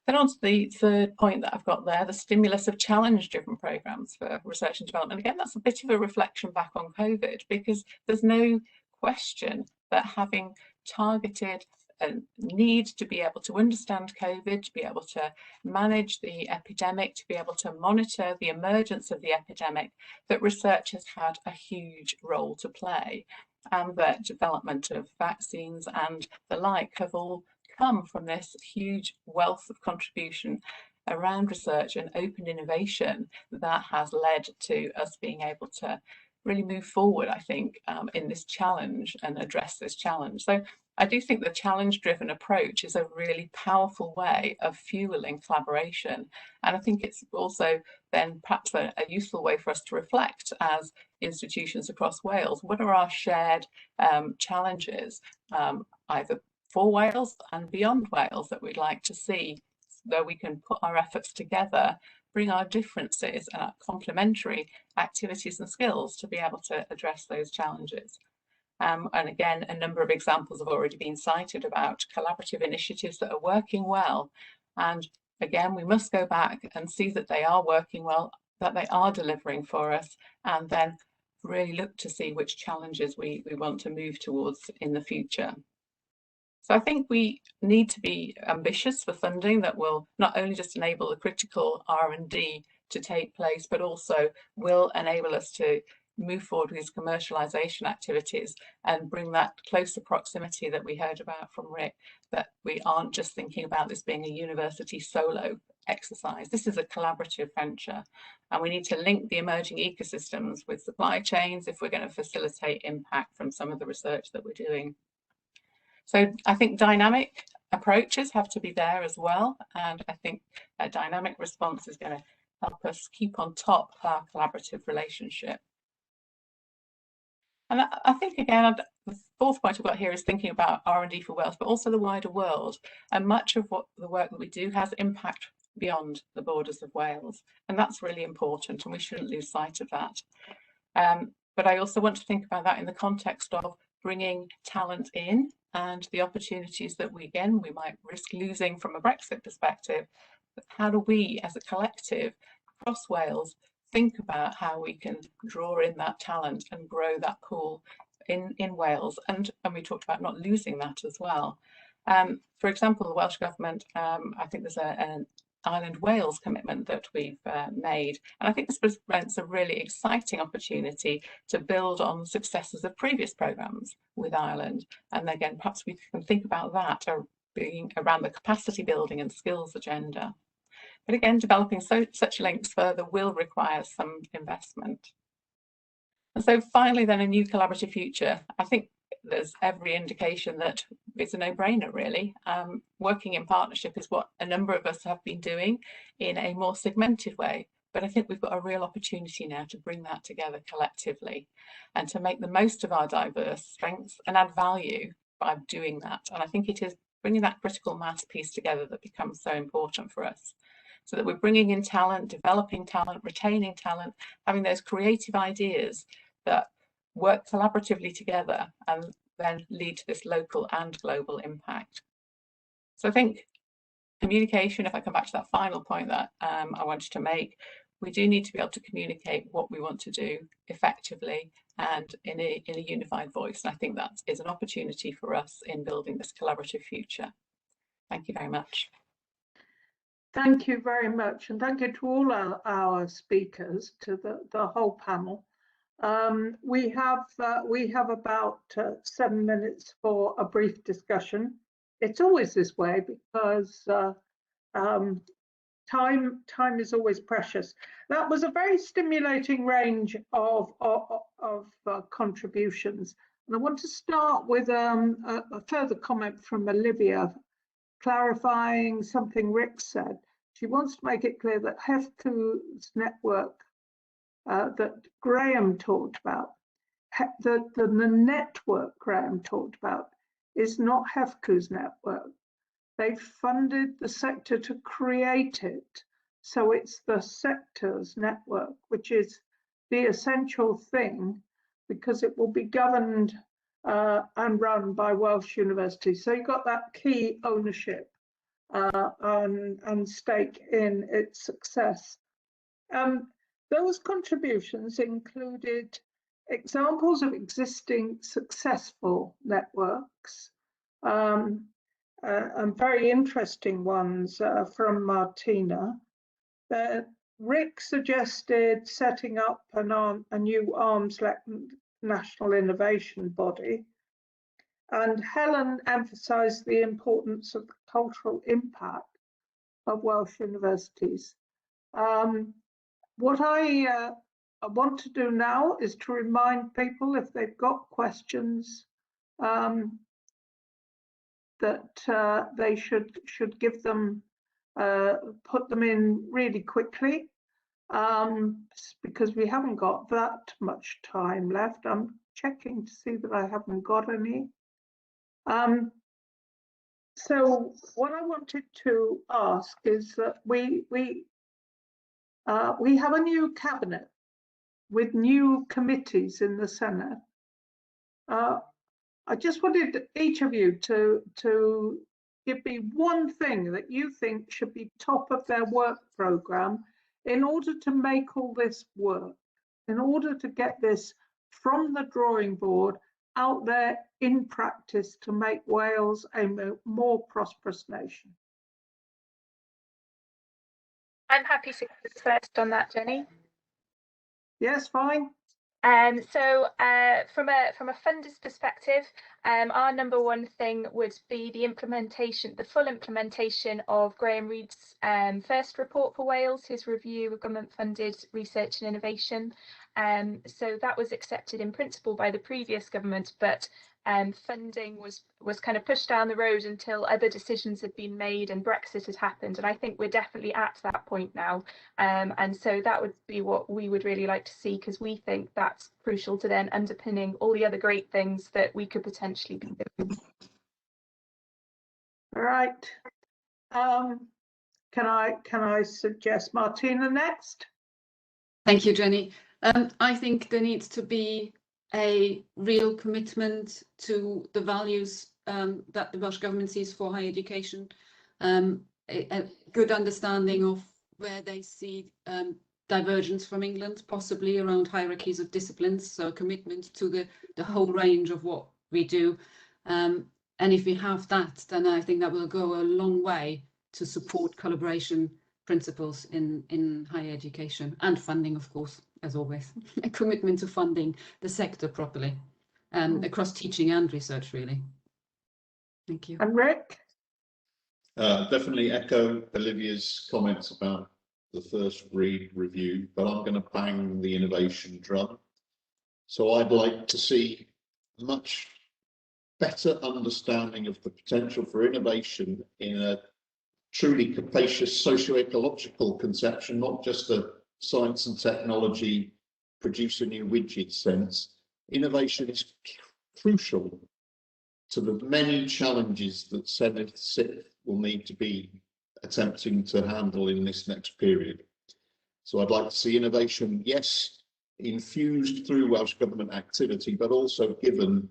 Then on to the third point that I've got there, the stimulus of challenge-driven programmes for research and development. Again, that's a bit of a reflection back on COVID, because there's no question that having targeted a need to be able to understand COVID, to be able to manage the epidemic, to be able to monitor the emergence of the epidemic, that research has had a huge role to play, and that development of vaccines and the like have all come from this huge wealth of contribution around research and open innovation that has led to us being able to really move forward, I think, in this challenge and address this challenge. So I do think the challenge-driven approach is a really powerful way of fueling collaboration. And I think it's also then perhaps a useful way for us to reflect as institutions across Wales. What are our shared challenges, either for Wales and beyond Wales, that we'd like to see, where we can put our efforts together, bring our differences and our complementary activities and skills to be able to address those challenges. And again, a number of examples have already been cited about collaborative initiatives that are working well. And again, we must go back and see that they are working well, that they are delivering for us, and then really look to see which challenges we want to move towards in the future. So I think we need to be ambitious for funding that will not only just enable the critical R&D to take place, but also will enable us to move forward with these commercialisation activities and bring that closer proximity that we heard about from Rick, that we aren't just thinking about this being a university solo exercise. This is a collaborative venture, and we need to link the emerging ecosystems with supply chains if we're going to facilitate impact from some of the research that we're doing. So I think dynamic approaches have to be there as well, and I think a dynamic response is going to help us keep on top of our collaborative relationship. And I think, again, the fourth point I've got here is thinking about R&D for Wales, but also the wider world. And much of what the work that we do has impact beyond the borders of Wales. And that's really important, and we shouldn't lose sight of that. But I also want to think about that in the context of bringing talent in and the opportunities that we might risk losing from a Brexit perspective. But how do we, as a collective across Wales, think about how we can draw in that talent and grow that pool in Wales? And we talked about not losing that as well. For example, the Welsh Government, I think there's an Island Wales commitment that we've made. And I think this presents a really exciting opportunity to build on the successes of previous programmes with Ireland. And again, perhaps we can think about that being around the capacity building and skills agenda. But again, developing such links further will require some investment. And so finally, then, a new collaborative future. I think there's every indication that it's a no-brainer, really. Working in partnership is what a number of us have been doing in a more segmented way. But I think we've got a real opportunity now to bring that together collectively and to make the most of our diverse strengths and add value by doing that. And I think it is bringing that critical mass piece together that becomes so important for us. So that we're bringing in talent, developing talent, retaining talent, having those creative ideas that work collaboratively together, and then lead to this local and global impact. So I think communication, if I come back to that final point that I wanted to make, we do need to be able to communicate what we want to do effectively and in a unified voice. And I think that is an opportunity for us in building this collaborative future. Thank you very much. Thank you very much, and thank you to all our speakers, to the whole panel. We have about 7 minutes for a brief discussion. It's always this way because time is always precious. That was a very stimulating range of contributions, and I want to start with a further comment from Olivia, clarifying something Rick said. She wants to make it clear that HEFCU's network that Graham talked about, the network Graham talked about, is not HEFCU's network. They've funded the sector to create it. So it's the sector's network, which is the essential thing, because it will be governed and run by Welsh universities. So you've got that key ownership and stake in its success. Those contributions included examples of existing successful networks, and very interesting ones from Martina. Rick suggested setting up a new arms-length national innovation body, and Helen emphasised the importance of the cultural impact of Welsh universities. What I want to do now is to remind people, if they've got questions, that they should give them, put them in really quickly, because we haven't got that much time left. I'm checking to see that I haven't got any. So what I wanted to ask is that we have a new cabinet with new committees in the Senate. I just wanted each of you to give me one thing that you think should be top of their work programme in order to make all this work, in order to get this from the drawing board out there in practice to make Wales a more prosperous nation. I'm happy to go first on that, Jenny. Yes, fine. So from a funder's perspective, our number one thing would be the full implementation of Graham Reid's first report for Wales, his review of government-funded research and innovation. So that was accepted in principle by the previous government, but funding was kind of pushed down the road until other decisions had been made and Brexit had happened. And I think we're definitely at that point now. And so that would be what we would really like to see, because we think that's crucial to then underpinning all the other great things that we could potentially be doing. All right. Can I suggest Martina next? Thank you, Jenny. I think there needs to be a real commitment to the values that the Welsh Government sees for higher education, a good understanding of where they see divergence from England, possibly around hierarchies of disciplines, so a commitment to the whole range of what we do. And if we have that, then I think that will go a long way to support collaboration principles in higher education, and funding, of course, as always. A commitment to funding the sector properly, across teaching and research, really. Thank you. And Rick? Definitely echo Olivia's comments about the first Reid review, but I'm going to bang the innovation drum. So I'd like to see much better understanding of the potential for innovation in a truly capacious socio-ecological conception, not just a science and technology, produce a new widget sense. Innovation is crucial to the many challenges that SIP will need to be attempting to handle in this next period. So I'd like to see innovation, yes, infused through Welsh Government activity, but also given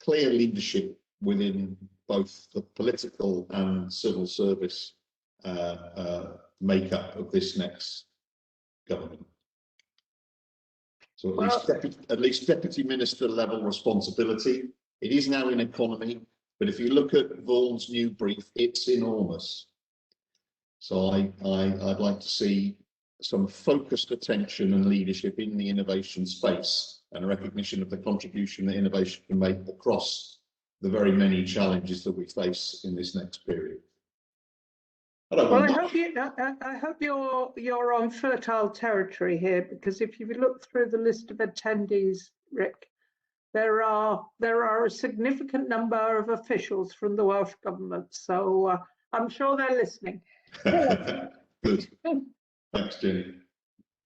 clear leadership within both the political and civil service makeup of this next government. So at least deputy minister level responsibility. It is now in economy, but if you look at Vaughan's new brief, it's enormous. So I'd like to see some focused attention and leadership in the innovation space and a recognition of the contribution that innovation can make across the very many challenges that we face in this next period. I hope you're on fertile territory here, because if you look through the list of attendees, Rick, there are a significant number of officials from the Welsh Government, so I'm sure they're listening. Good. Thanks, Jenny.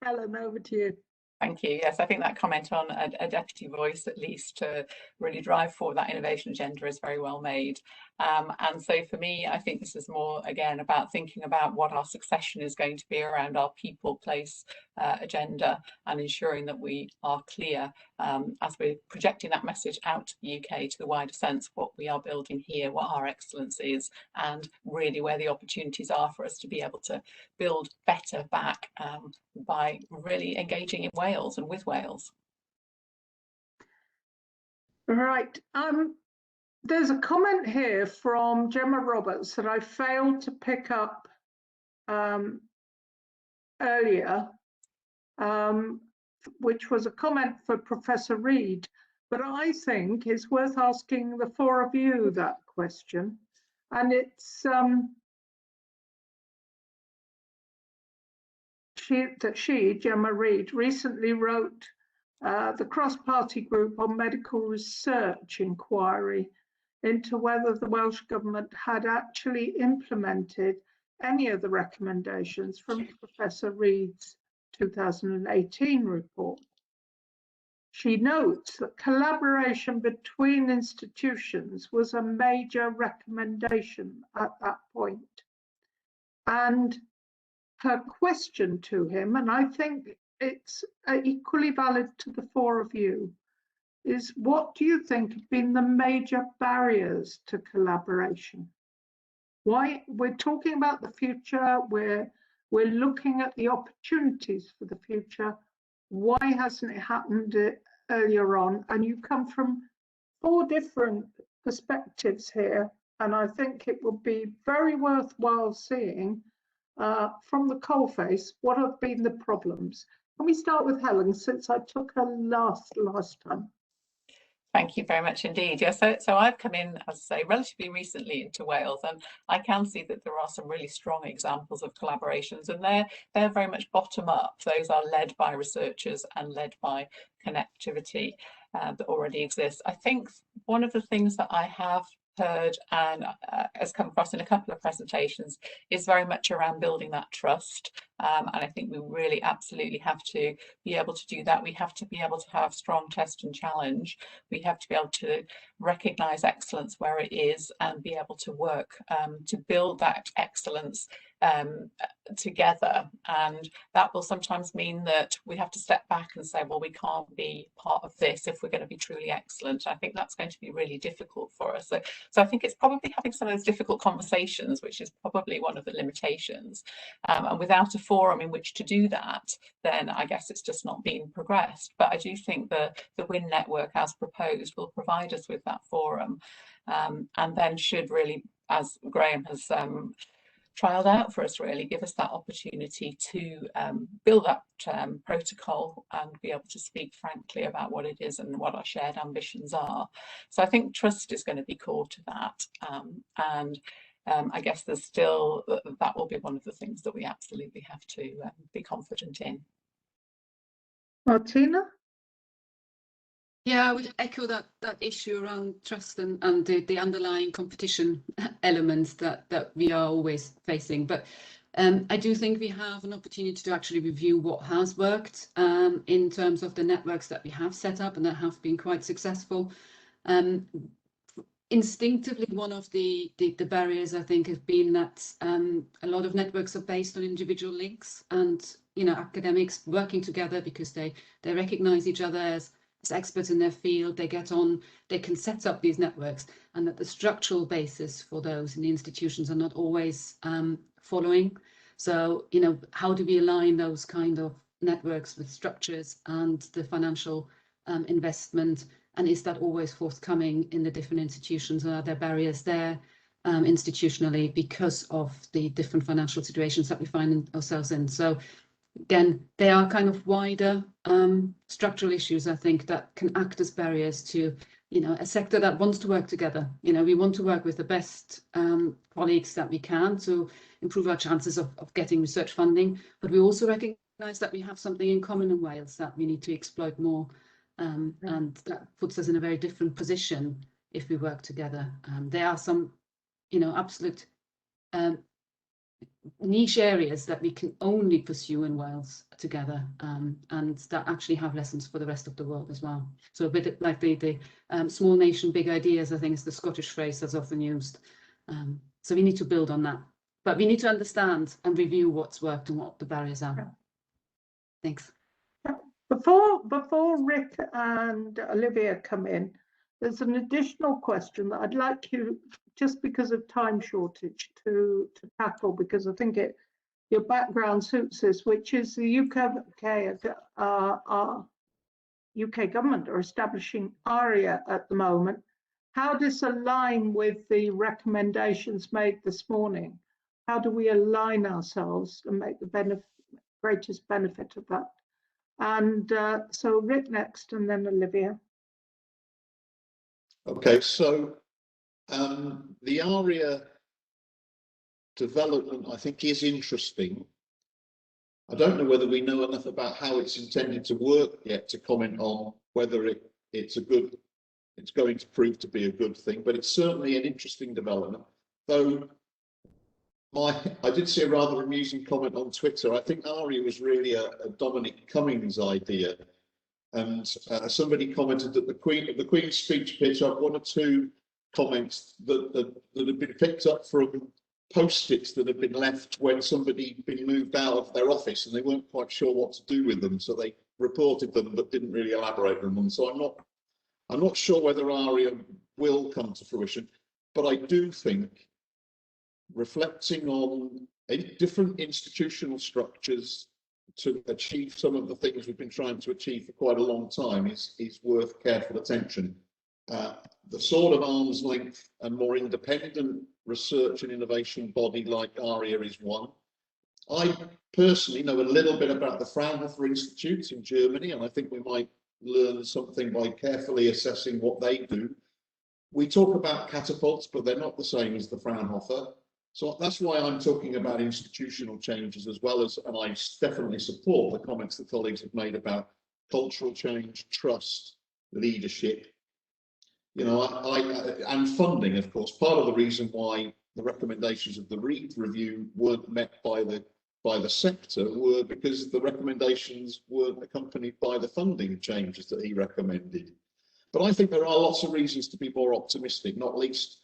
Helen, over to you. Thank you. Yes, I think that comment on a deputy voice, at least, to really drive forward that innovation agenda is very well made. And so for me, I think this is more, again, about thinking about what our succession is going to be around our people, place agenda, and ensuring that we are clear as we're projecting that message out to the UK, to the wider sense, what we are building here, what our excellence is, and really where the opportunities are for us to be able to build better back by really engaging in Wales and with Wales. Right. There's a comment here from Gemma Roberts that I failed to pick up earlier, which was a comment for Professor Reid, but I think it's worth asking the four of you that question. And it's she, Gemma Reid, recently wrote the cross-party group on medical research inquiry into whether the Welsh Government had actually implemented any of the recommendations from Professor Reid's 2018 report. She notes that collaboration between institutions was a major recommendation at that point. And her question to him, and I think it's equally valid to the four of you, is what do you think have been the major barriers to collaboration? Why we're talking about the future, we're looking at the opportunities for the future. Why hasn't it happened earlier on? And you come from four different perspectives here, and I think it would be very worthwhile seeing from the coalface what have been the problems. Can we start with Helen, since I took her last time? Thank you very much indeed. Yeah, so I've come in, as I say, relatively recently into Wales, and I can see that there are some really strong examples of collaborations, and they're very much bottom up. Those are led by researchers and led by connectivity that already exists. I think one of the things that I have heard and has come across in a couple of presentations is very much around building that trust, and I think we really absolutely have to be able to do that. We have to be able to have strong test and challenge. We have to be able to recognise excellence where it is and be able to work to build that excellence together, and that will sometimes mean that we have to step back and say, well, we can't be part of this if we're going to be truly excellent. I think that's going to be really difficult for us. So I think it's probably having some of those difficult conversations, which is probably one of the limitations, and without a forum in which to do that, then I guess it's just not being progressed. But I do think the WIN network as proposed will provide us with that forum, and then should really, as Graham has trialed out for us, really give us that opportunity to build that protocol and be able to speak frankly about what it is and what our shared ambitions are. So I think trust is going to be core to that, and I guess there's still, that will be one of the things that we absolutely have to be confident in. Martina? Yeah, I would echo that issue around trust and the underlying competition elements that we are always facing. But I do think we have an opportunity to actually review what has worked in terms of the networks that we have set up and that have been quite successful. Instinctively, one of the barriers, I think, has been that a lot of networks are based on individual links and, you know, academics working together because they recognise each other as experts in their field, they get on, they can set up these networks, and that the structural basis for those in the institutions are not always following. So, you know, how do we align those kind of networks with structures and the financial investment? And is that always forthcoming in the different institutions? Are there barriers there institutionally because of the different financial situations that we find ourselves in? So again, they are kind of wider structural issues, I think, that can act as barriers to, you know, a sector that wants to work together. You know, we want to work with the best colleagues that we can to improve our chances of getting research funding, but we also recognise that we have something in common in Wales that we need to exploit more, and that puts us in a very different position if we work together. There are some, you know, absolute niche areas that we can only pursue in Wales together, and that actually have lessons for the rest of the world as well. So a bit like the small nation, big ideas, I think is the Scottish phrase that's often used. So we need to build on that, but we need to understand and review what's worked and what the barriers are. Thanks. Before Rick and Olivia come in, there's an additional question that I'd like you, just because of time shortage, to tackle, because I think your background suits this, which is the UK government are establishing ARIA at the moment. How does this align with the recommendations made this morning? How do we align ourselves and make the greatest benefit of that? And so Rick next, and then Olivia. Okay, so the ARIA development, I think, is interesting. I don't know whether we know enough about how it's intended to work yet to comment on whether it's going to prove to be a good thing, but it's certainly an interesting development. Though I did see a rather amusing comment on Twitter. I think ARIA was really a Dominic Cummings idea. And somebody commented that the Queen's speech pitch up one or two comments that had been picked up from post-its that had been left when somebody had been moved out of their office and they weren't quite sure what to do with them, so they reported them but didn't really elaborate on them. So I'm not sure whether ARIA will come to fruition, but I do think reflecting on different institutional structures to achieve some of the things we've been trying to achieve for quite a long time is worth careful attention. The sort of arm's length and more independent research and innovation body like ARIA is one. I personally know a little bit about the Fraunhofer Institute in Germany, and I think we might learn something by carefully assessing what they do. We talk about catapults, but they're not the same as the Fraunhofer. So that's why I'm talking about institutional changes as well as, and I definitely support the comments that colleagues have made about cultural change, trust, leadership, you know, and funding, of course. Part of the reason why the recommendations of the Reid review weren't met by the sector were because the recommendations weren't accompanied by the funding changes that he recommended. But I think there are lots of reasons to be more optimistic, not least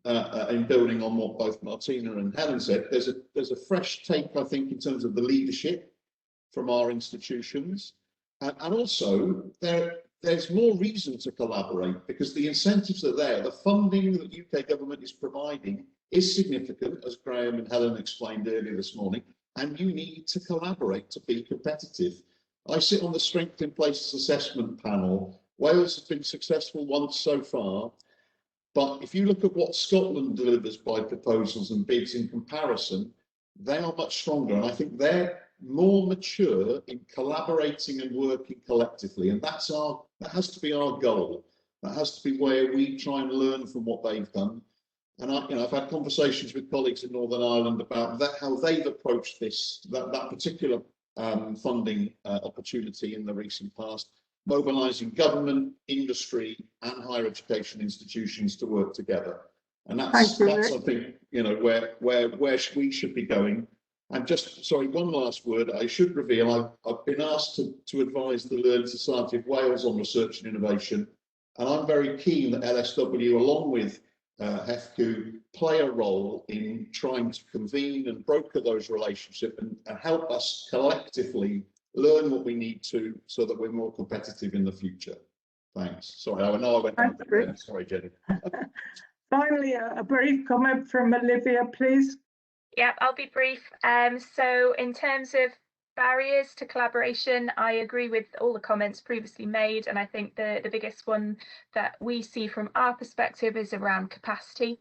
in building on what both Martina and Helen said. There's a fresh take, I think, in terms of the leadership from our institutions, and also there's more reason to collaborate because the incentives are there. The funding that the UK government is providing is significant, as Graham and Helen explained earlier this morning, and you need to collaborate to be competitive. I sit on the Strength in Places Assessment panel. Wales has been successful once so far, but if you look at what Scotland delivers by proposals and bids in comparison, they are much stronger, and I think they're more mature in collaborating and working collectively, and that has to be our goal. That has to be where we try and learn from what they've done. And I've had conversations with colleagues in Northern Ireland about that, how they've approached that particular funding opportunity in the recent past, mobilising government, industry, and higher education institutions to work together. And that's I think, you know, where we should be going. And just, sorry, one last word. I should reveal I've been asked to advise the Learned Society of Wales on research and innovation, and I'm very keen that LSW, along with HEFCU, play a role in trying to convene and broker those relationships and help us collectively learn what we need to so that we're more competitive in the future. Thanks. Sorry, I know I went on. Thanks, Rick. Sorry, Jenny. Finally, a brief comment from Olivia, please. Yeah, I'll be brief. So in terms of barriers to collaboration, I agree with all the comments previously made, and I think the biggest one that we see from our perspective is around capacity.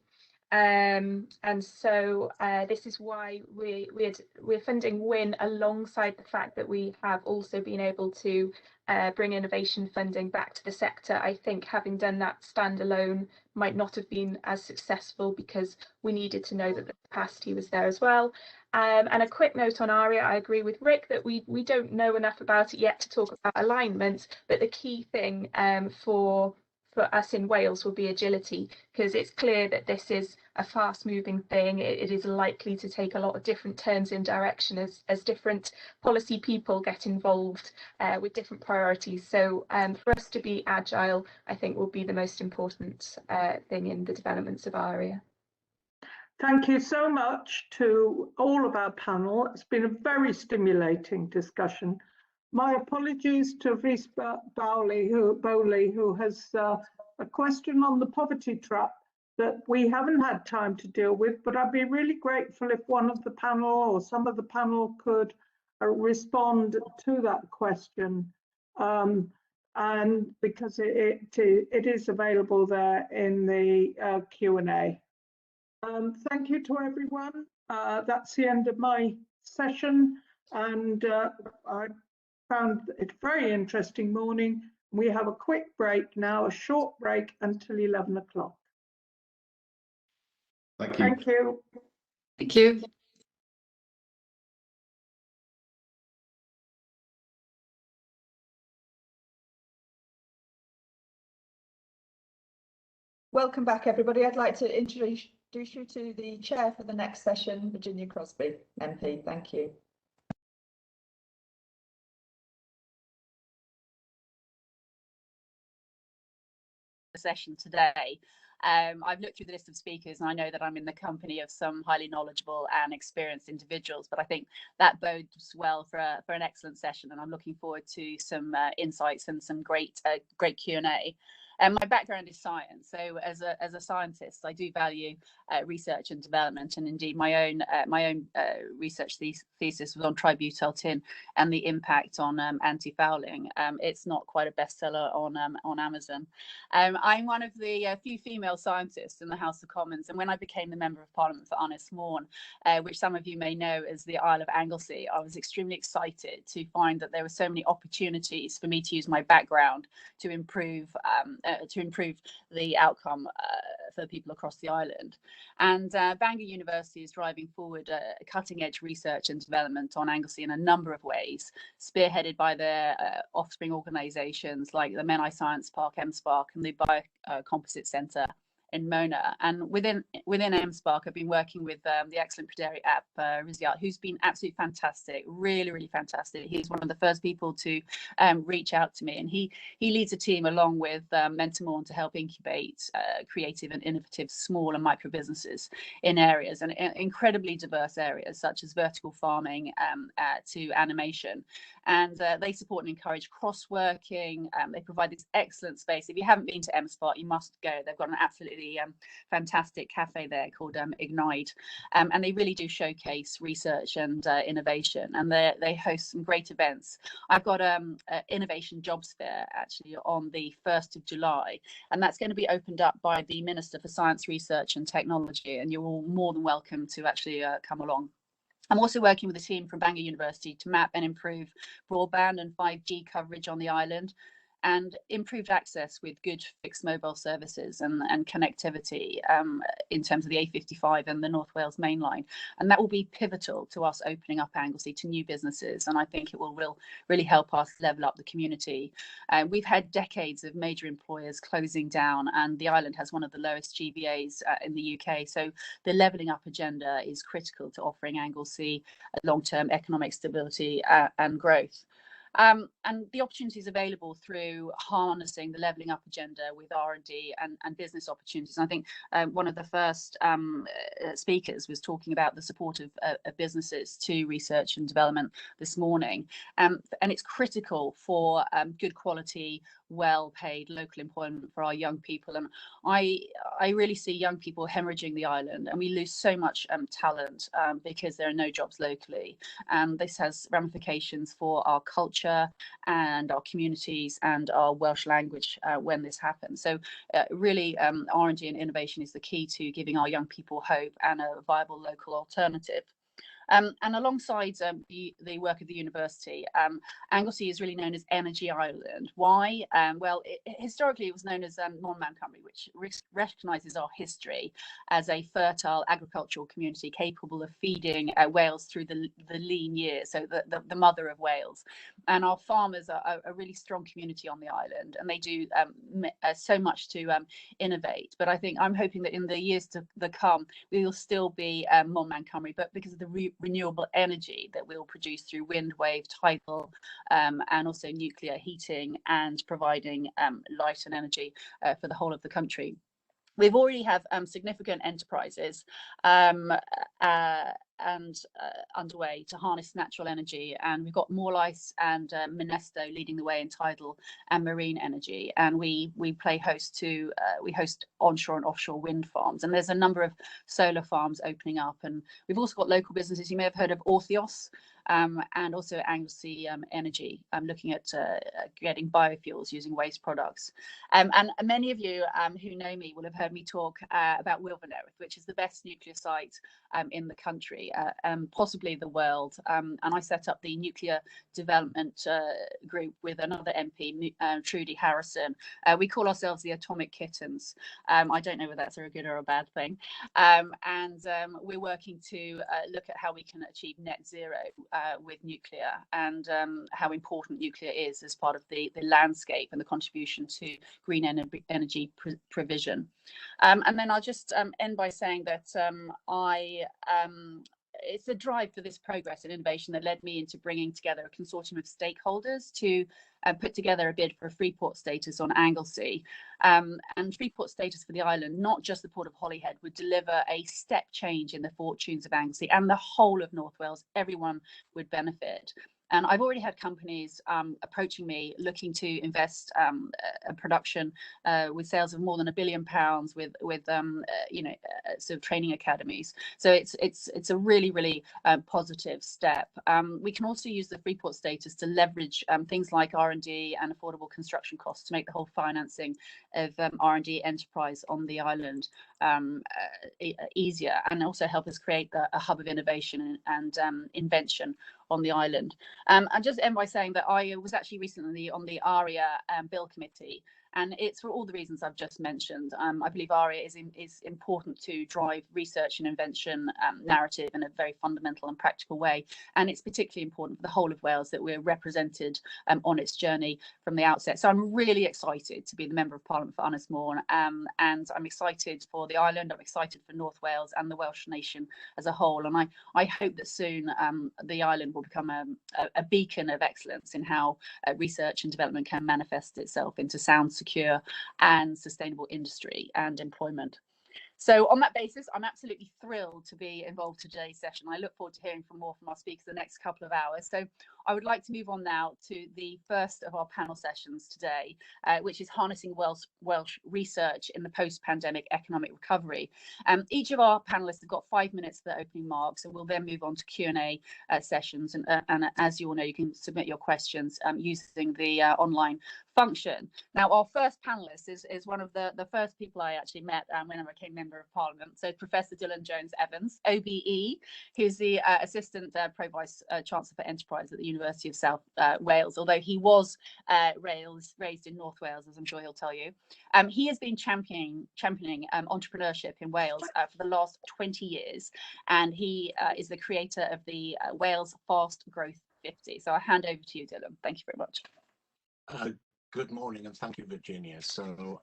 And so this is why we're funding WIN alongside the fact that we have also been able to bring innovation funding back to the sector. I think having done that standalone might not have been as successful because we needed to know that the capacity was there as well. And a quick note on ARIA, I agree with Rick that we don't know enough about it yet to talk about alignment, but the key thing for us in Wales will be agility, because it's clear that this is a fast moving thing. It is likely to take a lot of different turns in direction as different policy people get involved with different priorities. So for us to be agile, I think will be the most important thing in the developments of ARIA. Thank you so much to all of our panel. It's been a very stimulating discussion. My apologies to Rhys Bowley, who has a question on the poverty trap that we haven't had time to deal with, but I'd be really grateful if one of the panel or some of the panel could respond to that question, and because it is available there in the Q&A. Thank you to everyone. That's the end of my session, and I found it a very interesting morning. We have a quick break now, a short break until 11 o'clock. Thank you. Thank you. Thank you. Welcome back, everybody. I'd like to introduce you to the chair for the next session, Virginia Crosby, MP. Thank you. Session today. I've looked through the list of speakers and I know that I'm in the company of some highly knowledgeable and experienced individuals, but I think that bodes well for an excellent session, and I'm looking forward to some insights and some great Q&A. My background is science, so as a scientist, I do value research and development, and indeed my own research thesis was on tributyl tin and the impact on anti-fouling. It's not quite a bestseller on Amazon. I'm one of the few female scientists in the House of Commons, and when I became the Member of Parliament for Ynys Môn, which some of you may know as the Isle of Anglesey, I was extremely excited to find that there were so many opportunities for me to use my background to improve the outcome for people across the island. And Bangor University is driving forward cutting-edge research and development on Anglesey in a number of ways, spearheaded by their offspring organisations like the Menai Science Park, MSpark, and the Biocomposite Centre in Mona. And within MSpark, I've been working with the excellent Pryderi app, Riziat, who's been absolutely fantastic, really fantastic. He's one of the first people to reach out to me, and he leads a team along with Mentor to help incubate creative and innovative small and micro businesses in areas, and incredibly diverse areas such as vertical farming to animation. And they support and encourage cross-working. They provide this excellent space. If you haven't been to MSpark, you must go. They've got an absolutely fantastic cafe there called Ignite, and they really do showcase research and innovation, and they host some great events. I've got an innovation jobs fair actually on the 1st of July, and that's going to be opened up by the Minister for Science, Research and Technology, and you're all more than welcome to actually come along. I'm also working with a team from Bangor University to map and improve broadband and 5G coverage on the island, and improved access with good fixed mobile services and connectivity in terms of the A55 and the North Wales main line. And that will be pivotal to us opening up Anglesey to new businesses, and I think it will really help us level up the community. We've had decades of major employers closing down, and the island has one of the lowest GVAs in the UK, so the levelling up agenda is critical to offering Anglesey long-term economic stability and growth. And the opportunities available through harnessing the levelling up agenda with R&D and business opportunities. And I think one of the first speakers was talking about the support of businesses to research and development this morning. And it's critical for good quality well-paid local employment for our young people. And I really see young people hemorrhaging the island, and we lose so much talent because there are no jobs locally. And this has ramifications for our culture and our communities and our Welsh language when this happens. So really R&D and innovation is the key to giving our young people hope and a viable local alternative. And alongside the work of the university, Anglesey is really known as Energy Island. Why? Well, historically it was known as Non-Man Cymru, which recognises our history as a fertile agricultural community capable of feeding Wales through the lean years, so the mother of Wales. And our farmers are a really strong community on the island, and they do so much to innovate. But I think I'm hoping that in the years to come, we will still be Non-Man Cymru, but because of the renewable energy that we'll produce through wind, wave, tidal, and also nuclear heating and providing light and energy for the whole of the country. We've already have significant enterprises underway to harness natural energy, and we've got Morlice and Minesto leading the way in tidal and marine energy, and we host onshore and offshore wind farms, and there's a number of solar farms opening up. And we've also got local businesses. You may have heard of Orthios, and also Anglesey Energy, looking at getting biofuels using waste products. And many of you who know me will have heard me talk about Wilvernereth, which is the best nuclear site in the country, possibly the world. And I set up the nuclear development group with another MP, Trudy Harrison. We call ourselves the Atomic Kittens. I don't know whether that's a good or a bad thing. And we're working to look at how we can achieve net zero with nuclear, and how important nuclear is as part of the landscape and the contribution to green energy provision. And then I'll just end by saying that it's the drive for this progress and innovation that led me into bringing together a consortium of stakeholders to put together a bid for a Freeport status on Anglesey. And Freeport status for the island, not just the Port of Holyhead, would deliver a step change in the fortunes of Anglesey and the whole of North Wales. Everyone would benefit. And I've already had companies approaching me looking to invest a production with sales of more than £1 billion with sort of training academies. So it's a really positive step. We can also use the Freeport status to leverage things like R&D and affordable construction costs to make the whole financing of R&D enterprise on the island easier, and also help us create a hub of innovation and invention on the island. And just end by saying that I was actually recently on the ARIA Bill Committee, and it's for all the reasons I've just mentioned. I believe ARIA is important to drive research and invention narrative in a very fundamental and practical way, and it's particularly important for the whole of Wales that we're represented on its journey from the outset. So I'm really excited to be the Member of Parliament for Ynys Môn, and I'm excited for the island, I'm excited for North Wales and the Welsh nation as a whole, and I hope that soon the island will become a beacon of excellence in how research and development can manifest itself into sound, secure and sustainable industry and employment. So on that basis, I'm absolutely thrilled to be involved in today's session. I look forward to hearing more from our speakers the next couple of hours. So I would like to move on now to the first of our panel sessions today, which is harnessing Welsh research in the post-pandemic economic recovery. Each of our panelists have got 5 minutes for their opening remarks, and we'll then move on to Q&A sessions. And as you all know, you can submit your questions using the online function. Now, our first panelist is one of the first people I actually met when I became Member of Parliament. So Professor Dylan Jones-Evans, OBE, who's the Assistant Pro-Vice Chancellor for Enterprise at the University of South Wales, although he was raised in North Wales, as I'm sure he'll tell you. He has been championing entrepreneurship in Wales for the last 20 years, and he is the creator of the Wales Fast Growth 50. So I'll hand over to you, Dylan. Thank you very much. Good morning, and thank you, Virginia. So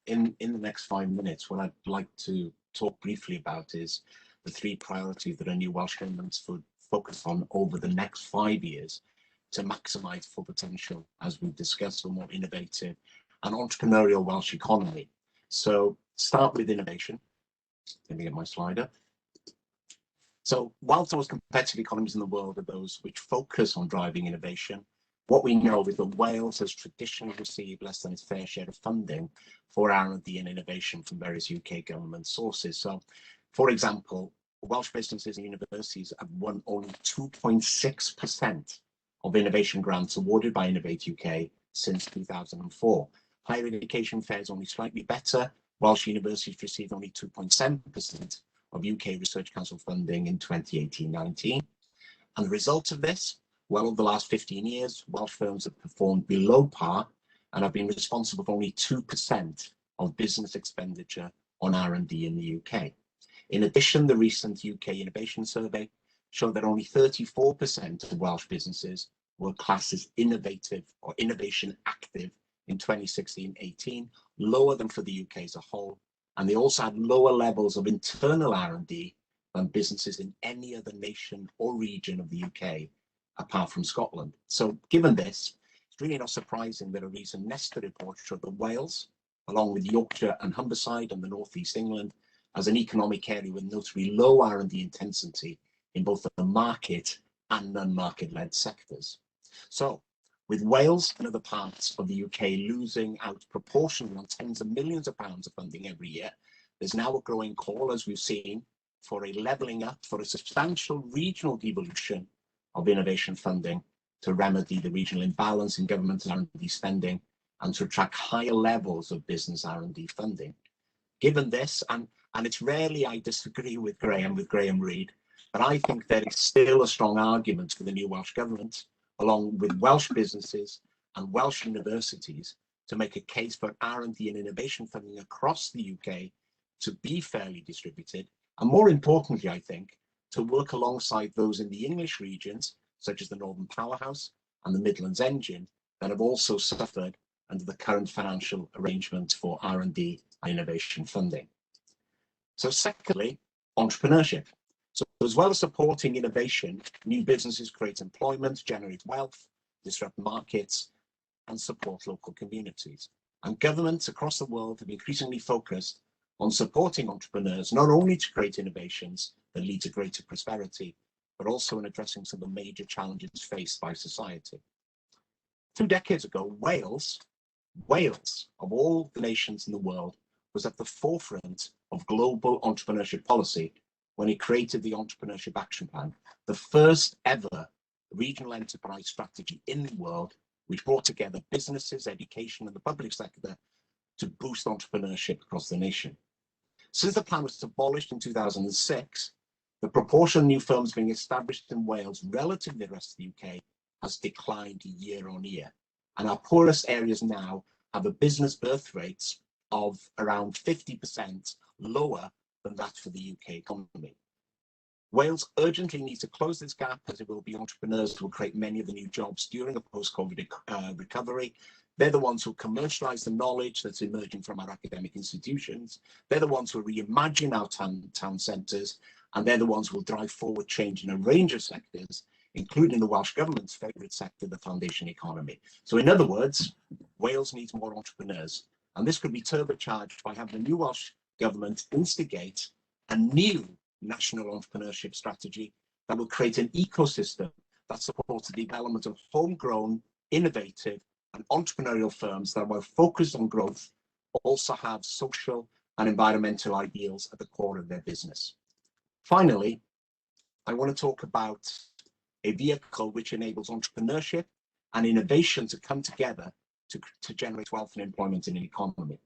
in the next 5 minutes, what I'd like to talk briefly about is the 3 priorities that a new Welsh government would focus on over the next 5 years to maximise full potential, as we've discussed, a more innovative and entrepreneurial Welsh economy. So start with innovation. Let me get my slider. So whilst those competitive economies in the world are those which focus on driving innovation, what we know is that Wales has traditionally received less than its fair share of funding for R&D and innovation from various UK government sources. So, for example, Welsh businesses and universities have won only 2.6% of innovation grants awarded by Innovate UK since 2004. Higher education fares only slightly better. Welsh universities received only 2.7% of UK Research Council funding in 2018-19. And the result of this, well, over the last 15 years, Welsh firms have performed below par and have been responsible for only 2% of business expenditure on R&D in the UK. In addition, the recent UK Innovation Survey showed that only 34% of Welsh businesses were classed as innovative or innovation active in 2016-18, lower than for the UK as a whole. And they also had lower levels of internal R&D than businesses in any other nation or region of the UK, apart from Scotland. So given this, it's really not surprising that a recent Nesta report showed that Wales, along with Yorkshire and Humberside and the North East England, as an economic area with notably low R&D intensity in both the market and non-market-led sectors. So, with Wales and other parts of the UK losing out proportionally on tens of millions of pounds of funding every year, there's now a growing call, as we've seen, for a levelling up, for a substantial regional devolution of innovation funding to remedy the regional imbalance in government R&D spending and to attract higher levels of business R&D funding. Given this, and it's rarely I disagree with Graham Reid, but I think there is still a strong argument for the new Welsh Government, along with Welsh businesses and Welsh universities, to make a case for R&D and innovation funding across the UK to be fairly distributed, and more importantly, I think, to work alongside those in the English regions, such as the Northern Powerhouse and the Midlands Engine, that have also suffered under the current financial arrangement for R&D and innovation funding. So secondly, entrepreneurship. So as well as supporting innovation, new businesses create employment, generate wealth, disrupt markets, and support local communities. And governments across the world have increasingly focused on supporting entrepreneurs, not only to create innovations that lead to greater prosperity, but also in addressing some of the major challenges faced by society. 2 decades ago, Wales, of all the nations in the world, was at the forefront of global entrepreneurship policy when it created the Entrepreneurship Action Plan, the first ever regional enterprise strategy in the world, which brought together businesses, education, and the public sector to boost entrepreneurship across the nation. Since the plan was abolished in 2006, the proportion of new firms being established in Wales relative to the rest of the UK has declined year on year. And our poorest areas now have a business birth rate of around 50% lower than that for the UK economy. Wales urgently needs to close this gap, as it will be entrepreneurs who will create many of the new jobs during a post-COVID recovery. They're the ones who commercialise the knowledge that's emerging from our academic institutions. They're the ones who reimagine our town centres, and they're the ones who will drive forward change in a range of sectors, including the Welsh Government's favourite sector, the foundation economy. So in other words, Wales needs more entrepreneurs. And this could be turbocharged by having the new Welsh Government instigate a new national entrepreneurship strategy that will create an ecosystem that supports the development of homegrown, innovative, and entrepreneurial firms that, while focused on growth, also have social and environmental ideals at the core of their business. Finally, I want to talk about a vehicle which enables entrepreneurship and innovation to come together to generate wealth and employment in an economy.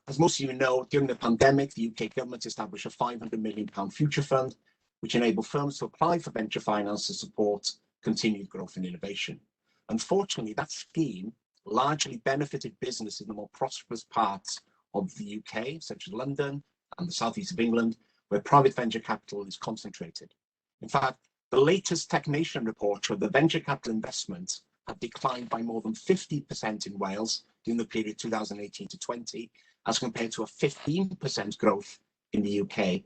As most of you know, during the pandemic, the UK government established a £500 million future fund, which enabled firms to apply for venture finance to support continued growth and innovation. Unfortunately, that scheme largely benefited businesses in the more prosperous parts of the UK, such as London and the southeast of England, where private venture capital is concentrated. In fact, the latest TechNation report showed that venture capital investments have declined by more than 50% in Wales during the period 2018 to 20, as compared to a 15% growth in the UK,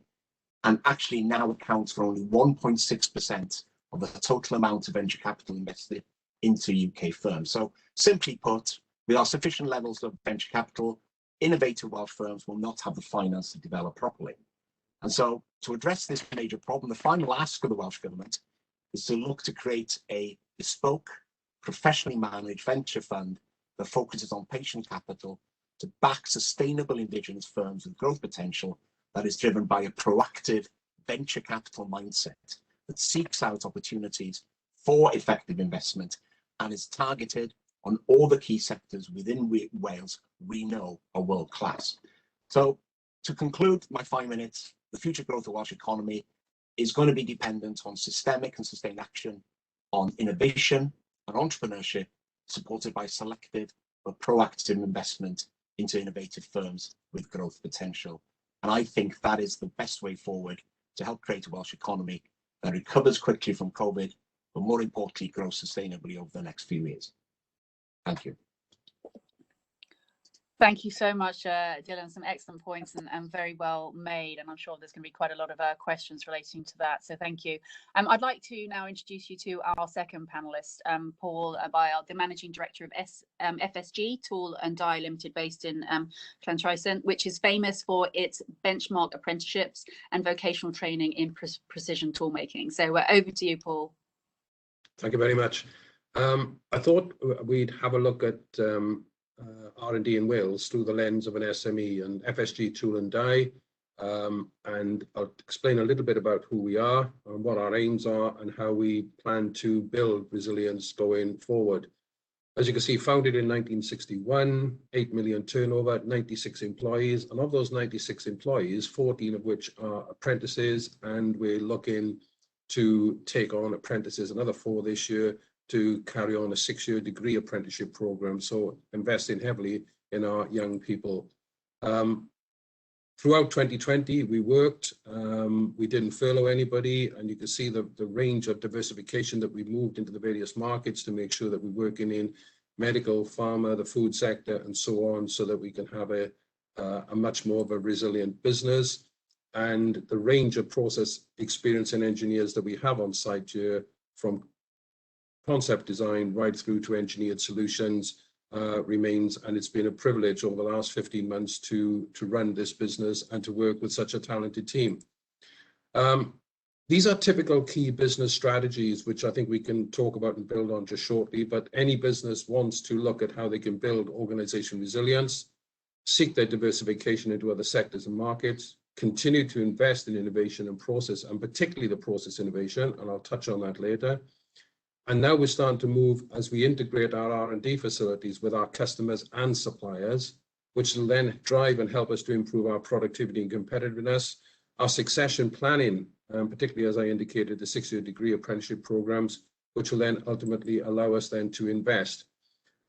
and actually now accounts for only 1.6% of the total amount of venture capital invested into UK firms. So simply put, without sufficient levels of venture capital, innovative Welsh firms will not have the finance to develop properly. And so to address this major problem, the final ask of the Welsh Government is to look to create a bespoke, professionally managed venture fund that focuses on patient capital to back sustainable Indigenous firms with growth potential that is driven by a proactive venture capital mindset that seeks out opportunities for effective investment and is targeted on all the key sectors within Wales we know are world class. So to conclude my 5 minutes, the future growth of the Welsh economy is going to be dependent on systemic and sustained action, on innovation and entrepreneurship, supported by selective but proactive investment into innovative firms with growth potential. And I think that is the best way forward to help create a Welsh economy that recovers quickly from COVID, but more importantly, grows sustainably over the next few years. Thank you. Thank you so much, Dylan. Some excellent points and very well made. And I'm sure there's going to be quite a lot of questions relating to that. So thank you. I'd like to now introduce you to our second panelist, Paul Byle, the Managing Director of FSG, Tool and Die Limited, based in Llantrisant, which is famous for its benchmark apprenticeships and vocational training in precision tool making. So over to you, Paul. Thank you very much. I thought we'd have a look at R&D in Wales through the lens of an SME and FSG Tool and Die, and I'll explain a little bit about who we are and what our aims are and how we plan to build resilience going forward. As you can see, founded in 1961, 8 million turnover, 96 employees, and of those 96 employees, 14 of which are apprentices, and we're looking to take on apprentices, another 4 this year, to carry on a 6-year degree apprenticeship program, so investing heavily in our young people. Throughout 2020, we worked, we didn't furlough anybody, and you can see the range of diversification that we moved into the various markets to make sure that we're working in medical, pharma, the food sector, and so on, so that we can have a much more of a resilient business. And the range of process experience and engineers that we have on site here, from concept design right through to engineered solutions, remains, and it's been a privilege over the last 15 months to run this business and to work with such a talented team. These are typical key business strategies, which I think we can talk about and build on just shortly, but any business wants to look at how they can build organization resilience, seek their diversification into other sectors and markets, continue to invest in innovation and process, and particularly the process innovation, and I'll touch on that later. And now we're starting to move as we integrate our R&D facilities with our customers and suppliers, which will then drive and help us to improve our productivity and competitiveness. Our succession planning, particularly as I indicated, the 6-year degree apprenticeship programs, which will then ultimately allow us then to invest.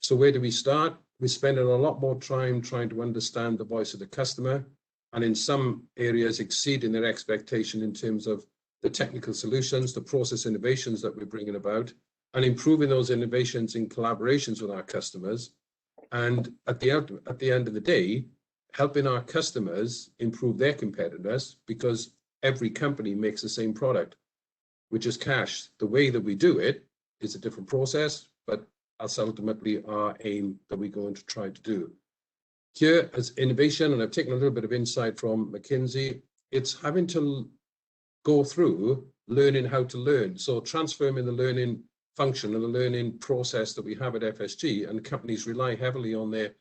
So where do we start? We're spending a lot more time trying to understand the voice of the customer, and in some areas exceeding their expectation in terms of the technical solutions, the process innovations that we're bringing about, and improving those innovations in collaborations with our customers. And at the end of the day, helping our customers improve their competitiveness, because every company makes the same product, which is cash. The way that we do it is a different process, but that's ultimately our aim that we're going to try to do. Here as innovation, and I've taken a little bit of insight from McKinsey, it's having to go through learning how to learn. So transforming the learning function and the learning process that we have at FSG, and companies rely heavily on their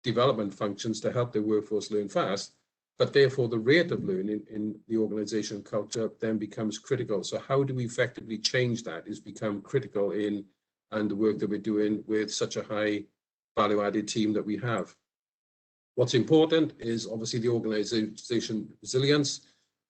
development functions to help their workforce learn fast, but therefore the rate of learning in the organization culture then becomes critical. So how do we effectively change that is become critical in and the work that we're doing with such a high value added team that we have. What's important is obviously the organization resilience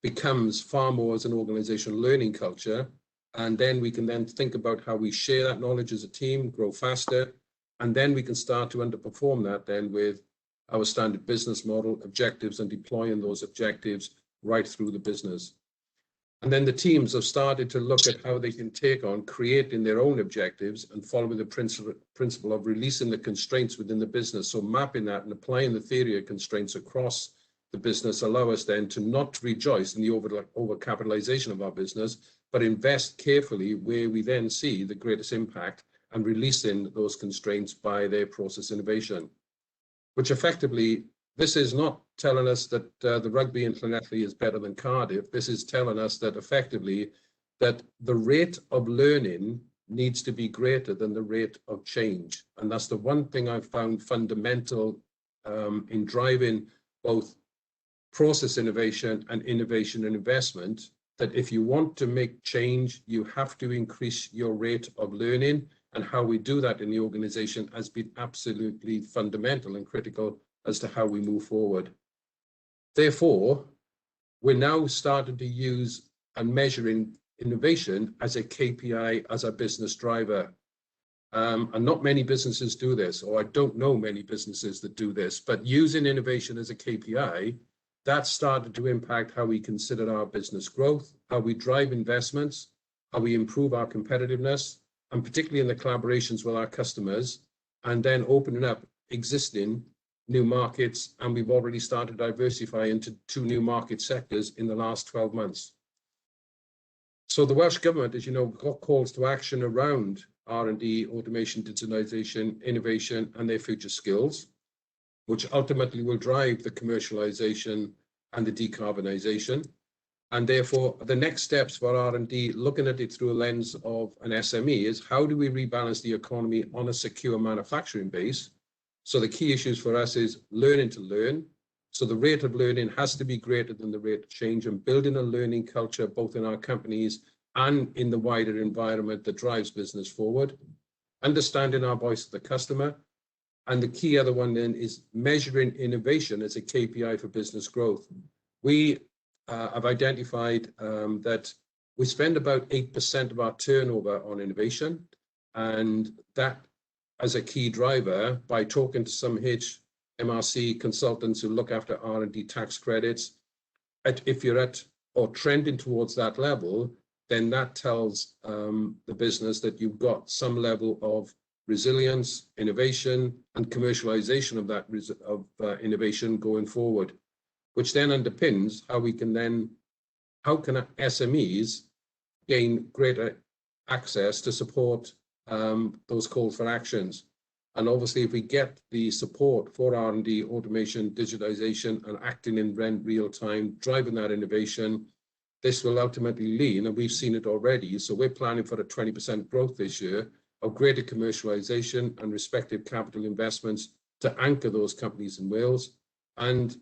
becomes far more as an organization learning culture. And then we can then think about how we share that knowledge as a team, grow faster, and then we can start to underperform that then with our standard business model objectives and deploying those objectives right through the business. And then the teams have started to look at how they can take on creating their own objectives and following the principle of releasing the constraints within the business. So mapping that and applying the theory of constraints across the business allow us then to not rejoice in the overcapitalization of our business, but invest carefully where we then see the greatest impact and releasing those constraints by their process innovation, which effectively, this is not telling us that the rugby in Llanelli is better than Cardiff. This is telling us that effectively that the rate of learning needs to be greater than the rate of change. And that's the one thing I've found fundamental in driving both process innovation and innovation and investment, that if you want to make change, you have to increase your rate of learning. And how we do that in the organization has been absolutely fundamental and critical as to how we move forward. Therefore, we're now starting to use and measuring innovation as a KPI, as a business driver. And not many businesses do this, or I don't know many businesses that do this, but using innovation as a KPI, that started to impact how we consider our business growth, how we drive investments, how we improve our competitiveness, and particularly in the collaborations with our customers, and then opening up existing new markets. And we've already started to diversify into 2 new market sectors in the last 12 months. So the Welsh Government, as you know, got calls to action around R&D, automation, digitalisation, innovation, and their future skills, which ultimately will drive the commercialisation and the decarbonisation. And therefore, the next steps for R&D, looking at it through a lens of an SME, is how do we rebalance the economy on a secure manufacturing base? So the key issues for us is learning to learn. So the rate of learning has to be greater than the rate of change, and building a learning culture both in our companies and in the wider environment that drives business forward. Understanding our voice of the customer. And the key other one then is measuring innovation as a KPI for business growth. We have identified that we spend about 8% of our turnover on innovation, and that as a key driver, by talking to some HMRC consultants who look after R&D tax credits, if you're at or trending towards that level, then that tells the business that you've got some level of resilience, innovation, and commercialization of that innovation going forward, which then underpins how we can then, how can SMEs gain greater access to support those calls for actions. And obviously, if we get the support for R&D, automation, digitization, and acting in real time, driving that innovation, this will ultimately lead, and we've seen it already, so we're planning for a 20% growth this year of greater commercialization and respective capital investments to anchor those companies in Wales. And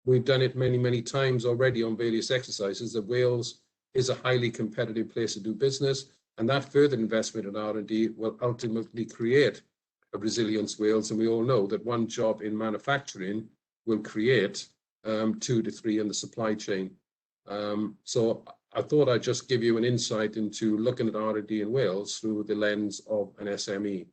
we've done it many, many times already on various exercises, that Wales is a highly competitive place to do business, and that further investment in R&D will ultimately create a resilience Wales. And we all know that one job in manufacturing will create 2 to 3 in the supply chain. So I thought I'd just give you an insight into looking at R&D in Wales through the lens of an SME.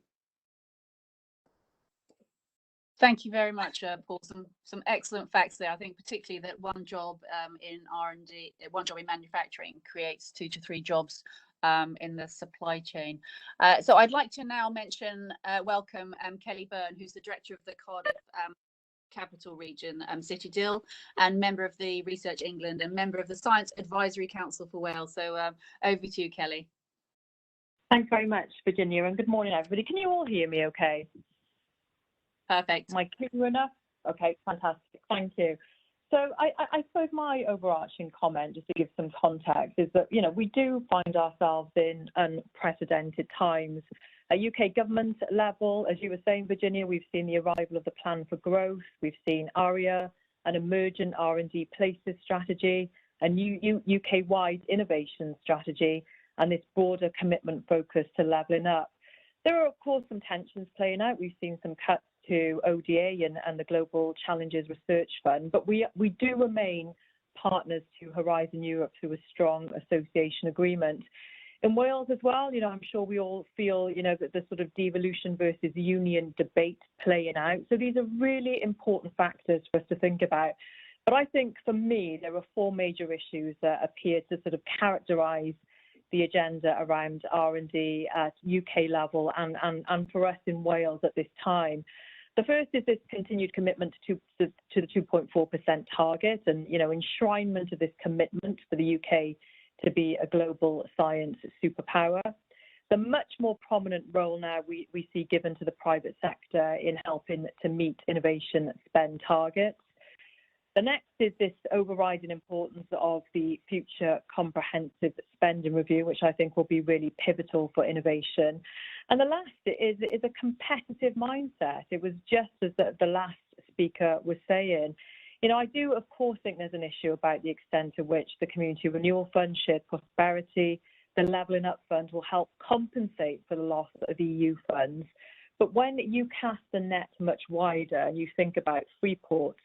Thank you very much, Paul. Some excellent facts there. I think particularly that one job in R&D, one job in manufacturing creates 2 to 3 jobs in the supply chain. So I'd like to now welcome Kelly Byrne, who's the director of the Cardiff Capital Region City Deal, and member of the Research England and member of the Science Advisory Council for Wales. So over to you, Kelly. Thanks very much, Virginia, and good morning, everybody. Can you all hear me okay? Perfect. Am I clear enough? Okay, fantastic. Thank you. So I suppose my overarching comment, just to give some context, is that, you know, we do find ourselves in unprecedented times. At UK government level, as you were saying, Virginia, we've seen the arrival of the Plan for Growth. We've seen ARIA, an emergent R&D places strategy, a new UK-wide innovation strategy, and this broader commitment focus to levelling up. There are, of course, some tensions playing out. We've seen some cuts to ODA and the Global Challenges Research Fund, but we do remain partners to Horizon Europe through a strong association agreement. In Wales as well, you know, I'm sure we all feel, you know, that the sort of devolution versus union debate playing out. So these are really important factors for us to think about. But I think for me, there are 4 major issues that appear to sort of characterise the agenda around R&D at UK level and for us in Wales at this time. The first is this continued commitment to the 2.4% target, and, you know, enshrinement of this commitment for the UK to be a global science superpower. The much more prominent role now we see given to the private sector in helping to meet innovation spend targets. The next is this overriding importance of the future comprehensive spending review, which I think will be really pivotal for innovation. And the last is a competitive mindset. It was just as the last speaker was saying. You know, I do, of course, think there's an issue about the extent to which the Community Renewal Fund, Shared Prosperity, the Levelling Up Fund will help compensate for the loss of EU funds. But when you cast the net much wider and you think about free ports,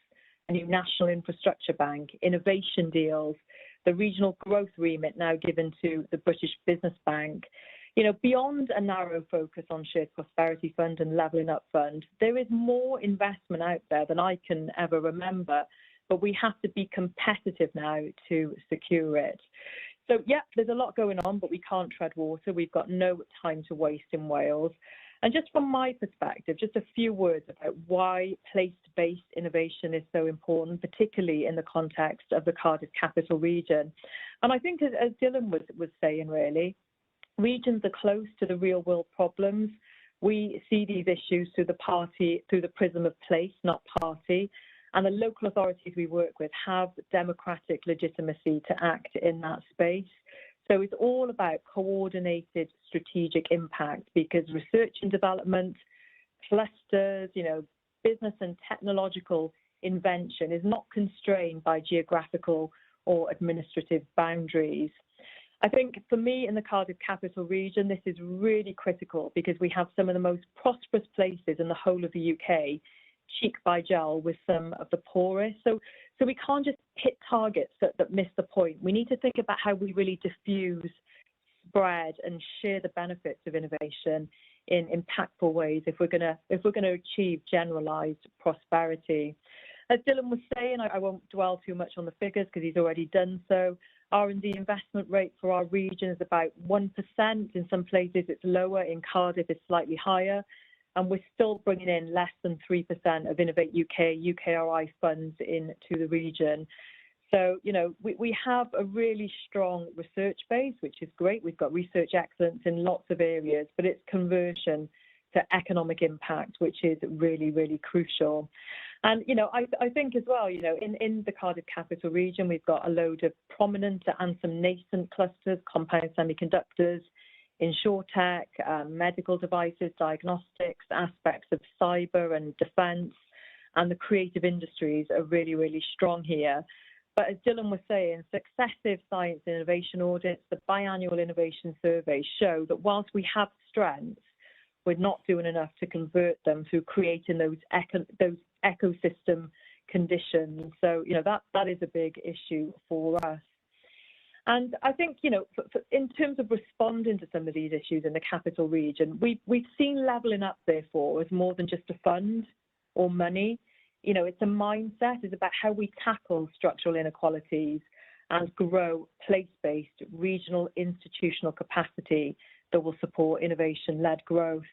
a new national infrastructure bank, innovation deals, the regional growth remit now given to the British Business Bank, you know, beyond a narrow focus on Shared Prosperity Fund and Levelling Up Fund, there is more investment out there than I can ever remember, but we have to be competitive now to secure it. So, yeah, there's a lot going on, but we can't tread water. We've got no time to waste in Wales. And just from my perspective, just a few words about why place-based innovation is so important, particularly in the context of the Cardiff capital region. And I think, as Dylan was saying, really, regions are close to the real-world problems. We see these issues through the prism of place, not party. And the local authorities we work with have democratic legitimacy to act in that space. So it's all about coordinated strategic impact, because research and development, clusters, you know, business and technological invention is not constrained by geographical or administrative boundaries. I think for me in the Cardiff capital region, this is really critical because we have some of the most prosperous places in the whole of the UK, cheek by jowl with some of the poorest. So we can't just hit targets that miss the point. We need to think about how we really diffuse, spread, and share the benefits of innovation in impactful ways if we're going to achieve generalised prosperity. As Dylan was saying, I won't dwell too much on the figures because he's already done so. R&D investment rate for our region is about 1%. In some places it's lower. In Cardiff it's slightly higher. And we're still bringing in less than 3% of Innovate UK, UKRI funds into the region. So, you know, we have a really strong research base, which is great. We've got research excellence in lots of areas, but it's conversion to economic impact, which is really, really crucial. And, you know, I think as well, you know, in the Cardiff capital region, we've got a load of prominent and some nascent clusters, compound semiconductors, insurtech, medical devices, diagnostics, aspects of cyber and defence, and the creative industries are really, really strong here. But as Dylan was saying, successive science innovation audits, the biannual innovation surveys show that whilst we have strengths, we're not doing enough to convert them through creating those ecosystem conditions. So, you know, that is a big issue for us. And I think, you know, in terms of responding to some of these issues in the capital region, we've seen Levelling Up, therefore, as more than just a fund or money. You know, it's a mindset. It's about how we tackle structural inequalities and grow place-based regional institutional capacity that will support innovation-led growth.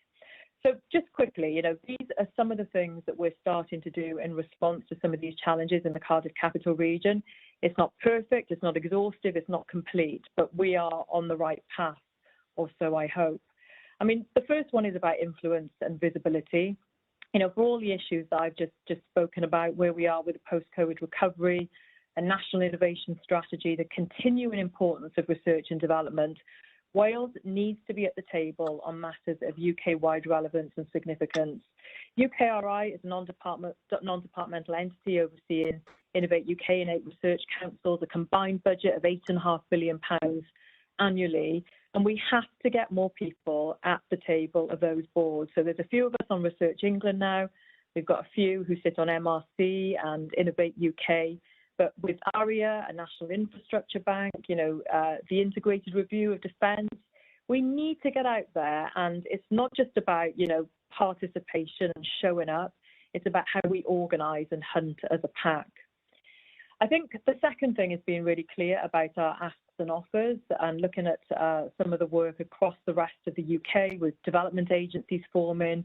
So just quickly, you know, these are some of the things that we're starting to do in response to some of these challenges in the Cardiff capital region. It's not perfect, it's not exhaustive, it's not complete, but we are on the right path, or so I hope. I mean, the first one is about influence and visibility. You know, for all the issues that I've just spoken about, where we are with the post-COVID recovery, a national innovation strategy, the continuing importance of research and development, Wales needs to be at the table on matters of UK-wide relevance and significance. UKRI is a non-departmental entity overseeing Innovate UK and 8 research councils, a combined budget of £8.5 billion annually, and we have to get more people at the table of those boards. So there's a few of us on Research England now. We've got a few who sit on MRC and Innovate UK. But with ARIA, a national infrastructure bank, you know, the integrated review of defence, we need to get out there. And it's not just about, you know, participation and showing up. It's about how we organise and hunt as a pack. I think the second thing is being really clear about our asks and offers and looking at some of the work across the rest of the UK with development agencies forming,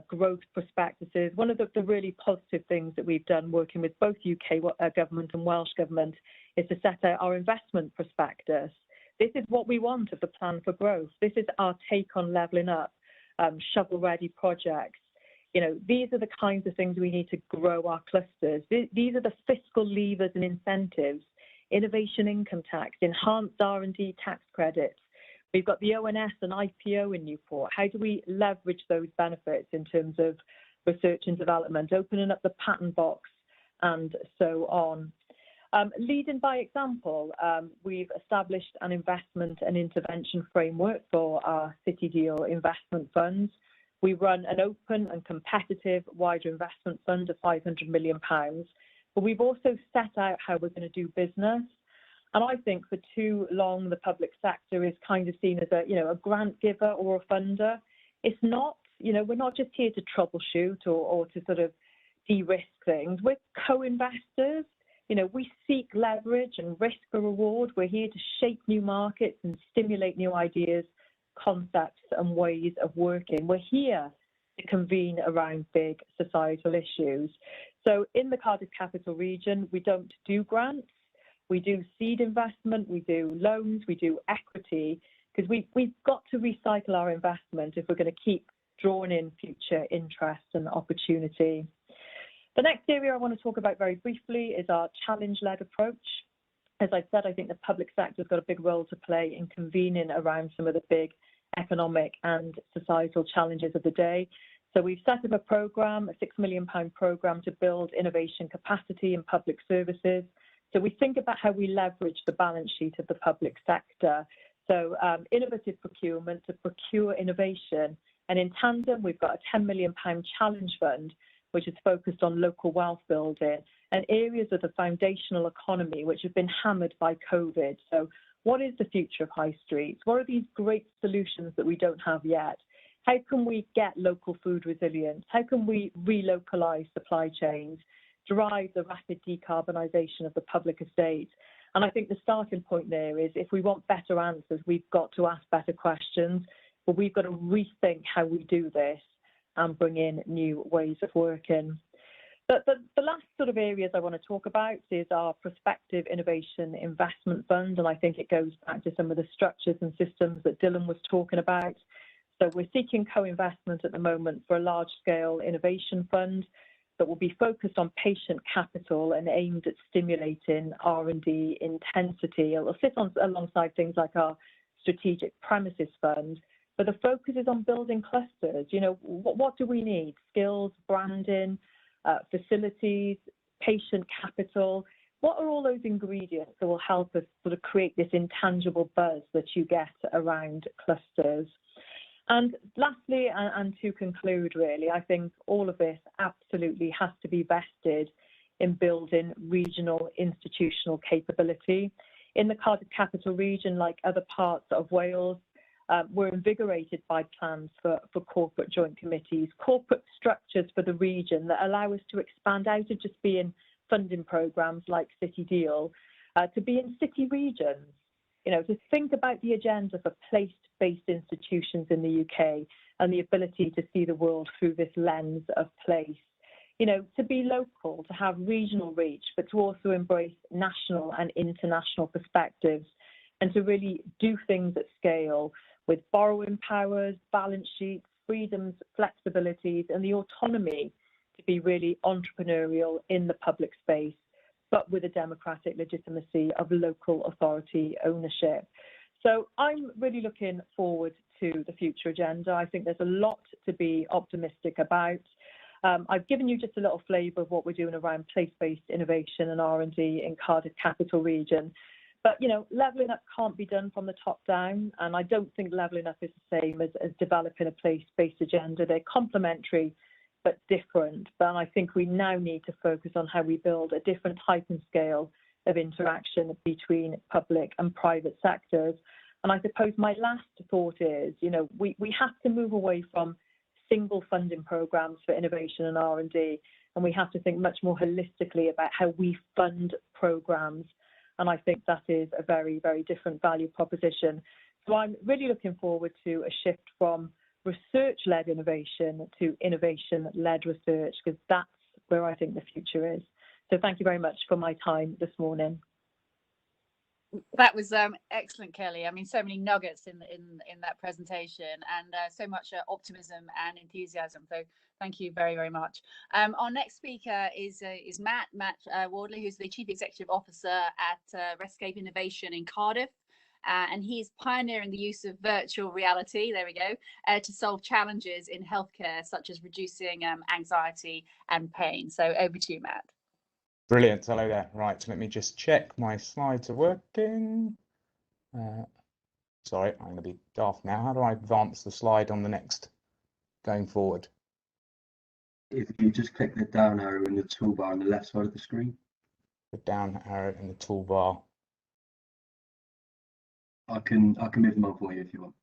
growth prospectuses. One of the really positive things that we've done working with both UK government and Welsh government is to set out our investment prospectus. This is what we want of the plan for growth. This is our take on Levelling Up, shovel-ready projects. these are the kinds of things we need to grow our clusters. These are the fiscal levers and incentives: innovation income tax, enhanced R&D tax credits. We've got the ONS and IPO in Newport. How do we leverage those benefits in terms of research and development, opening up the patent box, and so on? Leading by example, we've established an investment and intervention framework for our City Deal investment funds. We run an open and competitive wider investment fund of £500 million, but we've also set out how we're going to do business. And I think for too long, the public sector is kind of seen as a grant giver or a funder. It's not, we're not just here to troubleshoot or to sort of de-risk things. We're co-investors. We seek leverage and risk for reward. We're here to shape new markets and stimulate new ideas, concepts and ways of working. We're here to convene around big societal issues. So in the Cardiff Capital Region, we don't do grants. We do seed investment, we do loans, we do equity, because we've got to recycle our investment if we're going to keep drawing in future interest and opportunity. The next area I want to talk about very briefly is our challenge-led approach. As I said, I think the public sector's got a big role to play in convening around some of the big economic and societal challenges of the day. So we've set up a programme, a £6 million programme to build innovation capacity in public services. So we think about how we leverage the balance sheet of the public sector. So innovative procurement to procure innovation. And in tandem, we've got a £10 million challenge fund, which is focused on local wealth building and areas of the foundational economy, which have been hammered by COVID. So what is the future of high streets? What are these great solutions that we don't have yet? How can we get local food resilience? How can we relocalise supply chains, drive the rapid decarbonisation of the public estate? And I think the starting point there is, if we want better answers, we've got to ask better questions, but we've got to rethink how we do this and bring in new ways of working. But the last sort of areas I want to talk about is our prospective innovation investment fund, and I think it goes back to some of the structures and systems that Dylan was talking about. So we're seeking co-investment at the moment for a large-scale innovation fund that will be focused on patient capital and aimed at stimulating R&D intensity. It will sit alongside things like our strategic premises fund, but the focus is on building clusters. What do we need? Skills, branding, facilities, patient capital. What are all those ingredients that will help us sort of create this intangible buzz that you get around clusters? And lastly, and to conclude really, I think all of this absolutely has to be vested in building regional institutional capability. In the Cardiff Capital Region, like other parts of Wales, we're invigorated by plans for corporate joint committees, corporate structures for the region that allow us to expand out of just being funding programmes like City Deal to be in city regions. To think about the agenda for place-based institutions in the UK and the ability to see the world through this lens of place. To be local, to have regional reach, but to also embrace national and international perspectives, and to really do things at scale with borrowing powers, balance sheets, freedoms, flexibilities, and the autonomy to be really entrepreneurial in the public space, but with a democratic legitimacy of local authority ownership. So I'm really looking forward to the future agenda. I think there's a lot to be optimistic about. I've given you just a little flavour of what we're doing around place-based innovation and R&D in Cardiff Capital Region. But, levelling up can't be done from the top down, and I don't think levelling up is the same as developing a place-based agenda. They're complementary but different. But I think we now need to focus on how we build a different type and scale of interaction between public and private sectors. And I suppose my last thought is, we have to move away from single funding programmes for innovation and R&D, and we have to think much more holistically about how we fund programmes. And I think that is a very, very different value proposition. So I'm really looking forward to a shift from research-led innovation to innovation-led research, because that's where I think the future is. So thank you very much for my time this morning. That was excellent, Kelly. I mean, so many nuggets in that presentation, and so much optimism and enthusiasm. So thank you very, very much. Our next speaker is Matt Wardley, who's the Chief Executive Officer at Rescape Innovation in Cardiff. And he's pioneering the use of virtual reality, there we go, to solve challenges in healthcare, such as reducing anxiety and pain. So over to you, Matt. Brilliant. Hello there. Right, let me just check my slides are working. Sorry, I'm going to be daft now. How do I advance the slide on the next going forward? If you just click the down arrow in the toolbar on the left side of the screen. The down arrow in the toolbar. I can move them on for you if you want.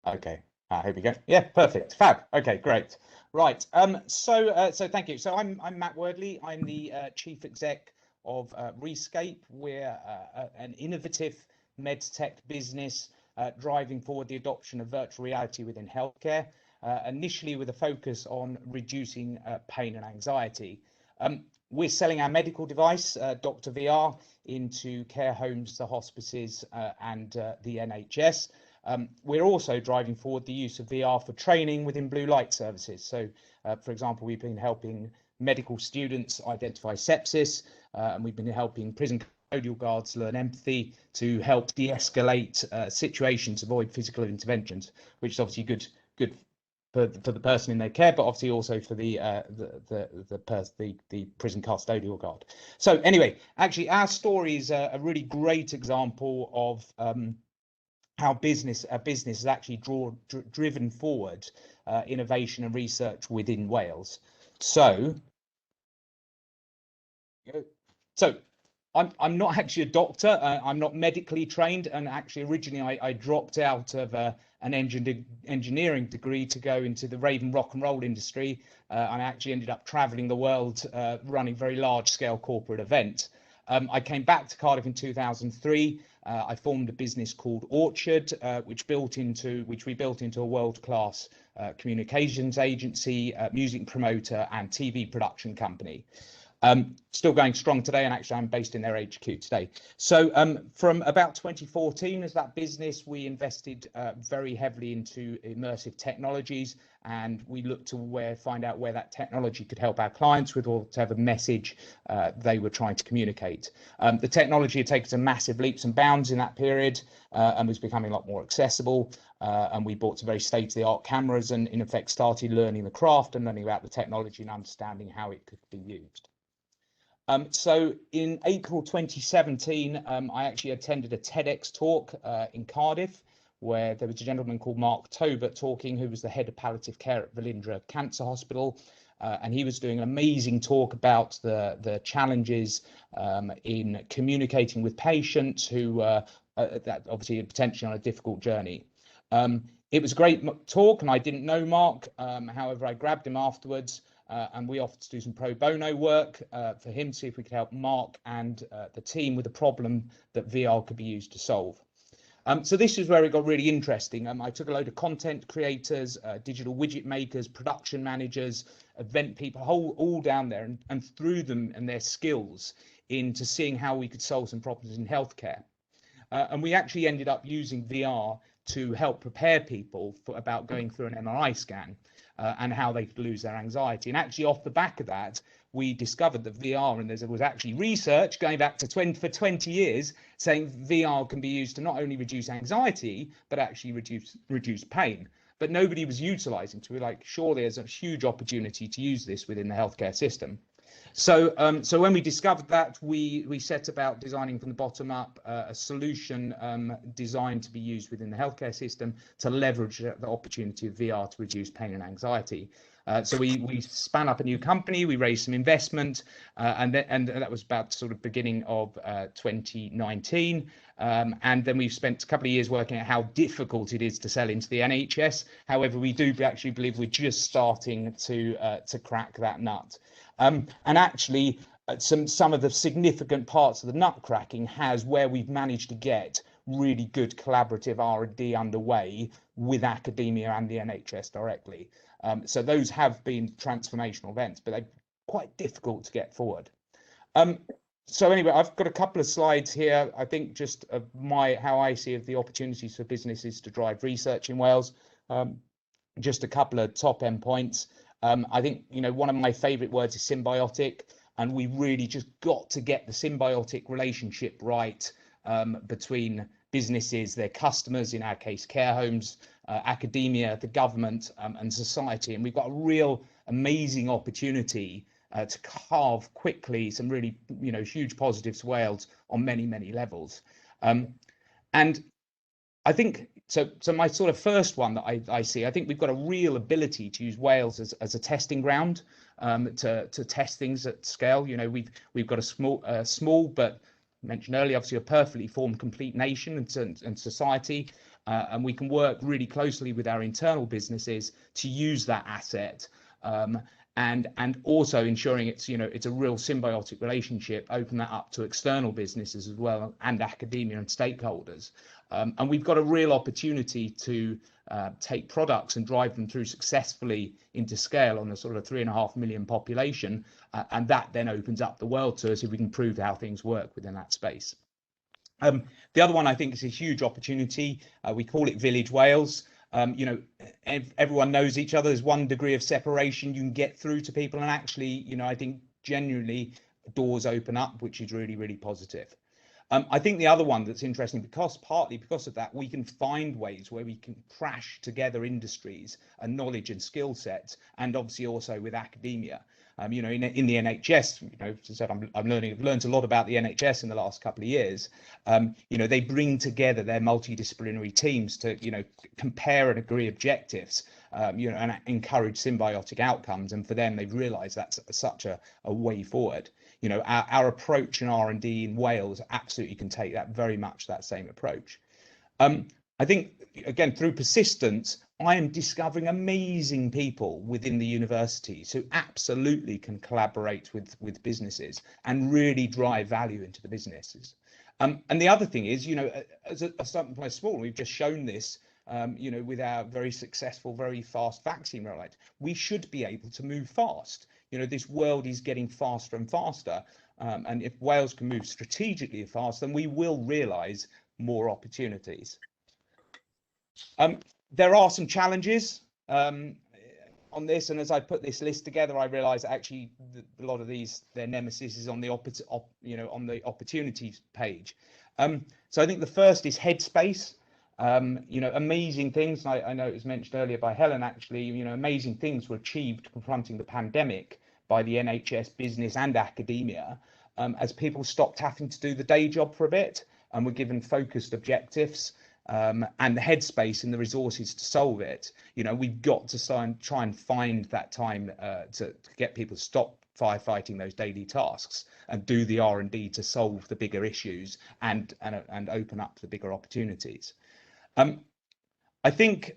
Okay. Here we go. Yeah, perfect. Fab. Okay, great. Right. So thank you. So I'm Matt Wardley. I'm the chief exec of Rescape. We're an innovative medtech business driving forward the adoption of virtual reality within healthcare, initially with a focus on reducing pain and anxiety. We're selling our medical device, Dr. VR, into care homes, the hospices, and the NHS. We're also driving forward the use of VR for training within blue light services. So, for example, we've been helping medical students identify sepsis, and we've been helping prison custodial guards learn empathy to help de-escalate situations, avoid physical interventions, which is obviously good for the person in their care, but obviously also for the prison custodial guard. So anyway, actually, our story is a really great example of how business has actually driven forward innovation and research within Wales. So I'm not actually a doctor. I'm not medically trained, and actually originally I dropped out of an engineering degree to go into the rave and rock and roll industry. I actually ended up traveling the world running very large scale corporate events. I came back to Cardiff in 2003. I formed a business called Orchard, which we built into a world-class communications agency, music promoter, and TV production company. Still going strong today, and actually I'm based in their HQ today. So from about 2014 as that business, we invested very heavily into immersive technologies, and we looked to find out where that technology could help our clients with whatever message they were trying to communicate. The technology had taken some massive leaps and bounds in that period and was becoming a lot more accessible. And we bought some very state-of-the-art cameras and in effect started learning the craft and learning about the technology and understanding how it could be used. So in April 2017, I actually attended a TEDx talk in Cardiff, where there was a gentleman called Mark Tobert talking, who was the head of palliative care at Velindre Cancer Hospital. And he was doing an amazing talk about the challenges in communicating with patients who that obviously potentially on a difficult journey. It was a great talk, and I didn't know Mark. However, I grabbed him afterwards. And we offered to do some pro bono work for him to see if we could help Mark and the team with a problem that VR could be used to solve. So this is where it got really interesting. I took a load of content creators, digital widget makers, production managers, event people, all down there, and threw them and their skills into seeing how we could solve some problems in healthcare. And we actually ended up using VR to help prepare people about going through an MRI scan. And how they could lose their anxiety. And actually off the back of that, we discovered that VR, and there was actually research going back to 20 years saying VR can be used to not only reduce anxiety, but actually reduce pain. But nobody was utilizing it. So we're like, sure, there's a huge opportunity to use this within the healthcare system. So when we discovered that, we set about designing from the bottom up a solution designed to be used within the healthcare system to leverage the opportunity of VR to reduce pain and anxiety. So we span up a new company, we raised some investment, and that was about sort of beginning of 2019. And then we've spent a couple of years working out how difficult it is to sell into the NHS. However, we do actually believe we're just starting to crack that nut. And actually, some of the significant parts of the nut cracking has where we've managed to get really good collaborative R&D underway with academia and the NHS directly. So those have been transformational events, but they're quite difficult to get forward. So anyway, I've got a couple of slides here. I think just of how I see of the opportunities for businesses to drive research in Wales. Just a couple of top end points. I think, one of my favourite words is symbiotic, and we really just got to get the symbiotic relationship right between businesses, their customers, in our case, care homes, academia, the government, and society. And we've got a real amazing opportunity to carve quickly some really, huge positives to Wales on many, many levels. And I think so my sort of first one that I see, I think we've got a real ability to use Wales as a testing ground to test things at scale. We've got a small but mentioned earlier, obviously a perfectly formed complete nation and society, and we can work really closely with our internal businesses to use that asset, and also ensuring it's a real symbiotic relationship, open that up to external businesses as well, and academia and stakeholders. And we've got a real opportunity to take products and drive them through successfully into scale on a sort of 3.5 million population, and that then opens up the world to us if we can prove how things work within that space. The other one I think is a huge opportunity. We call it Village Wales. Everyone knows each other. There's one degree of separation you can get through to people, and actually, I think genuinely doors open up, which is really, really positive. I think the other one that's interesting, partly because of that, we can find ways where we can crash together industries and knowledge and skill sets, and obviously also with academia. In the NHS, as I said, I've learned a lot about the NHS in the last couple of years. They bring together their multidisciplinary teams to, compare and agree objectives, and encourage symbiotic outcomes. And for them, they've realised that's such a way forward. Our approach in R&D in Wales absolutely can take that same approach. I think, again, through persistence, I am discovering amazing people within the universities who absolutely can collaborate with businesses and really drive value into the businesses. And the other thing is, as something like small, we've just shown this, with our very successful, very fast vaccine rollout. We should be able to move fast. This world is getting faster and faster. And if Wales can move strategically fast, then we will realise more opportunities. There are some challenges on this, and as I put this list together, I realised actually a lot of their nemesis is on the on the opportunities page. So I think the first is headspace. Amazing things. I know it was mentioned earlier by Helen. Actually, amazing things were achieved confronting the pandemic by the NHS, business, and academia, as people stopped having to do the day job for a bit and were given focused objectives. And the headspace and the resources to solve it. We've got to try and find that time to get people to stop firefighting those daily tasks and do the R&D to solve the bigger issues and open up the bigger opportunities. I think,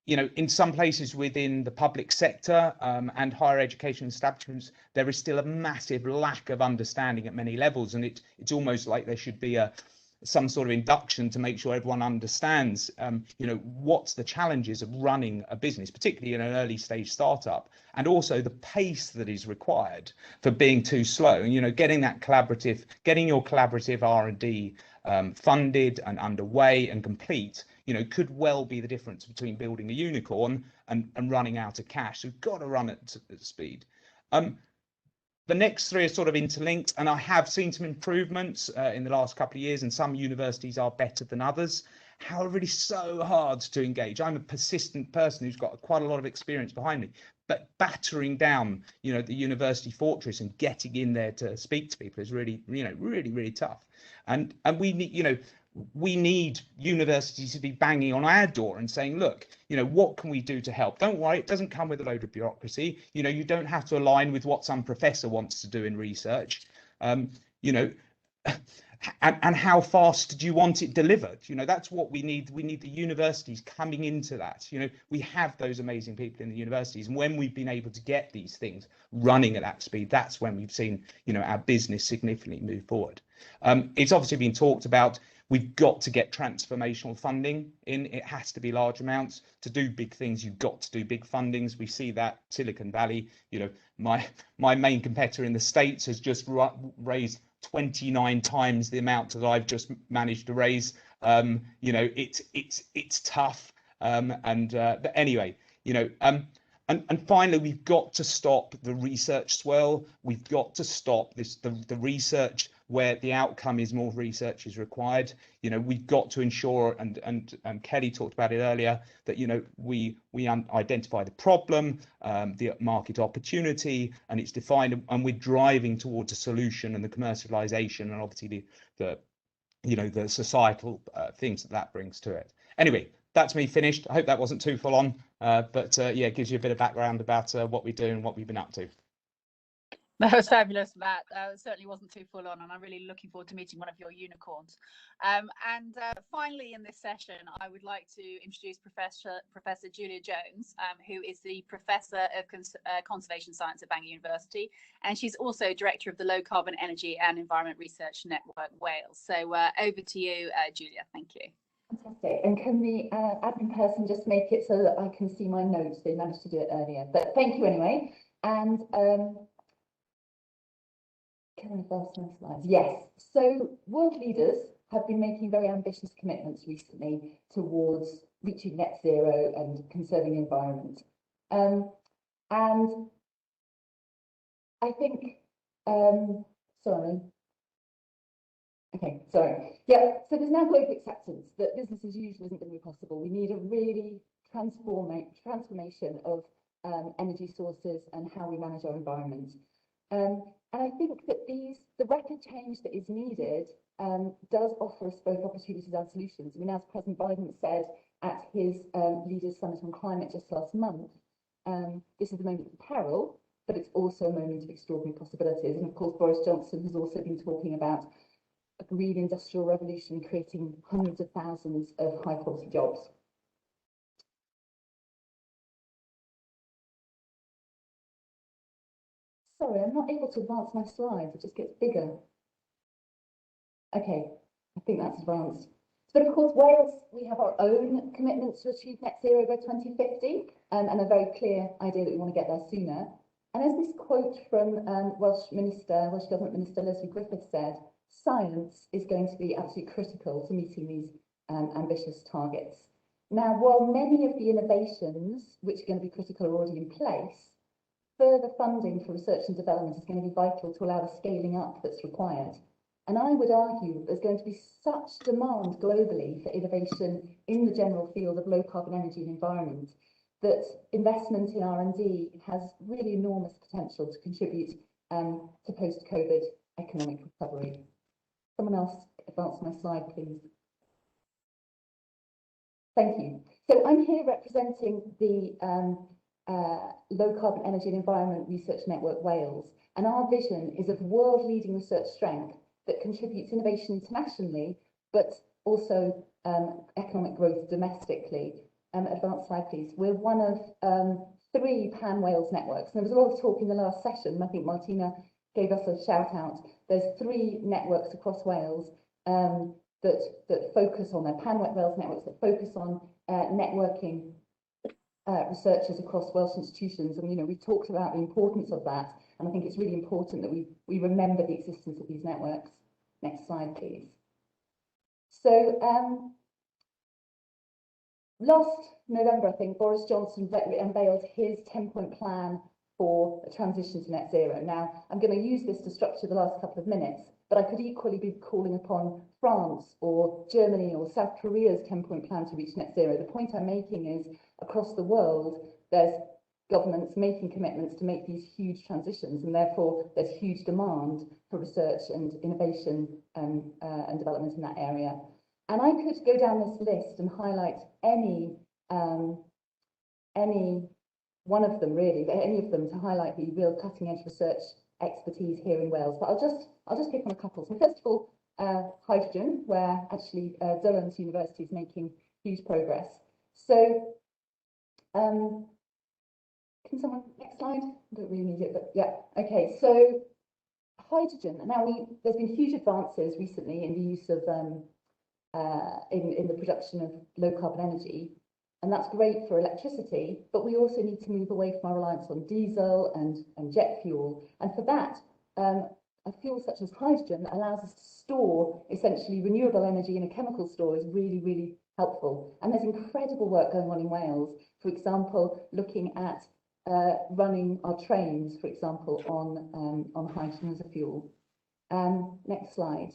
in some places within the public sector and higher education establishments, there is still a massive lack of understanding at many levels, and it's almost like there should be some sort of induction to make sure everyone understands, what's the challenges of running a business, particularly in an early stage startup, and also the pace that is required for being too slow. And, getting your collaborative R&D funded and underway and complete, could well be the difference between building a unicorn and running out of cash. So we've got to run at speed. The next three are sort of interlinked, and I have seen some improvements in the last couple of years, and some universities are better than others. However, it is so hard to engage. I'm a persistent person who's got quite a lot of experience behind me, but battering down, the university fortress and getting in there to speak to people is really, really tough. And we need universities to be banging on our door and saying, look, what can we do to help? Don't worry, it doesn't come with a load of bureaucracy. You don't have to align with what some professor wants to do in research. And how fast do you want it delivered? That's what we need. We need the universities coming into that. We have those amazing people in the universities, and when we've been able to get these things running at that speed, that's when we've seen, our business significantly move forward. It's obviously been talked about. We've got to get transformational funding in. It has to be large amounts. To do big things, you've got to do big fundings. We see that Silicon Valley, my main competitor in the States has just raised 29 times the amount that I've just managed to raise. You know, it's tough. But anyway, you know, and finally, we've got to stop the research swirl. We've got to stop the research where the outcome is more research is required. You know, we've got to ensure, and Kelly talked about it earlier, that, you know, we identify the problem, the market opportunity, and it's defined, and we're driving towards a solution and the commercialization, and obviously the you know, the societal things that brings to it. Anyway, that's me finished. I hope that wasn't too full on, but yeah, it gives you a bit of background about what we do and what we've been up to. That was fabulous, Matt. It certainly wasn't too full on, and I'm really looking forward to meeting one of your unicorns. Finally, in this session, I would like to introduce Professor Julia Jones, who is the Professor of Conservation Science at Bangor University, and she's also Director of the Low Carbon Energy and Environment Research Network Wales. So over to you, Julia. Thank you. Fantastic. And can the admin person just make it so that I can see my notes? They managed to do it earlier, but thank you anyway. And can I advance my slides? Yes. So world leaders have been making very ambitious commitments recently towards reaching net zero and conserving the environment. And I think, sorry. Okay, sorry. Yeah, so there's now global acceptance that business as usual isn't going to be possible. We need a really transformation of energy sources and how we manage our environment. And I think that the rapid change that is needed does offer us both opportunities and solutions. I mean, as President Biden said at his Leaders Summit on Climate just last month, this is a moment of peril, but it's also a moment of extraordinary possibilities. And of course, Boris Johnson has also been talking about a green industrial revolution creating hundreds of thousands of high quality jobs. Sorry, I'm not able to advance my slides, it just gets bigger. Okay, I think that's advanced. But of course, Wales, we have our own commitments to achieve net zero by 2050, and a very clear idea that we want to get there sooner. And as this quote from Welsh Government Minister Leslie Griffith said, science is going to be absolutely critical to meeting these ambitious targets. Now, while many of the innovations which are going to be critical are already in place, further funding for research and development is going to be vital to allow the scaling up that's required. And I would argue that there's going to be such demand globally for innovation in the general field of low carbon energy and environment that investment in R&D has really enormous potential to contribute to post-COVID economic recovery. Someone else advance my slide, please. Thank you. So I'm here representing the Low Carbon Energy and Environment Research Network Wales, and our vision is of world-leading research strength that contributes innovation internationally, but also economic growth domestically. Advanced slide, please. We're one of 3 pan-Wales networks. And there was a lot of talk in the last session, and I think Martina gave us a shout out. There's 3 networks across Wales that focus on their pan-Wales networks that focus on networking researchers across Welsh institutions. And, you know, we've talked about the importance of that. And I think it's really important that we remember the existence of these networks. Next slide, please. So last November, I think, Boris Johnson unveiled his 10-point plan for a transition to net zero. Now, I'm going to use this to structure the last couple of minutes, but I could equally be calling upon France or Germany or South Korea's 10-point plan to reach net zero. The point I'm making is across the world, there's governments making commitments to make these huge transitions, and therefore there's huge demand for research and innovation and development in that area. And I could go down this list and highlight any one of them really, any of them to highlight the real cutting edge research expertise here in Wales. But I'll just pick on a couple. So first of all, hydrogen, where actually Durham's University is making huge progress. So can someone, next slide? I don't really need it, but yeah. Okay, so hydrogen. Now there's been huge advances recently in the use of in the production of low carbon energy, and that's great for electricity, but we also need to move away from our reliance on diesel and jet fuel. And for that, a fuel such as hydrogen that allows us to store essentially renewable energy in a chemical store is really, really helpful. And there's incredible work going on in Wales, for example, looking at running our trains, for example, on hydrogen as a fuel. Next slide.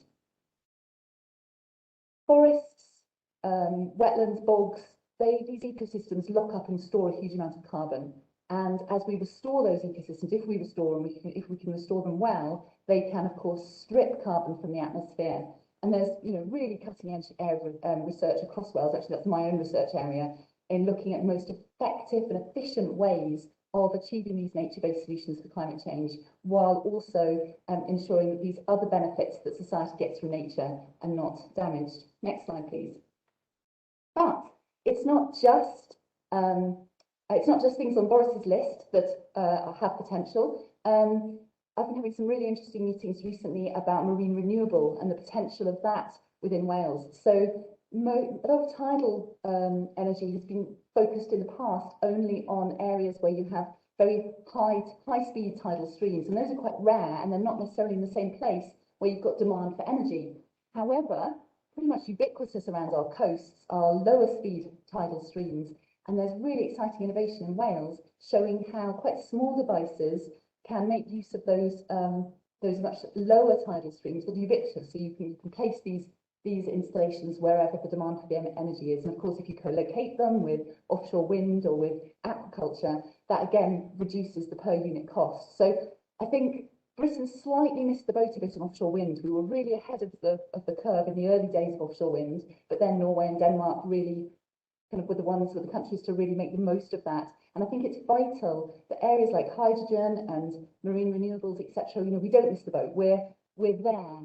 Forests, wetlands, bogs, these ecosystems lock up and store a huge amount of carbon. And as we restore those ecosystems, if we restore them, if we can restore them well, they can, of course, strip carbon from the atmosphere. And there's, really cutting-edge area of research across Wales. Actually, that's my own research area in looking at most effective and efficient ways of achieving these nature-based solutions for climate change, while also ensuring that these other benefits that society gets from nature are not damaged. Next slide, please. But it's not just things on Boris's list that have potential. I've been having some really interesting meetings recently about marine renewable and the potential of that within Wales. So tidal energy has been focused in the past only on areas where you have very high-speed tidal streams, and those are quite rare, and they're not necessarily in the same place where you've got demand for energy. However, pretty much ubiquitous around our coasts are lower-speed tidal streams, and there's really exciting innovation in Wales showing how quite small devices can make use of those much lower tidal streams that are ubiquitous. So you can place these installations wherever the demand for the energy is. And of course, if you co-locate them with offshore wind or with aquaculture, that again reduces the per unit cost. So I think Britain slightly missed the boat a bit on offshore wind. We were really ahead of the curve in the early days of offshore wind, but then Norway and Denmark really kind of were the countries to really make the most of that. And I think it's vital that areas like hydrogen and marine renewables, etc., we don't miss the boat. We're there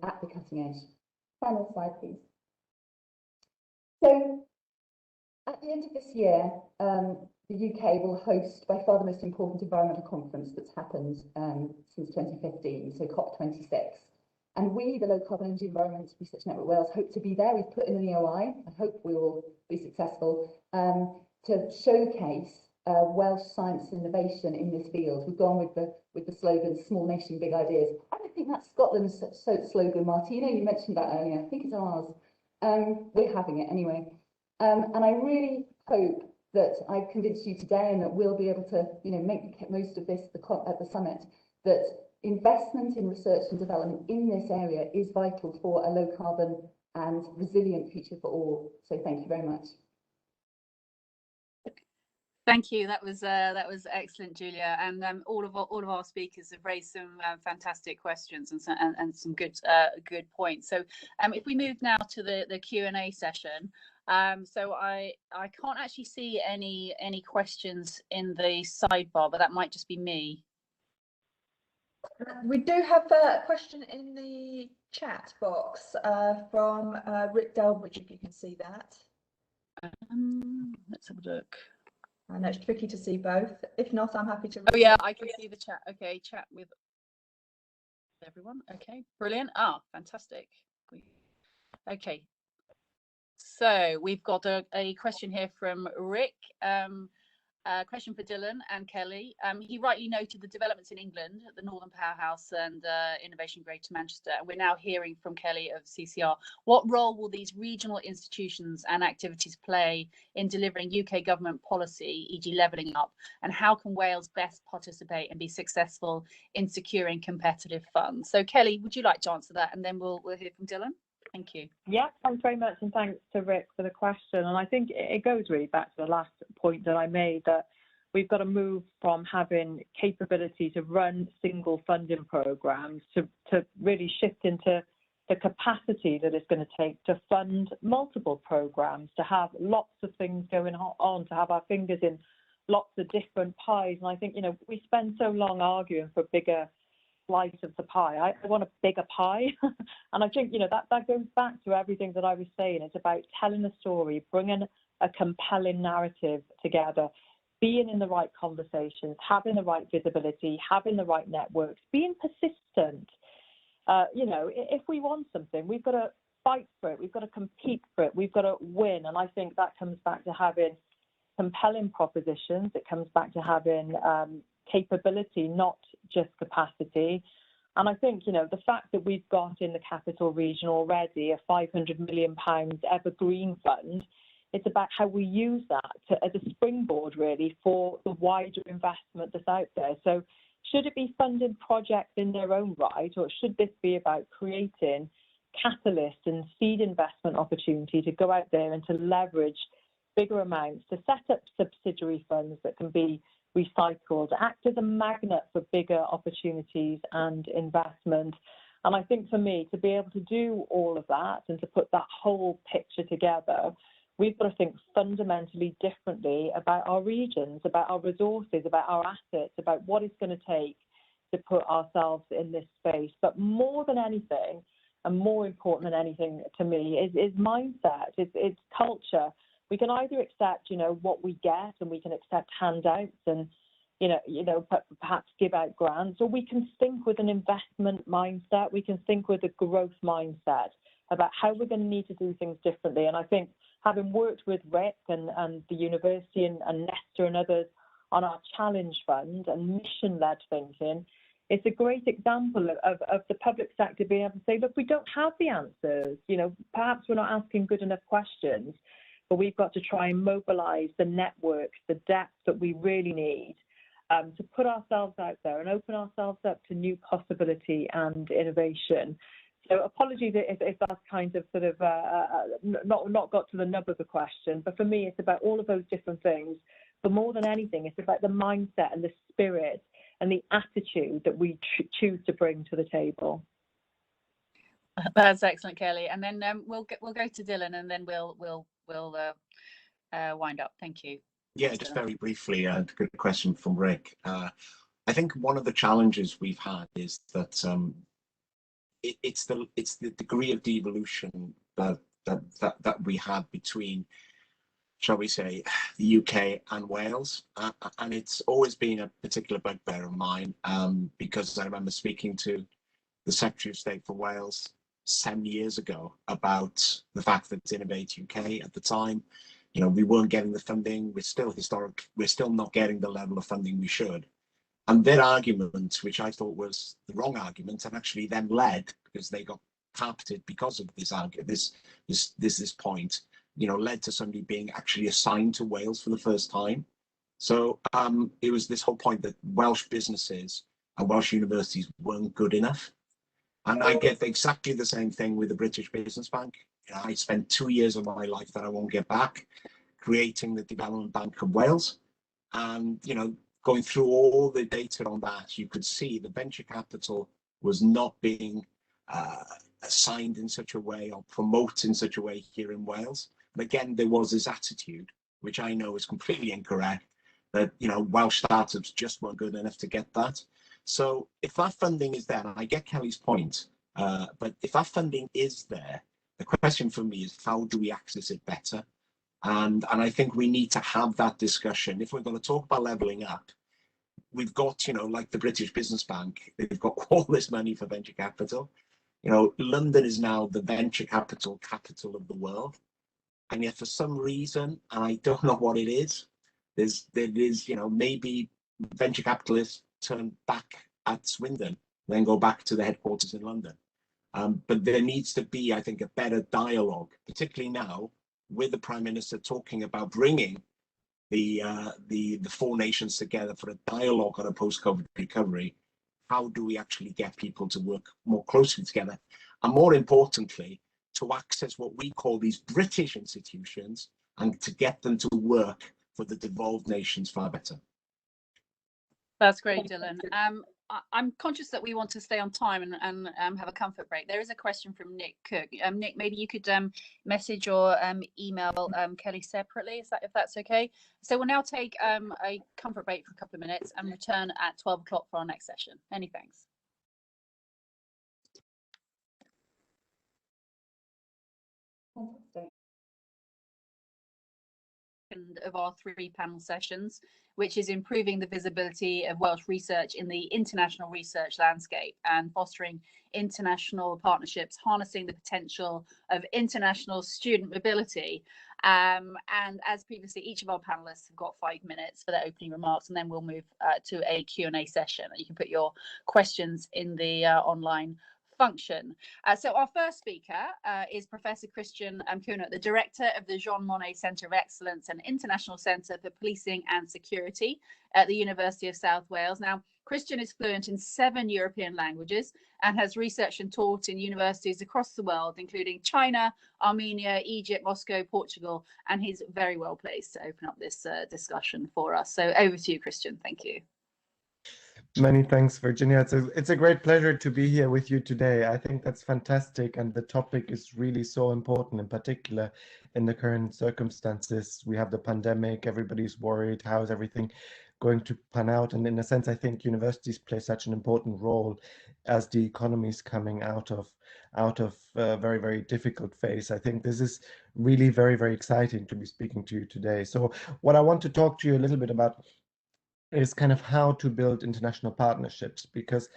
at the cutting edge. Final slide, please. So at the end of this year, the UK will host by far the most important environmental conference that's happened since 2015, so COP26. And we, the Low Carbon Energy Environment Research Network Wales, hope to be there. We've put in an EOI. I hope we will be successful to showcase Welsh science and innovation in this field. We've gone with the slogan "Small Nation, Big Ideas." I don't think that's Scotland's slogan, Martina. You mentioned that earlier. I think it's ours. We're having it anyway. And I really hope that I've convinced you today, and that we'll be able to, make the most of this at the summit. That investment in research and development in this area is vital for a low carbon and resilient future for all. So thank you very much. Thank you. That was excellent, Julia. And all of our speakers have raised some fantastic questions and some good points. So if we move now to the Q&A session, so I can't actually see any questions in the sidebar, but that might just be me. We do have a question in the chat box from Rick Dalbridge, if you can see that. Let's have a look. I know it's tricky to see both. If not, I'm happy to. Oh yeah, I can see the chat. Okay, chat with everyone. Okay, brilliant. Fantastic. Okay, so we've got a question here from Rick. Question for Dylan and Kelly. He rightly noted the developments in England, the Northern Powerhouse and Innovation Greater Manchester. And we're now hearing from Kelly of CCR. What role will these regional institutions and activities play in delivering UK government policy, e.g. levelling up? And how can Wales best participate and be successful in securing competitive funds? So Kelly, would you like to answer that? And then we'll hear from Dylan. Thank you. Yeah, thanks very much, and thanks to Rick for the question. And I think it goes really back to the last point that I made, that we've got to move from having capability to run single funding programs to really shift into the capacity that it's going to take to fund multiple programs, to have lots of things going on, to have our fingers in lots of different pies. And I think, we spend so long arguing for bigger slice of the pie. I want a bigger pie. And I think, that goes back to everything that I was saying. It's about telling a story, bringing a compelling narrative together, being in the right conversations, having the right visibility, having the right networks, being persistent. If we want something, we've got to fight for it. We've got to compete for it. We've got to win. And I think that comes back to having compelling propositions. It comes back to having capability, not just capacity. And I think, you know, the fact that we've got in the capital region already a £500 million evergreen fund, it's about how we use that as a springboard really for the wider investment that's out there. So should it be funding projects in their own right, or should this be about creating catalyst and seed investment opportunity to go out there and to leverage bigger amounts, to set up subsidiary funds that can be recycled, act as a magnet for bigger opportunities and investment? And I think for me, to be able to do all of that and to put that whole picture together, we've got to think fundamentally differently about our regions, about our resources, about our assets, about what it's going to take to put ourselves in this space. But more than anything, and more important than anything to me, is mindset, it's culture. We can either accept, you know, what we get, and we can accept handouts and, you know, perhaps give out grants, or we can think with an investment mindset. We can think with a growth mindset about how we're going to need to do things differently. And I think having worked with Rick and the university and Nesta and others on our challenge fund and mission-led thinking, it's a great example of the public sector being able to say, look, we don't have the answers. You know, perhaps we're not asking good enough questions, but we've got to try and mobilise the networks, the depth that we really need to put ourselves out there and open ourselves up to new possibility and innovation. So apologies if that's kind of sort of not got to the nub of the question, but for me, it's about all of those different things. But more than anything, it's about the mindset and the spirit and the attitude that we choose to bring to the table. That's excellent, Kelly. And then we'll go to Dylan, and then we'll wind up. Thank you. Yeah, just very briefly, a good question from Rick. I think one of the challenges we've had is that it's the degree of devolution that we have between, shall we say, the UK and Wales, and it's always been a particular bugbear of mine, because I remember speaking to the Secretary of State for Wales 7 years ago about the fact that Innovate UK at the time, you know, we weren't getting the funding. We're still not getting the level of funding we should. And their argument, which I thought was the wrong argument, and actually then led, because they got carpeted because of this point, you know, led to somebody being actually assigned to Wales for the first time. So it was this whole point that Welsh businesses and Welsh universities weren't good enough. And I get exactly the same thing with the British Business Bank. You know, I spent 2 years of my life that I won't get back creating the Development Bank of Wales. And, you know, going through all the data on that, you could see the venture capital was not being assigned in such a way or promoted in such a way here in Wales. And again, there was this attitude, which I know is completely incorrect, that, you know, Welsh startups just weren't good enough to get that. So if that funding is there, and I get Kelly's point, but if that funding is there, the question for me is, how do we access it better? And I think we need to have that discussion. If we're going to talk about levelling up, we've got, you know, like the British Business Bank, they've got all this money for venture capital. You know, London is now the venture capital of the world. And yet for some reason, and I don't know what it is, there is, you know, maybe venture capitalists turn back at Swindon, then go back to the headquarters in London. But there needs to be, I think, a better dialogue, particularly now with the Prime Minister talking about bringing the four nations together for a dialogue on a post-COVID recovery. How do we actually get people to work more closely together? And more importantly, to access what we call these British institutions and to get them to work for the devolved nations far better. That's great, Dylan. I'm conscious that we want to stay on time and have a comfort break. There is a question from Nick Cook. Nick, maybe you could message or email Kelly separately, if that's okay. So we'll now take a comfort break for a couple of minutes and return at 12 o'clock for our next session. Many thanks. Fantastic. Of our 3 panel sessions, which is improving the visibility of Welsh research in the international research landscape and fostering international partnerships, harnessing the potential of international student mobility. And as previously, each of our panelists have got 5 minutes for their opening remarks, and then we'll move to a Q&A session. You can put your questions in the online function. So our first speaker is Professor Christian Kunert, the Director of the Jean Monnet Centre of Excellence and International Centre for Policing and Security at the University of South Wales. Now, Christian is fluent in 7 European languages and has researched and taught in universities across the world, including China, Armenia, Egypt, Moscow, Portugal, and he's very well placed to open up this discussion for us. So over to you, Christian. Thank you. Many thanks, Virginia. It's a great pleasure to be here with you today. I think that's fantastic, and the topic is really so important, in particular in the current circumstances. We have the pandemic, everybody's worried, how is everything going to pan out? And in a sense, I think universities play such an important role as the economy is coming out of a very, very difficult phase. I think this is really very, very exciting to be speaking to you today. So what I want to talk to you a little bit about is kind of how to build international partnerships, because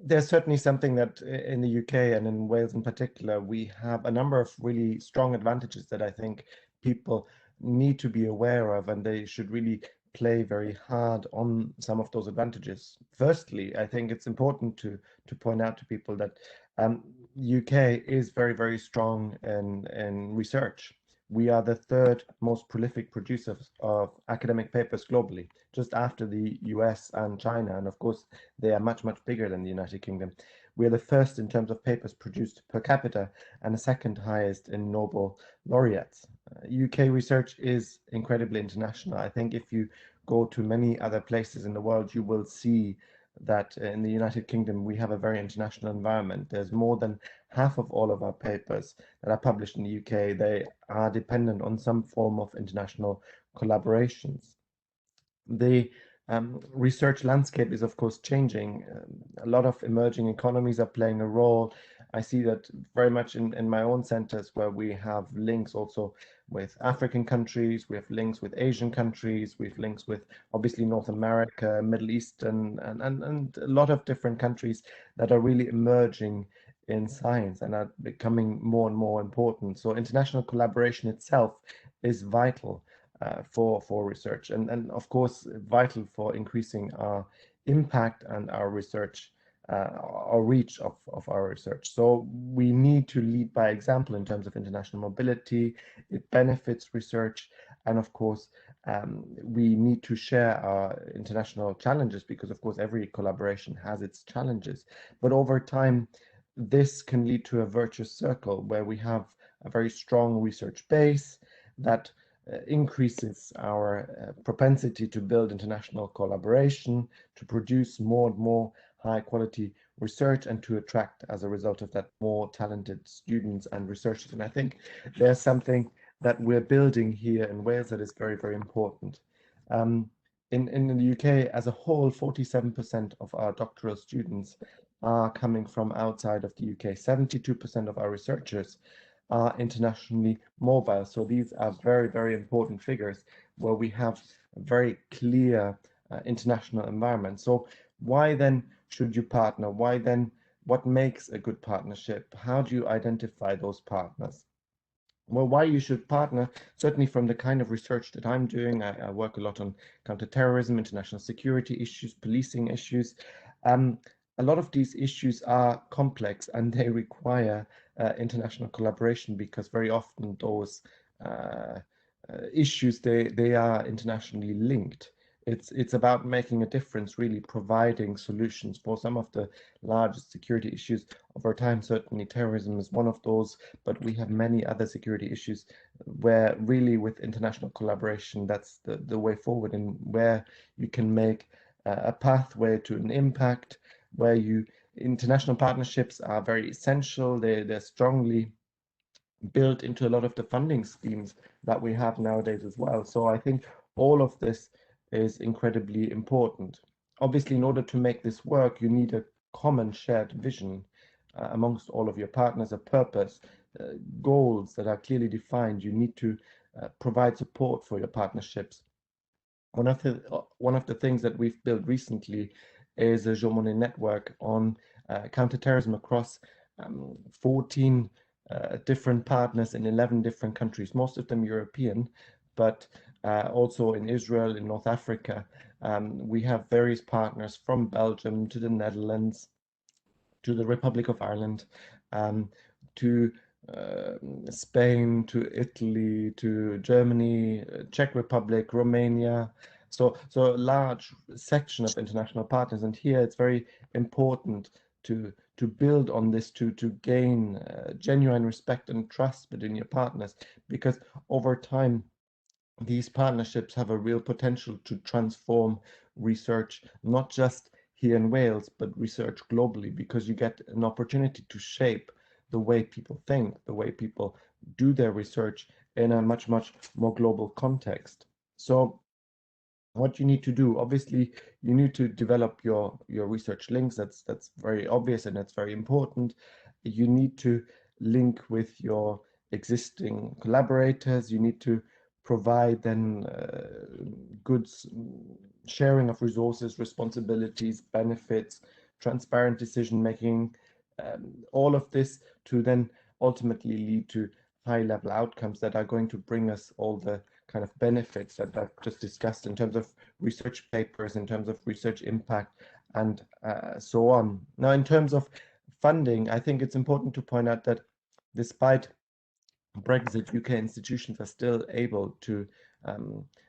there's certainly something that in the UK and in Wales in particular, we have a number of really strong advantages that I think people need to be aware of, and they should really play very hard on some of those advantages. Firstly, I think it's important to point out to people that UK is very, very strong in research. We are the 3rd most prolific producers of academic papers globally, just after the US and China. And of course, they are much, much bigger than the United Kingdom. We are the 1st in terms of papers produced per capita and the 2nd highest in Nobel laureates. UK research is incredibly international. I think if you go to many other places in the world, you will see that in the United Kingdom, we have a very international environment. There's more than half of all of our papers that are published in the UK, they are dependent on some form of international collaborations. The research landscape is, of course, changing. A lot of emerging economies are playing a role. I see that very much in my own centers, where we have links also with African countries, we have links with Asian countries, we have links with obviously North America, Middle East, and a lot of different countries that are really emerging in science and are becoming more and more important. So international collaboration itself is vital for research, and of course vital for increasing our impact and our research, our reach of our research. So we need to lead by example in terms of international mobility. It benefits research, and of course we need to share our international challenges, because of course every collaboration has its challenges. But over time, this can lead to a virtuous circle where we have a very strong research base that increases our propensity to build international collaboration, to produce more and more high quality research, and to attract, as a result of that, more talented students and researchers. And I think there's something that we're building here in Wales that is very, very important. In the UK as a whole, 47% of our doctoral students are coming from outside of the UK. 72% of our researchers are internationally mobile. So these are very, very important figures where we have a very clear international environment. So why then should you partner? Why then, what makes a good partnership? How do you identify those partners? Well, why you should partner, certainly from the kind of research that I'm doing, I work a lot on counterterrorism, international security issues, policing issues. A lot of these issues are complex and they require international collaboration, because very often those issues, they are internationally linked. It's about making a difference, really providing solutions for some of the largest security issues of our time. Certainly terrorism is one of those, but we have many other security issues where really with international collaboration, that's the way forward, and where you can make a pathway to an impact, where international partnerships are very essential. They're strongly built into a lot of the funding schemes that we have nowadays as well. So I think all of this is incredibly important. Obviously, in order to make this work, you need a common shared vision amongst all of your partners, a purpose, goals that are clearly defined. You need to provide support for your partnerships. One of the things that we've built recently is a Jean Monnet network on counterterrorism across 14 different partners in 11 different countries, most of them European, but also in Israel, in North Africa. We have various partners from Belgium to the Netherlands, to the Republic of Ireland, to Spain, to Italy, to Germany, Czech Republic, Romania. So a large section of international partners. And here it's very important to build on this, to gain genuine respect and trust between your partners, because over time, these partnerships have a real potential to transform research, not just here in Wales, but research globally, because you get an opportunity to shape the way people think, the way people do their research in a much more global context. So what you need to do, obviously, you need to develop your research links. That's very obvious and that's very important. You need to link with your existing collaborators. You need to provide then good sharing of resources, responsibilities, benefits, transparent decision making, all of this to then ultimately lead to high-level outcomes that are going to bring us all the kind of benefits that I've just discussed in terms of research papers, in terms of research impact, and so on. Now, in terms of funding, I think it's important to point out that despite Brexit, UK institutions are still able to,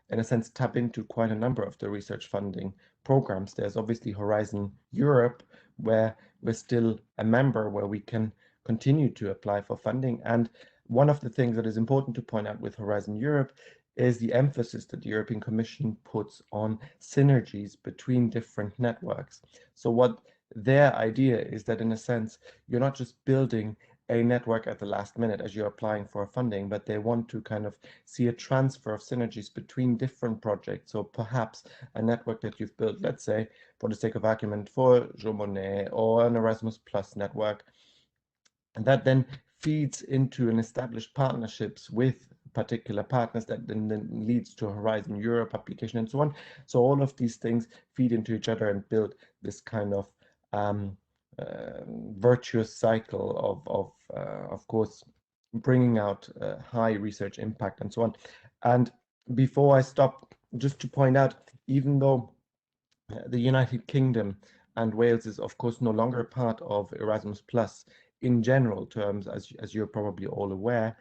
in a sense, tap into quite a number of the research funding programs. There's obviously Horizon Europe, where we're still a member, where we can continue to apply for funding. And one of the things that is important to point out with Horizon Europe is the emphasis that the European Commission puts on synergies between different networks. So what their idea is that, in a sense, you're not just building a network at the last minute as you're applying for funding, but they want to kind of see a transfer of synergies between different projects. So perhaps a network that you've built, let's say, for the sake of argument, for Jean Monnet or an Erasmus Plus network, and that then feeds into an established partnerships with particular partners that then leads to a Horizon Europe application and so on. So all of these things feed into each other and build this kind of virtuous cycle of course, bringing out high research impact and so on. And before I stop, just to point out, even though the United Kingdom and Wales is, of course, no longer part of Erasmus Plus in general terms, as you're probably all aware,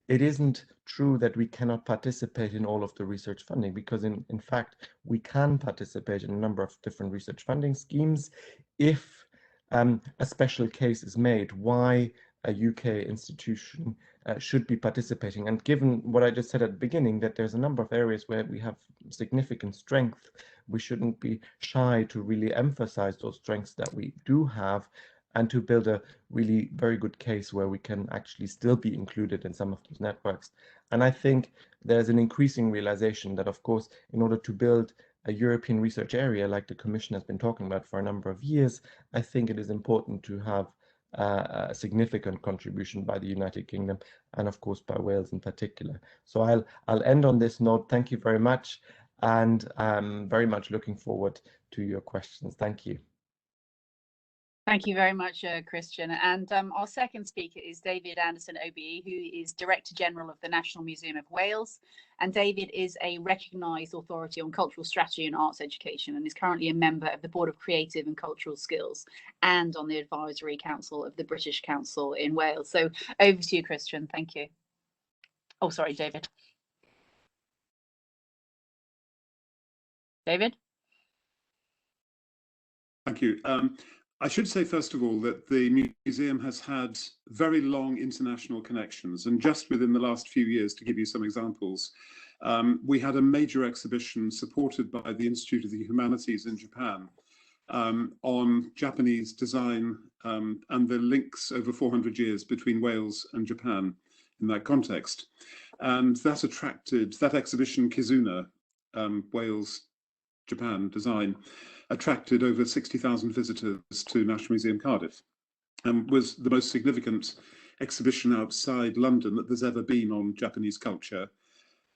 it isn't true that we cannot participate in all of the research funding, because in fact, we can participate in a number of different research funding schemes if a special case is made why a UK institution should be participating. And given what I just said at the beginning, that there's a number of areas where we have significant strength, we shouldn't be shy to really emphasize those strengths that we do have, and to build a really very good case where we can actually still be included in some of those networks. And I think there's an increasing realization that, of course, in order to build a European research area like the Commission has been talking about for a number of years, I think it is important to have a significant contribution by the United Kingdom and, of course, by Wales in particular. So I'll end on this note. Thank you very much, and I'm very much looking forward to your questions. Thank you. Thank you very much, Christian. And our second speaker is David Anderson OBE, who is Director General of the National Museum of Wales. And David is a recognised authority on cultural strategy and arts education, and is currently a member of the Board of Creative and Cultural Skills and on the Advisory Council of the British Council in Wales. So over to you, Christian. Thank you. Oh, sorry, David. David? Thank you. I should say, first of all, that the museum has had very long international connections. And just within the last few years, to give you some examples, we had a major exhibition supported by the Institute of the Humanities in Japan on Japanese design and the links over 400 years between Wales and Japan in that context. And that exhibition, Kizuna, Wales, Japan design, attracted over 60,000 visitors to National Museum Cardiff, and was the most significant exhibition outside London that there's ever been on Japanese culture,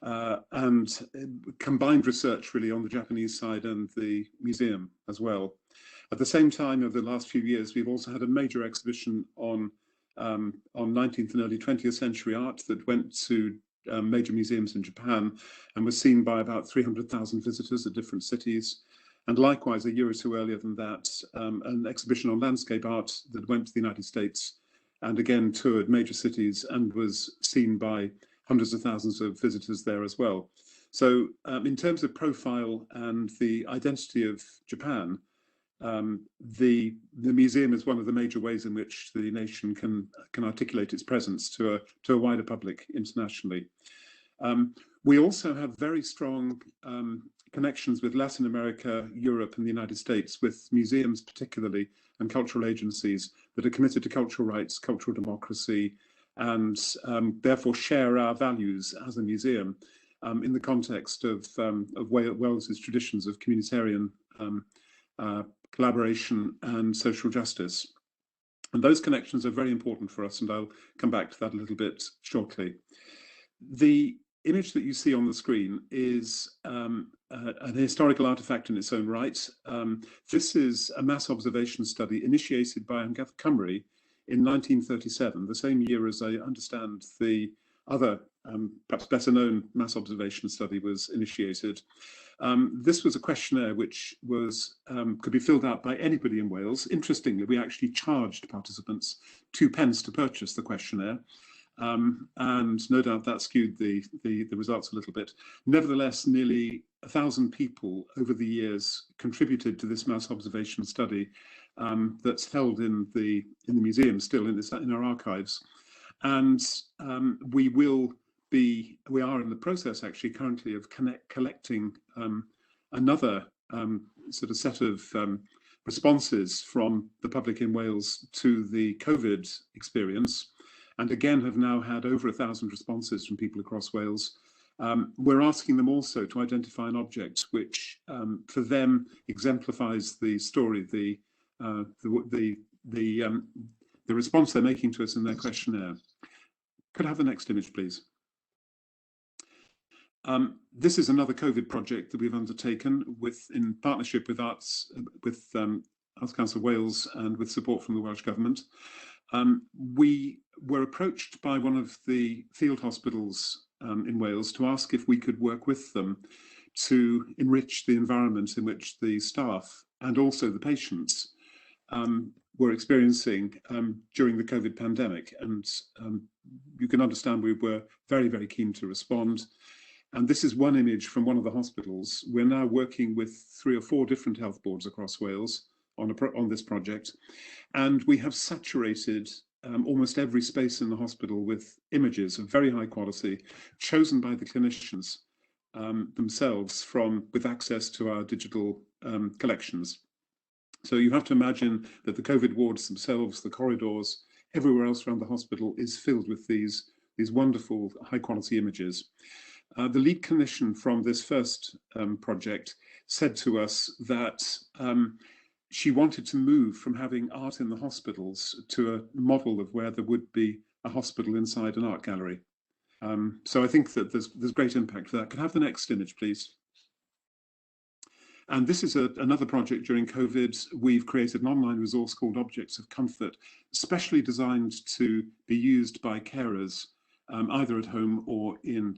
and combined research really on the Japanese side and the museum as well. At the same time, over the last few years, we've also had a major exhibition on on 19th and early 20th century art that went to major museums in Japan and was seen by about 300,000 visitors at different cities. And likewise, a year or two earlier than that, an exhibition on landscape art that went to the United States and again toured major cities and was seen by hundreds of thousands of visitors there as well. So in terms of profile and the identity of Japan, the museum is one of the major ways in which the nation can articulate its presence to a wider public internationally. We also have very strong connections with Latin America, Europe, and the United States, with museums particularly and cultural agencies that are committed to cultural rights, cultural democracy, and therefore share our values as a museum in the context of Wales's traditions of communitarian collaboration and social justice. And those connections are very important for us, and I'll come back to that a little bit shortly. The image that you see on the screen is an historical artifact in its own right. This is a mass observation study initiated by Gather Cymru in 1937, the same year as I understand the other, perhaps better known mass observation study was initiated. This was a questionnaire which was could be filled out by anybody in Wales. Interestingly, we actually charged participants 2p to purchase the questionnaire. And no doubt that skewed the results a little bit. Nevertheless, nearly 1,000 people over the years contributed to this mass observation study that's held in the museum still in our archives. And we are in the process actually currently of collecting another sort of set of responses from the public in Wales to the COVID experience. And again, have now had over 1,000 responses from people across Wales. We're asking them also to identify an object which, for them, exemplifies the story, the response they're making to us in their questionnaire. Could I have the next image, please? This is another COVID project that we've undertaken in partnership with Arts Council Wales and with support from the Welsh Government. We were approached by one of the field hospitals in Wales to ask if we could work with them to enrich the environment in which the staff and also the patients were experiencing during the COVID pandemic. And you can understand we were very, very keen to respond. And this is one image from one of the hospitals. We're now working with 3 or 4 different health boards across Wales on this project. And we have saturated almost every space in the hospital with images of very high quality, chosen by the clinicians themselves with access to our digital collections. So you have to imagine that the COVID wards themselves, the corridors, everywhere else around the hospital is filled with these wonderful high quality images. The lead clinician from this first project said to us that she wanted to move from having art in the hospitals to a model of where there would be a hospital inside an art gallery. So I think that there's great impact for that. Could I have the next image, please? And this is another project during COVID. We've created an online resource called Objects of Comfort, specially designed to be used by carers, either at home or in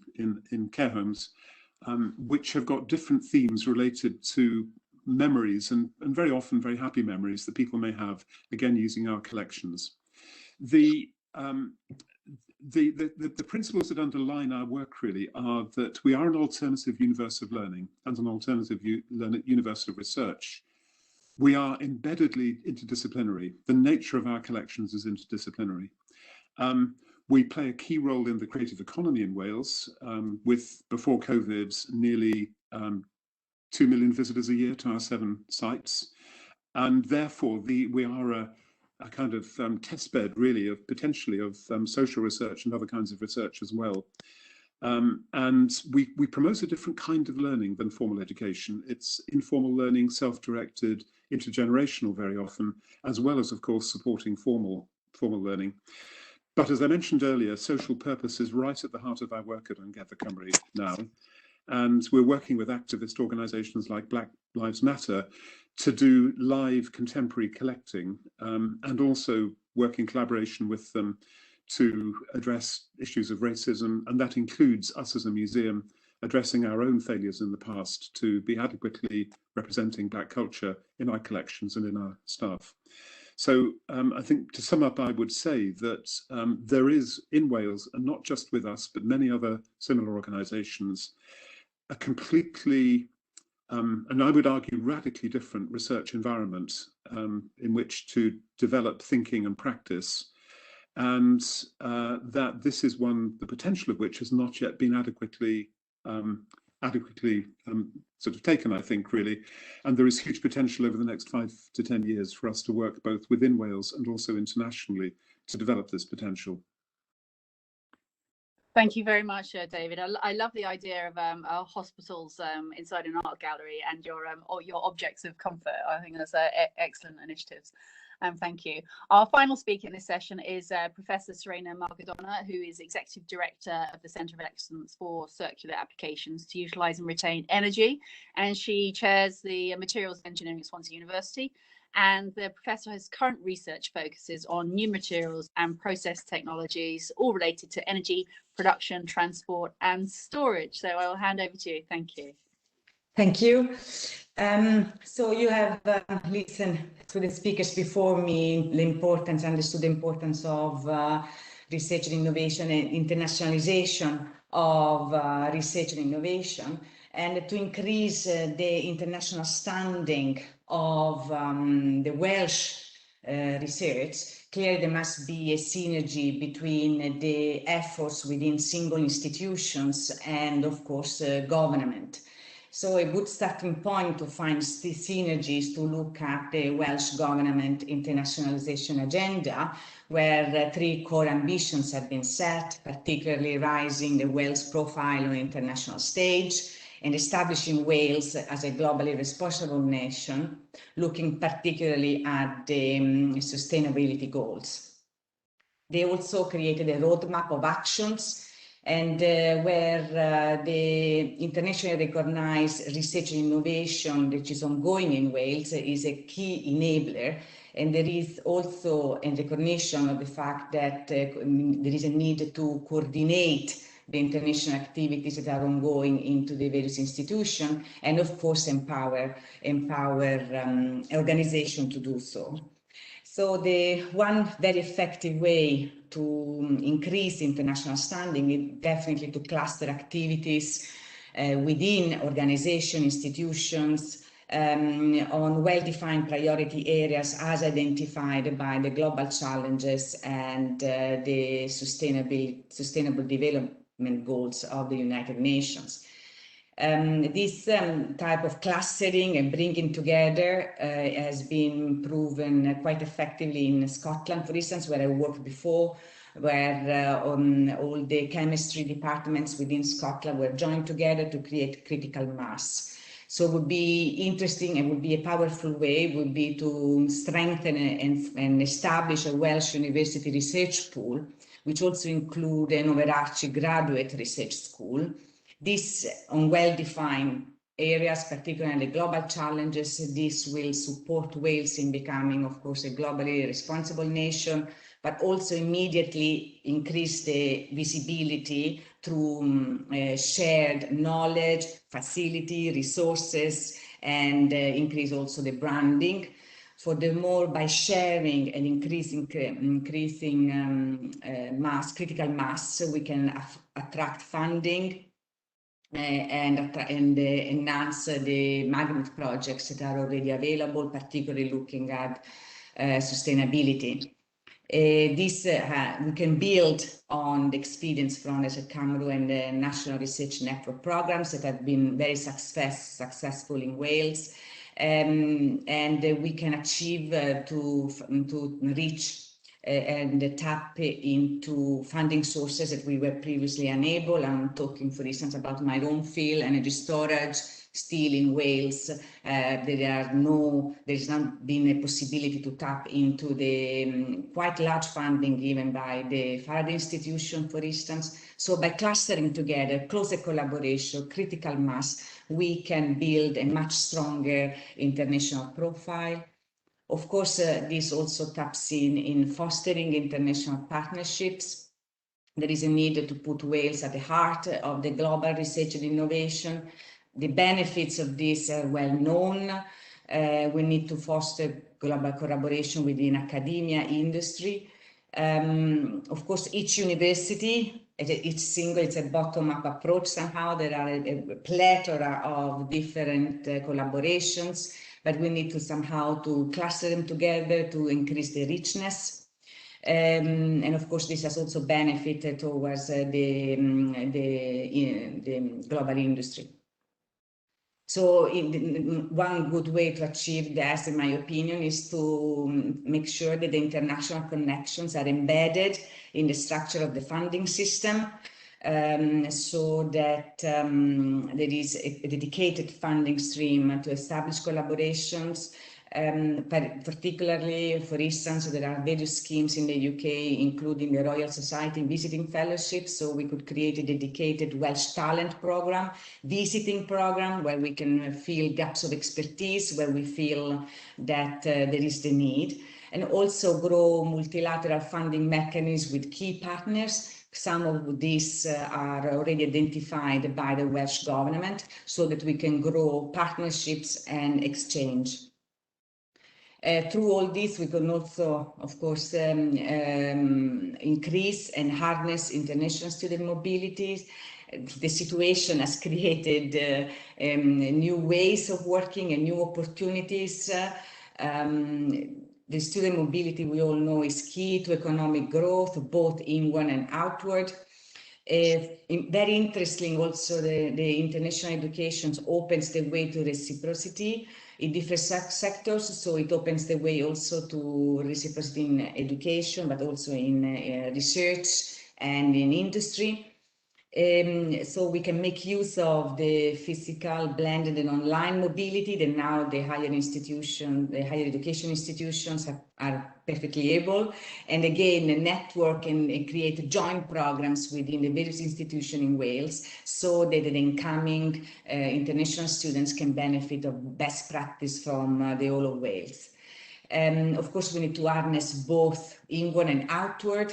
care homes, which have got different themes related to memories and very often very happy memories that people may have, again, using our collections. The principles that underline our work really are that we are an alternative universe of learning and an alternative universe of research. We are embeddedly interdisciplinary. The nature of our collections is interdisciplinary. We play a key role in the creative economy in Wales, with, before COVID, nearly 2 million visitors a year to our 7 sites. And therefore, we are a kind of testbed, really, of potentially of social research and other kinds of research as well. And we promote a different kind of learning than formal education. It's informal learning, self-directed, intergenerational very often, as well as, of course, supporting formal learning. But as I mentioned earlier, social purpose is right at the heart of our work at Gather Cymru now. And we're working with activist organisations like Black Lives Matter to do live contemporary collecting and also work in collaboration with them to address issues of racism, and that includes us as a museum addressing our own failures in the past to be adequately representing Black culture in our collections and in our staff. So I think to sum up, I would say that there is in Wales, and not just with us, but many other similar organisations, a completely, and I would argue radically different research environment in which to develop thinking and practice, and that this is one, the potential of which has not yet been adequately sort of taken, I think, really. And there is huge potential over the next 5 to 10 years for us to work both within Wales and also internationally to develop this potential. Thank you very much, David. I love the idea of our hospitals inside an art gallery and your objects of comfort. I think that's excellent initiatives. Thank you. Our final speaker in this session is Professor Serena Margadona, who is Executive Director of the Centre of Excellence for Circular Applications to Utilise and Retain Energy, and she chairs the Materials Engineering at Swansea University. And the professor's current research focuses on new materials and process technologies, all related to energy production, transport and storage. So I will hand over to you. Thank you. Thank you. So you have listened to the speakers before me, understood the importance of research and innovation and internationalization of research and innovation, and to increase the international standing of the Welsh research. Clearly there must be a synergy between the efforts within single institutions and of course government. So a good starting point to find the synergies to look at the Welsh government internationalization agenda, where 3 core ambitions have been set, particularly raising the Wales profile on the international stage and establishing Wales as a globally responsible nation, looking particularly at the sustainability goals. They also created a roadmap of actions, and where the internationally recognized research and innovation, which is ongoing in Wales, is a key enabler. And there is also a recognition of the fact that there is a need to coordinate the international activities that are ongoing into the various institutions, and of course empower organization to do so. So the one very effective way to increase international standing is definitely to cluster activities within organization, institutions, on well-defined priority areas as identified by the global challenges and the sustainable development goals of the United Nations. This type of clustering and bringing together has been proven quite effectively in Scotland, for instance, where I worked before, where all the chemistry departments within Scotland were joined together to create critical mass. So it would be interesting and would be a powerful way would be to strengthen and establish a Welsh University research pool, which also include an overarching graduate research school. This on well-defined areas, particularly global challenges, this will support Wales in becoming, of course, a globally responsible nation, but also immediately increase the visibility through shared knowledge, facility, resources, and increase also the branding. Furthermore, by sharing and increasing critical mass, we can attract funding and enhance the magnet projects that are already available, particularly looking at sustainability. This we can build on the experience from the Camru and the National Research Network programs that have been very successful in Wales, and we can achieve to reach and tap into funding sources that we were previously unable. I'm talking, for instance, about my own field, energy storage. Still in Wales, there has not been a possibility to tap into the quite large funding given by the Faraday Institution, for instance. So by clustering together, closer collaboration, critical mass, we can build a much stronger international profile. Of course, this also taps in fostering international partnerships. There is a need to put Wales at the heart of the global research and innovation. The benefits of this are well known. We need to foster global collaboration within academia, industry. Of course, each university, it's a bottom-up approach somehow. There are a plethora of different collaborations, but we need to somehow to cluster them together to increase the richness. And of course, this has also benefited towards the global industry. So one good way to achieve that, in my opinion, is to make sure that the international connections are embedded in the structure of the funding system, so that there is a dedicated funding stream to establish collaborations. Particularly, for instance, there are various schemes in the UK, including the Royal Society Visiting Fellowship. So we could create a dedicated Welsh talent program, visiting program, where we can fill gaps of expertise, where we feel that there is the need, and also grow multilateral funding mechanisms with key partners. Some of these are already identified by the Welsh government, so that we can grow partnerships and exchange. Through all this, we can also, of course, increase and harness international student mobility. The situation has created new ways of working and new opportunities. The student mobility, we all know, is key to economic growth, both inward and outward. Very interesting also, the international education opens the way to reciprocity in different sectors, so it opens the way also to reciprocity in education, but also in research and in industry. So we can make use of the physical, blended and online mobility that now the higher education institutions are perfectly able. And again, the network and create joint programs within the various institutions in Wales, so that the incoming international students can benefit of best practice from the whole of Wales. Of course, we need to harness both inward and outward.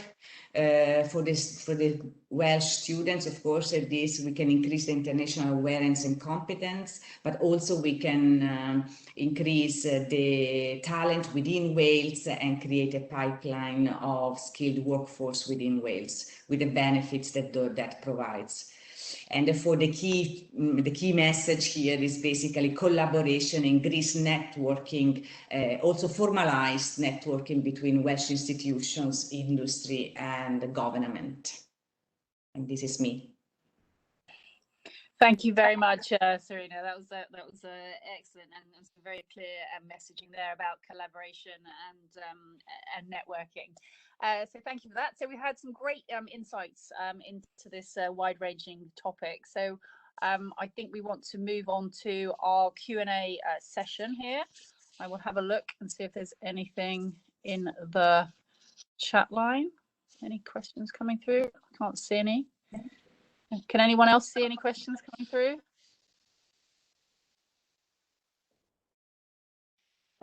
For the Welsh students, of course, at this we can increase the international awareness and competence, but also we can increase the talent within Wales and create a pipeline of skilled workforce within Wales with the benefits that that provides. And therefore, the key message here is basically collaboration, increased networking, also formalized networking between Welsh institutions, industry, and the government. And this is me. Thank you very much, Serena. That was excellent and some very clear messaging there about collaboration and networking. So thank you for that. So we've had some great insights into this wide-ranging topic. So I think we want to move on to our Q&A session here. I will have a look and see if there's anything in the chat line. Any questions coming through? I can't see any. Can anyone else see any questions coming through?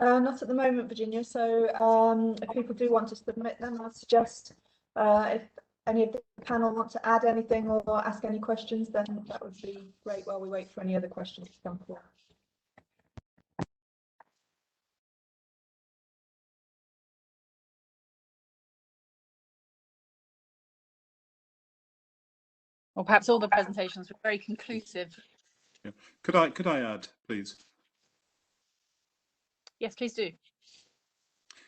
Not at the moment, Virginia. So if people do want to submit them, I'd suggest if any of the panel want to add anything or ask any questions, then that would be great while we wait for any other questions to come forward. Or perhaps all the presentations were very conclusive. Yeah. Could I add, please? Yes, please do.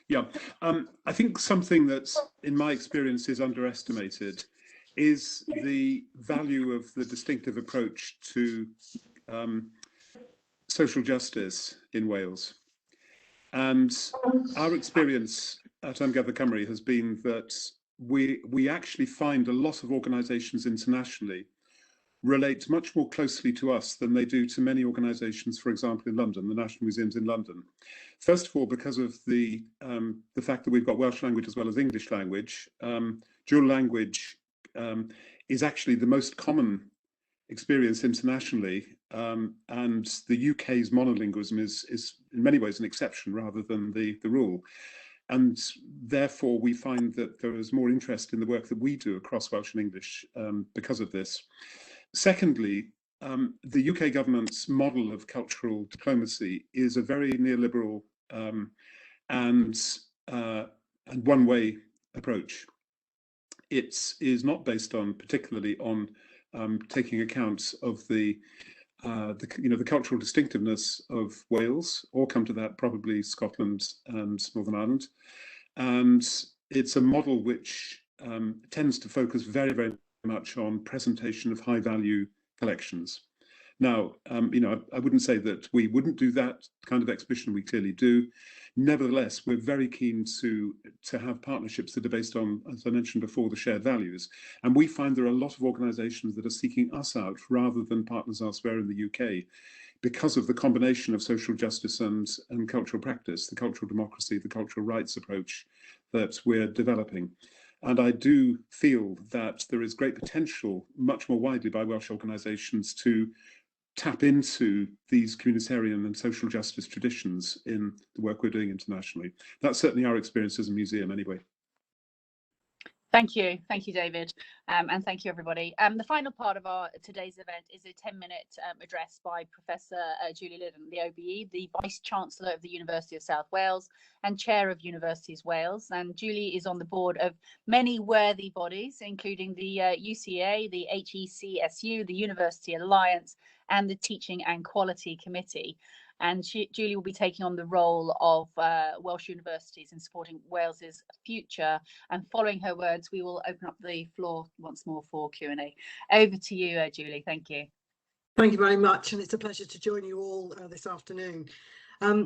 Yeah, I think something that's, in my experience, is underestimated is the value of the distinctive approach to social justice in Wales. And our experience at Ymgyrch Cymru has been that we actually find a lot of organisations internationally relate much more closely to us than they do to many organisations, for example, in London, the National Museums in London. First of all, because of the fact that we've got Welsh language as well as English language. Dual language is actually the most common experience internationally, and the UK's monolingualism is in many ways an exception rather than the rule. And therefore, we find that there is more interest in the work that we do across Welsh and English because of this. Secondly, the UK government's model of cultural diplomacy is a very neoliberal and one-way approach. It is not based on particularly on taking account of the cultural distinctiveness of Wales, or come to that probably Scotland and Northern Ireland, and it's a model which tends to focus very, very much on presentation of high-value collections. Now, I wouldn't say that we wouldn't do that kind of exhibition. We clearly do. Nevertheless, we're very keen to have partnerships that are based on, as I mentioned before, the shared values. And we find there are a lot of organisations that are seeking us out rather than partners elsewhere in the UK, because of the combination of social justice and cultural practice, the cultural democracy, the cultural rights approach that we're developing. And I do feel that there is great potential, much more widely by Welsh organisations, to tap into these communitarian and social justice traditions in the work we're doing internationally. That's certainly our experience as a museum anyway. Thank you, David, and thank you, everybody. The final part of our today's event is a 10-minute address by Professor Julie Liddon, the OBE, the Vice-Chancellor of the University of South Wales and Chair of Universities Wales. And Julie is on the board of many worthy bodies, including the UCA, the HECSU, the University Alliance, and the Teaching and Quality Committee. And Julie will be taking on the role of Welsh universities in supporting Wales's future. And following her words, we will open up the floor once more for Q&A. Over to you, Julie. Thank you. Thank you very much, and it's a pleasure to join you all this afternoon. I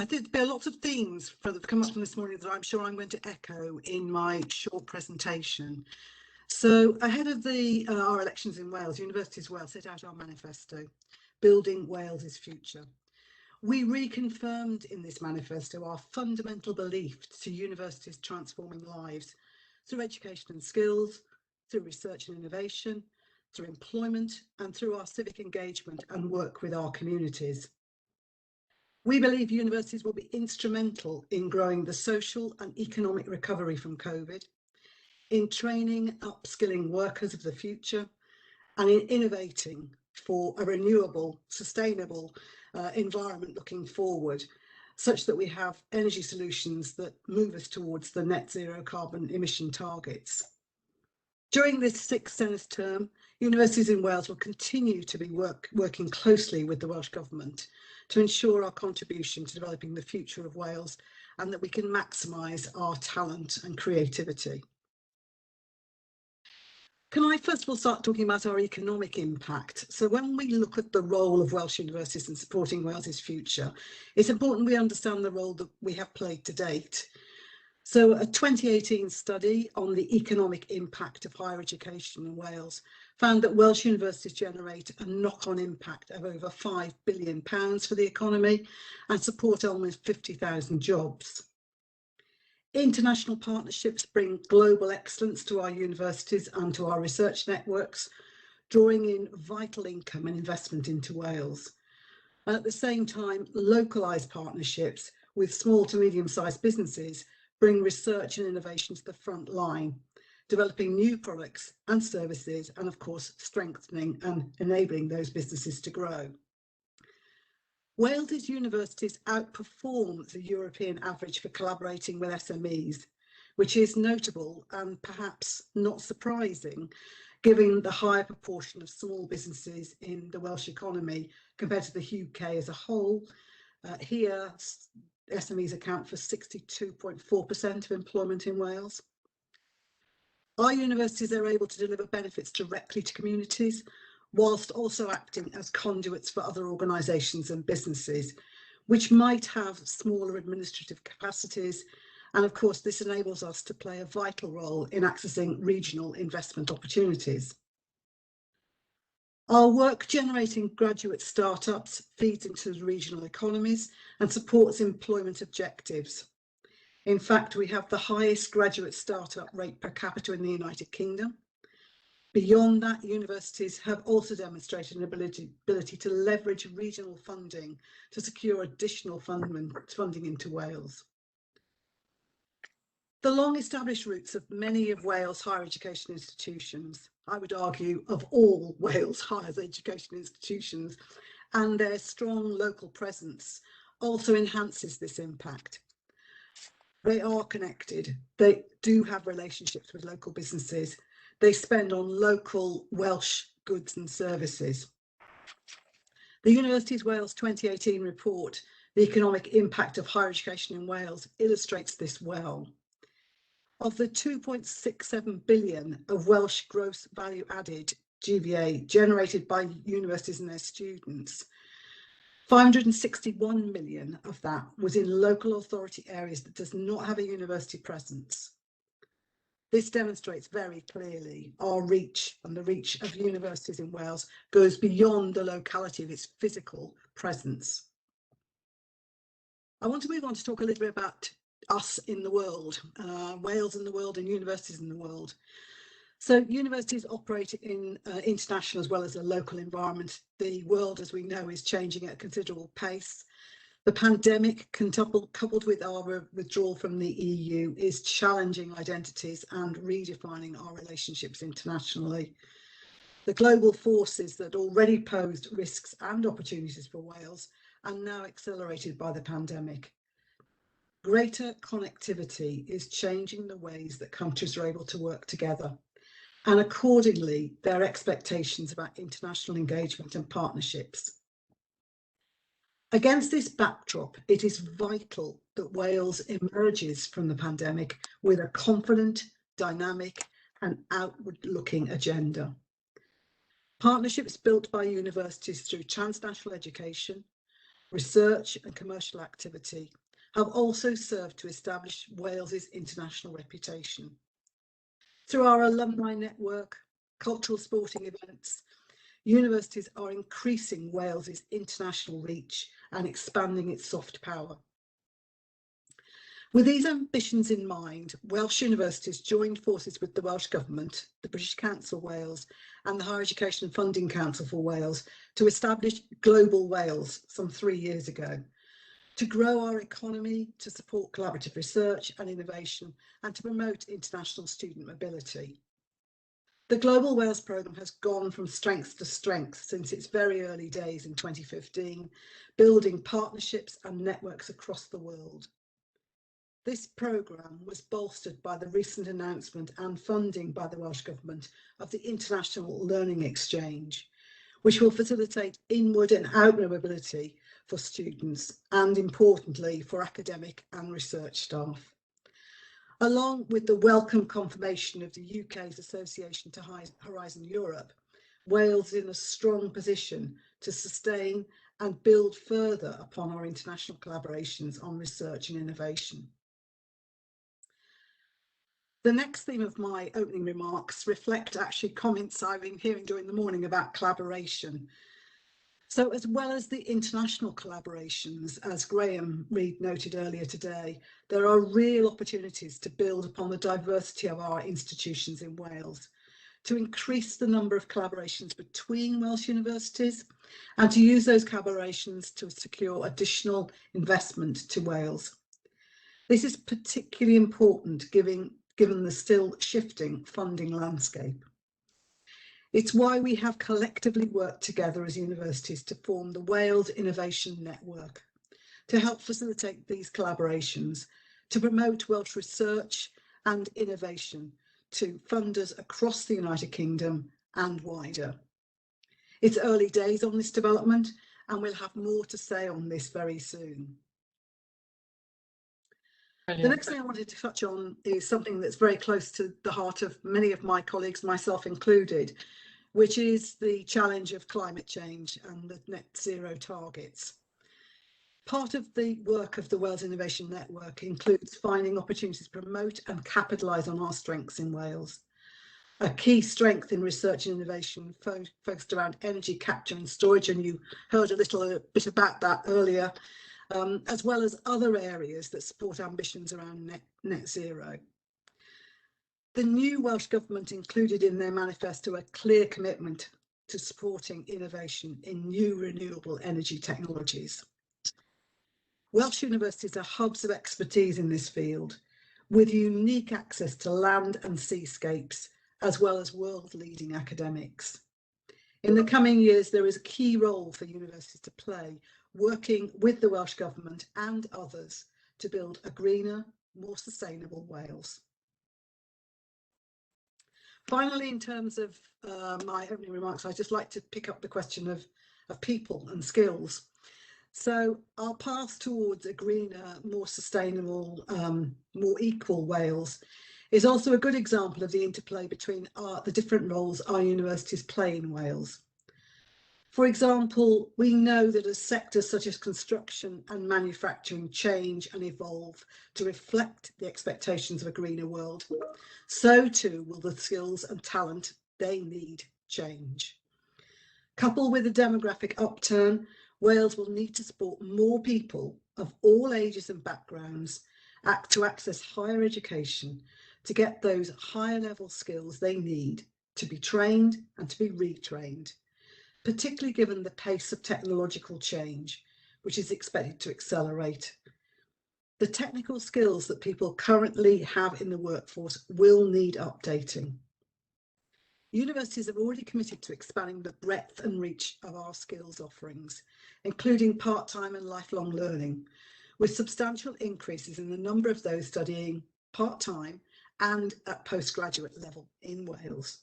think there are lots of themes that have come up from this morning that I'm sure I'm going to echo in my short presentation. So ahead of our elections in Wales, Universities Wales set out our manifesto, Building Wales's Future. We reconfirmed in this manifesto our fundamental belief to universities transforming lives through education and skills, through research and innovation, through employment, and through our civic engagement and work with our communities. We believe universities will be instrumental in growing the social and economic recovery from COVID, in training, upskilling workers of the future, and in innovating for a renewable, sustainable environment looking forward, such that we have energy solutions that move us towards the net zero carbon emission targets. During this 6th Senate term, universities in Wales will continue to be working closely with the Welsh Government to ensure our contribution to developing the future of Wales, and that we can maximise our talent and creativity. Can I first of all start talking about our economic impact? So when we look at the role of Welsh universities in supporting Wales's future, it's important we understand the role that we have played to date. So a 2018 study on the economic impact of higher education in Wales found that Welsh universities generate a knock-on impact of over £5 billion for the economy and support almost 50,000 jobs. International partnerships bring global excellence to our universities and to our research networks, drawing in vital income and investment into Wales. And at the same time, localised partnerships with small to medium-sized businesses bring research and innovation to the front line, developing new products and services, and of course, strengthening and enabling those businesses to grow. Wales's universities outperform the European average for collaborating with SMEs, which is notable and perhaps not surprising, given the higher proportion of small businesses in the Welsh economy compared to the UK as a whole. Here, SMEs account for 62.4% of employment in Wales. Our universities are able to deliver benefits directly to communities, whilst also acting as conduits for other organisations and businesses, which might have smaller administrative capacities. And of course, this enables us to play a vital role in accessing regional investment opportunities. Our work generating graduate startups feeds into the regional economies and supports employment objectives. In fact, we have the highest graduate startup rate per capita in the United Kingdom. Beyond that, universities have also demonstrated an ability to leverage regional funding to secure additional funding into Wales. The long-established roots of many of Wales' higher education institutions, I would argue of all Wales' higher education institutions, and their strong local presence also enhances this impact. They are connected. They do have relationships with local businesses. They spend on local Welsh goods and services. The Universities Wales 2018 report, The Economic Impact of Higher Education in Wales, illustrates this well. Of the 2.67 billion of Welsh gross value added GVA generated by universities and their students, 561 million of that was in local authority areas that does not have a university presence. This demonstrates very clearly our reach, and the reach of universities in Wales goes beyond the locality of its physical presence. I want to move on to talk a little bit about us in the world, Wales in the world and universities in the world. So universities operate in international as well as a local environment. The world, as we know, is changing at a considerable pace. The pandemic, coupled with our withdrawal from the EU, is challenging identities and redefining our relationships internationally. The global forces that already posed risks and opportunities for Wales are now accelerated by the pandemic. Greater connectivity is changing the ways that countries are able to work together, and accordingly, their expectations about international engagement and partnerships. Against this backdrop, it is vital that Wales emerges from the pandemic with a confident, dynamic, and outward-looking agenda. Partnerships built by universities through transnational education, research, and commercial activity have also served to establish Wales's international reputation. Through our alumni network, cultural sporting events, universities are increasing Wales's international reach and expanding its soft power. With these ambitions in mind, Welsh universities joined forces with the Welsh Government, the British Council Wales, and the Higher Education and Funding Council for Wales to establish Global Wales some 3 years ago, to grow our economy, to support collaborative research and innovation, and to promote international student mobility. The Global Wales programme has gone from strength to strength since its very early days in 2015, building partnerships and networks across the world. This programme was bolstered by the recent announcement and funding by the Welsh Government of the International Learning Exchange, which will facilitate inward and outward mobility for students and, importantly, for academic and research staff. Along with the welcome confirmation of the UK's association to Horizon Europe, Wales is in a strong position to sustain and build further upon our international collaborations on research and innovation. The next theme of my opening remarks reflect actually comments I've been hearing during the morning about collaboration. So as well as the international collaborations, as Graham Reid noted earlier today, there are real opportunities to build upon the diversity of our institutions in Wales, to increase the number of collaborations between Welsh universities, and to use those collaborations to secure additional investment to Wales. This is particularly important given the still shifting funding landscape. It's why we have collectively worked together as universities to form the Wales Innovation Network, to help facilitate these collaborations, to promote Welsh research and innovation to funders across the United Kingdom and wider. It's early days on this development, and we'll have more to say on this very soon. Brilliant. The next thing I wanted to touch on is something that's very close to the heart of many of my colleagues, myself included, which is the challenge of climate change and the net zero targets. Part of the work of the Wales Innovation Network includes finding opportunities to promote and capitalise on our strengths in Wales. A key strength in research and innovation focused around energy capture and storage, and you heard a little bit about that earlier, as well as other areas that support ambitions around net zero. The new Welsh Government included in their manifesto a clear commitment to supporting innovation in new renewable energy technologies. Welsh universities are hubs of expertise in this field, with unique access to land and seascapes, as well as world-leading academics. In the coming years, there is a key role for universities to play, working with the Welsh Government and others to build a greener, more sustainable Wales. Finally, in terms of my opening remarks, I'd just like to pick up the question of people and skills. So our path towards a greener, more sustainable, more equal Wales is also a good example of the interplay between the different roles our universities play in Wales. For example, we know that as sectors such as construction and manufacturing change and evolve to reflect the expectations of a greener world, so too will the skills and talent they need change. Coupled with a demographic upturn, Wales will need to support more people of all ages and backgrounds to access higher education, to get those higher level skills they need to be trained and to be retrained, particularly given the pace of technological change, which is expected to accelerate. The technical skills that people currently have in the workforce will need updating. Universities have already committed to expanding the breadth and reach of our skills offerings, including part-time and lifelong learning, with substantial increases in the number of those studying part-time and at postgraduate level in Wales.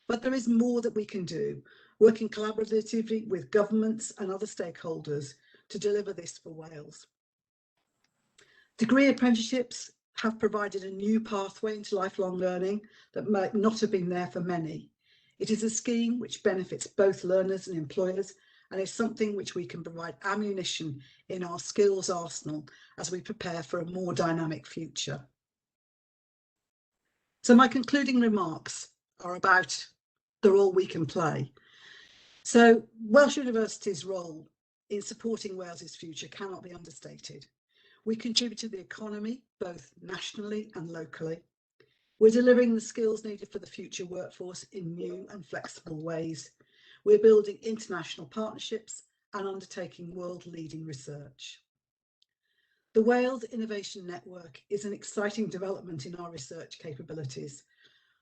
But there is more that we can do, working collaboratively with governments and other stakeholders to deliver this for Wales. Degree apprenticeships have provided a new pathway into lifelong learning that might not have been there for many. It is a scheme which benefits both learners and employers, and is something which we can provide ammunition in our skills arsenal as we prepare for a more dynamic future. So my concluding remarks are about the role we can play. So Welsh University's role in supporting Wales's future cannot be understated. We contribute to the economy, both nationally and locally. We're delivering the skills needed for the future workforce in new and flexible ways. We're building international partnerships and undertaking world-leading research. The Wales Innovation Network is an exciting development in our research capabilities,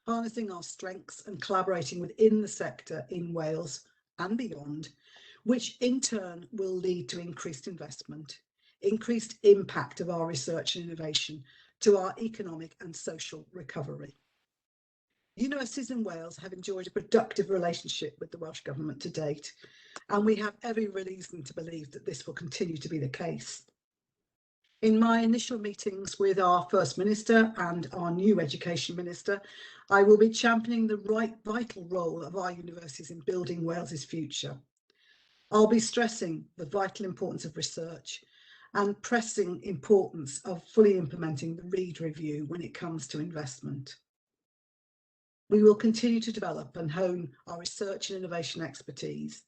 harnessing our strengths and collaborating within the sector in Wales and beyond, which in turn will lead to increased investment, increased impact of our research and innovation to our economic and social recovery. Universities in Wales have enjoyed a productive relationship with the Welsh Government to date, and we have every reason to believe that this will continue to be the case. In my initial meetings with our First Minister and our new Education Minister, I will be championing the vital role of our universities in building Wales's future. I'll be stressing the vital importance of research and pressing importance of fully implementing the Reid Review when it comes to investment. We will continue to develop and hone our research and innovation expertise,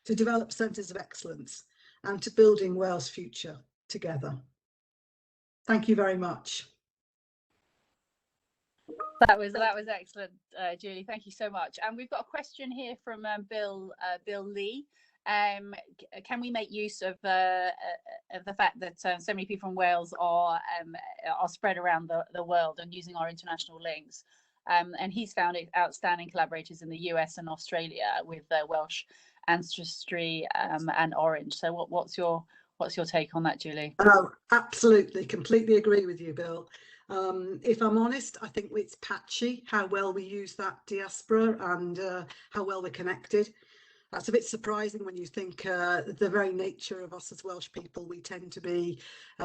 to develop centres of excellence and to building Wales' future together. Thank you very much. That was excellent, Julie. Thank you so much. And we've got a question here from Bill Lee. Can we make use of the fact that so many people from Wales are spread around the world and using our international links? And he's found outstanding collaborators in the US and Australia with Welsh Ancestry and Orange. So what's your take on that, Julie? Oh, absolutely, completely agree with you, Bill. If I'm honest, I think it's patchy how well we use that diaspora and how well we're connected. That's a bit surprising when you think the very nature of us as Welsh people, we tend to be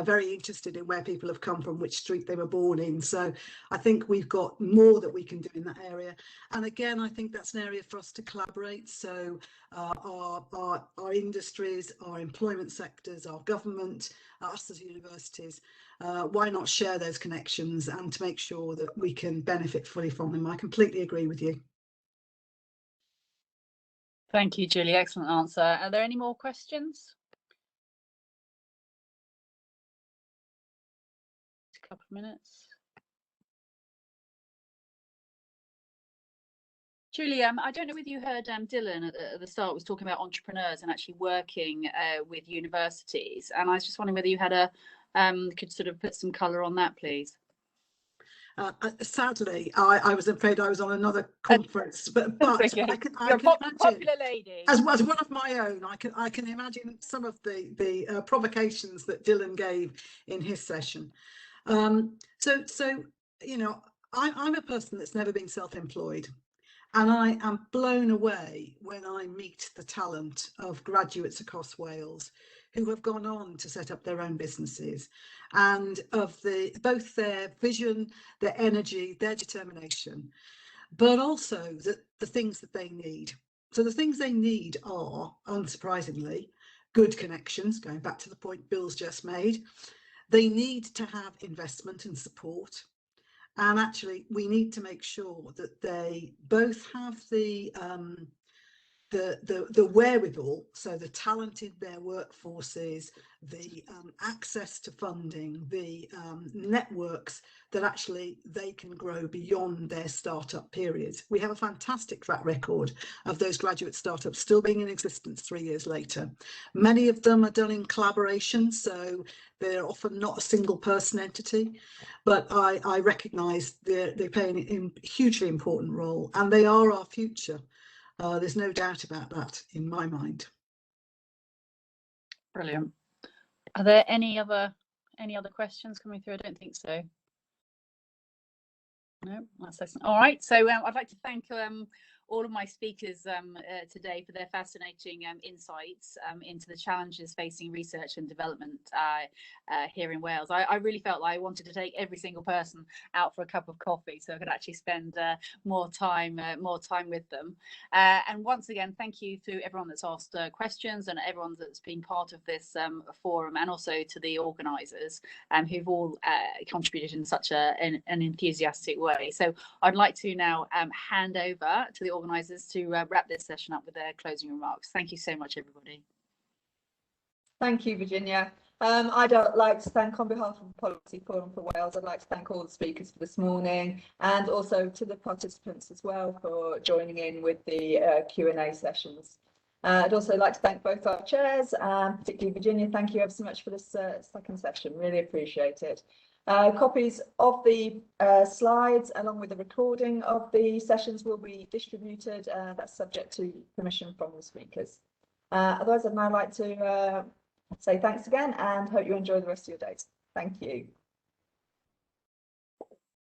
very interested in where people have come from, which street they were born in. So I think we've got more that we can do in that area. And again, I think that's an area for us to collaborate. So our industries, our employment sectors, our government, us as universities, why not share those connections and to make sure that we can benefit fully from them? I completely agree with you. Thank you, Julie. Excellent answer. Are there any more questions? A couple of minutes. Julie, I don't know whether you heard Dylan at the start was talking about entrepreneurs and actually working with universities, and I was just wondering whether you had could sort of put some colour on that, please. Sadly, I was afraid I was on another conference, but Okay. I can Popular lady. as one of my own, I can imagine some of the provocations that Dylan gave in his session. So you know, I'm a person that's never been self-employed. And I am blown away when I meet the talent of graduates across Wales who have gone on to set up their own businesses, and of both their vision, their energy, their determination, but also the things that they need. So the things they need are, unsurprisingly, good connections, going back to the point Bill's just made. They need to have investment and support. And actually, we need to make sure that they both have the wherewithal, so the talent in their workforces, the access to funding, the networks that actually they can grow beyond their startup periods. We have a fantastic track record of those graduate startups still being in existence 3 years later. Many of them are done in collaboration, so they're often not a single person entity, but I recognise they play a hugely important role, and they are our future. There's no doubt about that in my mind. Brilliant. Are there any other questions coming through? I don't think so. No, that's excellent. All right, so I'd like to thank all of my speakers today for their fascinating insights into the challenges facing research and development here in Wales. I really felt like I wanted to take every single person out for a cup of coffee so I could actually spend more time with them. And once again, thank you to everyone that's asked questions and everyone that's been part of this forum, and also to the organisers who've all contributed in such an enthusiastic way. So I'd like to now hand over to the organisers to wrap this session up with their closing remarks. Thank you so much, everybody. Thank you, Virginia. I'd like to thank, on behalf of the Policy Forum for Wales, I'd like to thank all the speakers for this morning, and also to the participants as well for joining in with the Q&A sessions. I'd also like to thank both our chairs, particularly Virginia. Thank you ever so much for this second session. Really appreciate it. Copies of the slides along with the recording of the sessions will be distributed. That's subject to permission from the speakers. Otherwise, I'd now like to say thanks again and hope you enjoy the rest of your days. Thank you.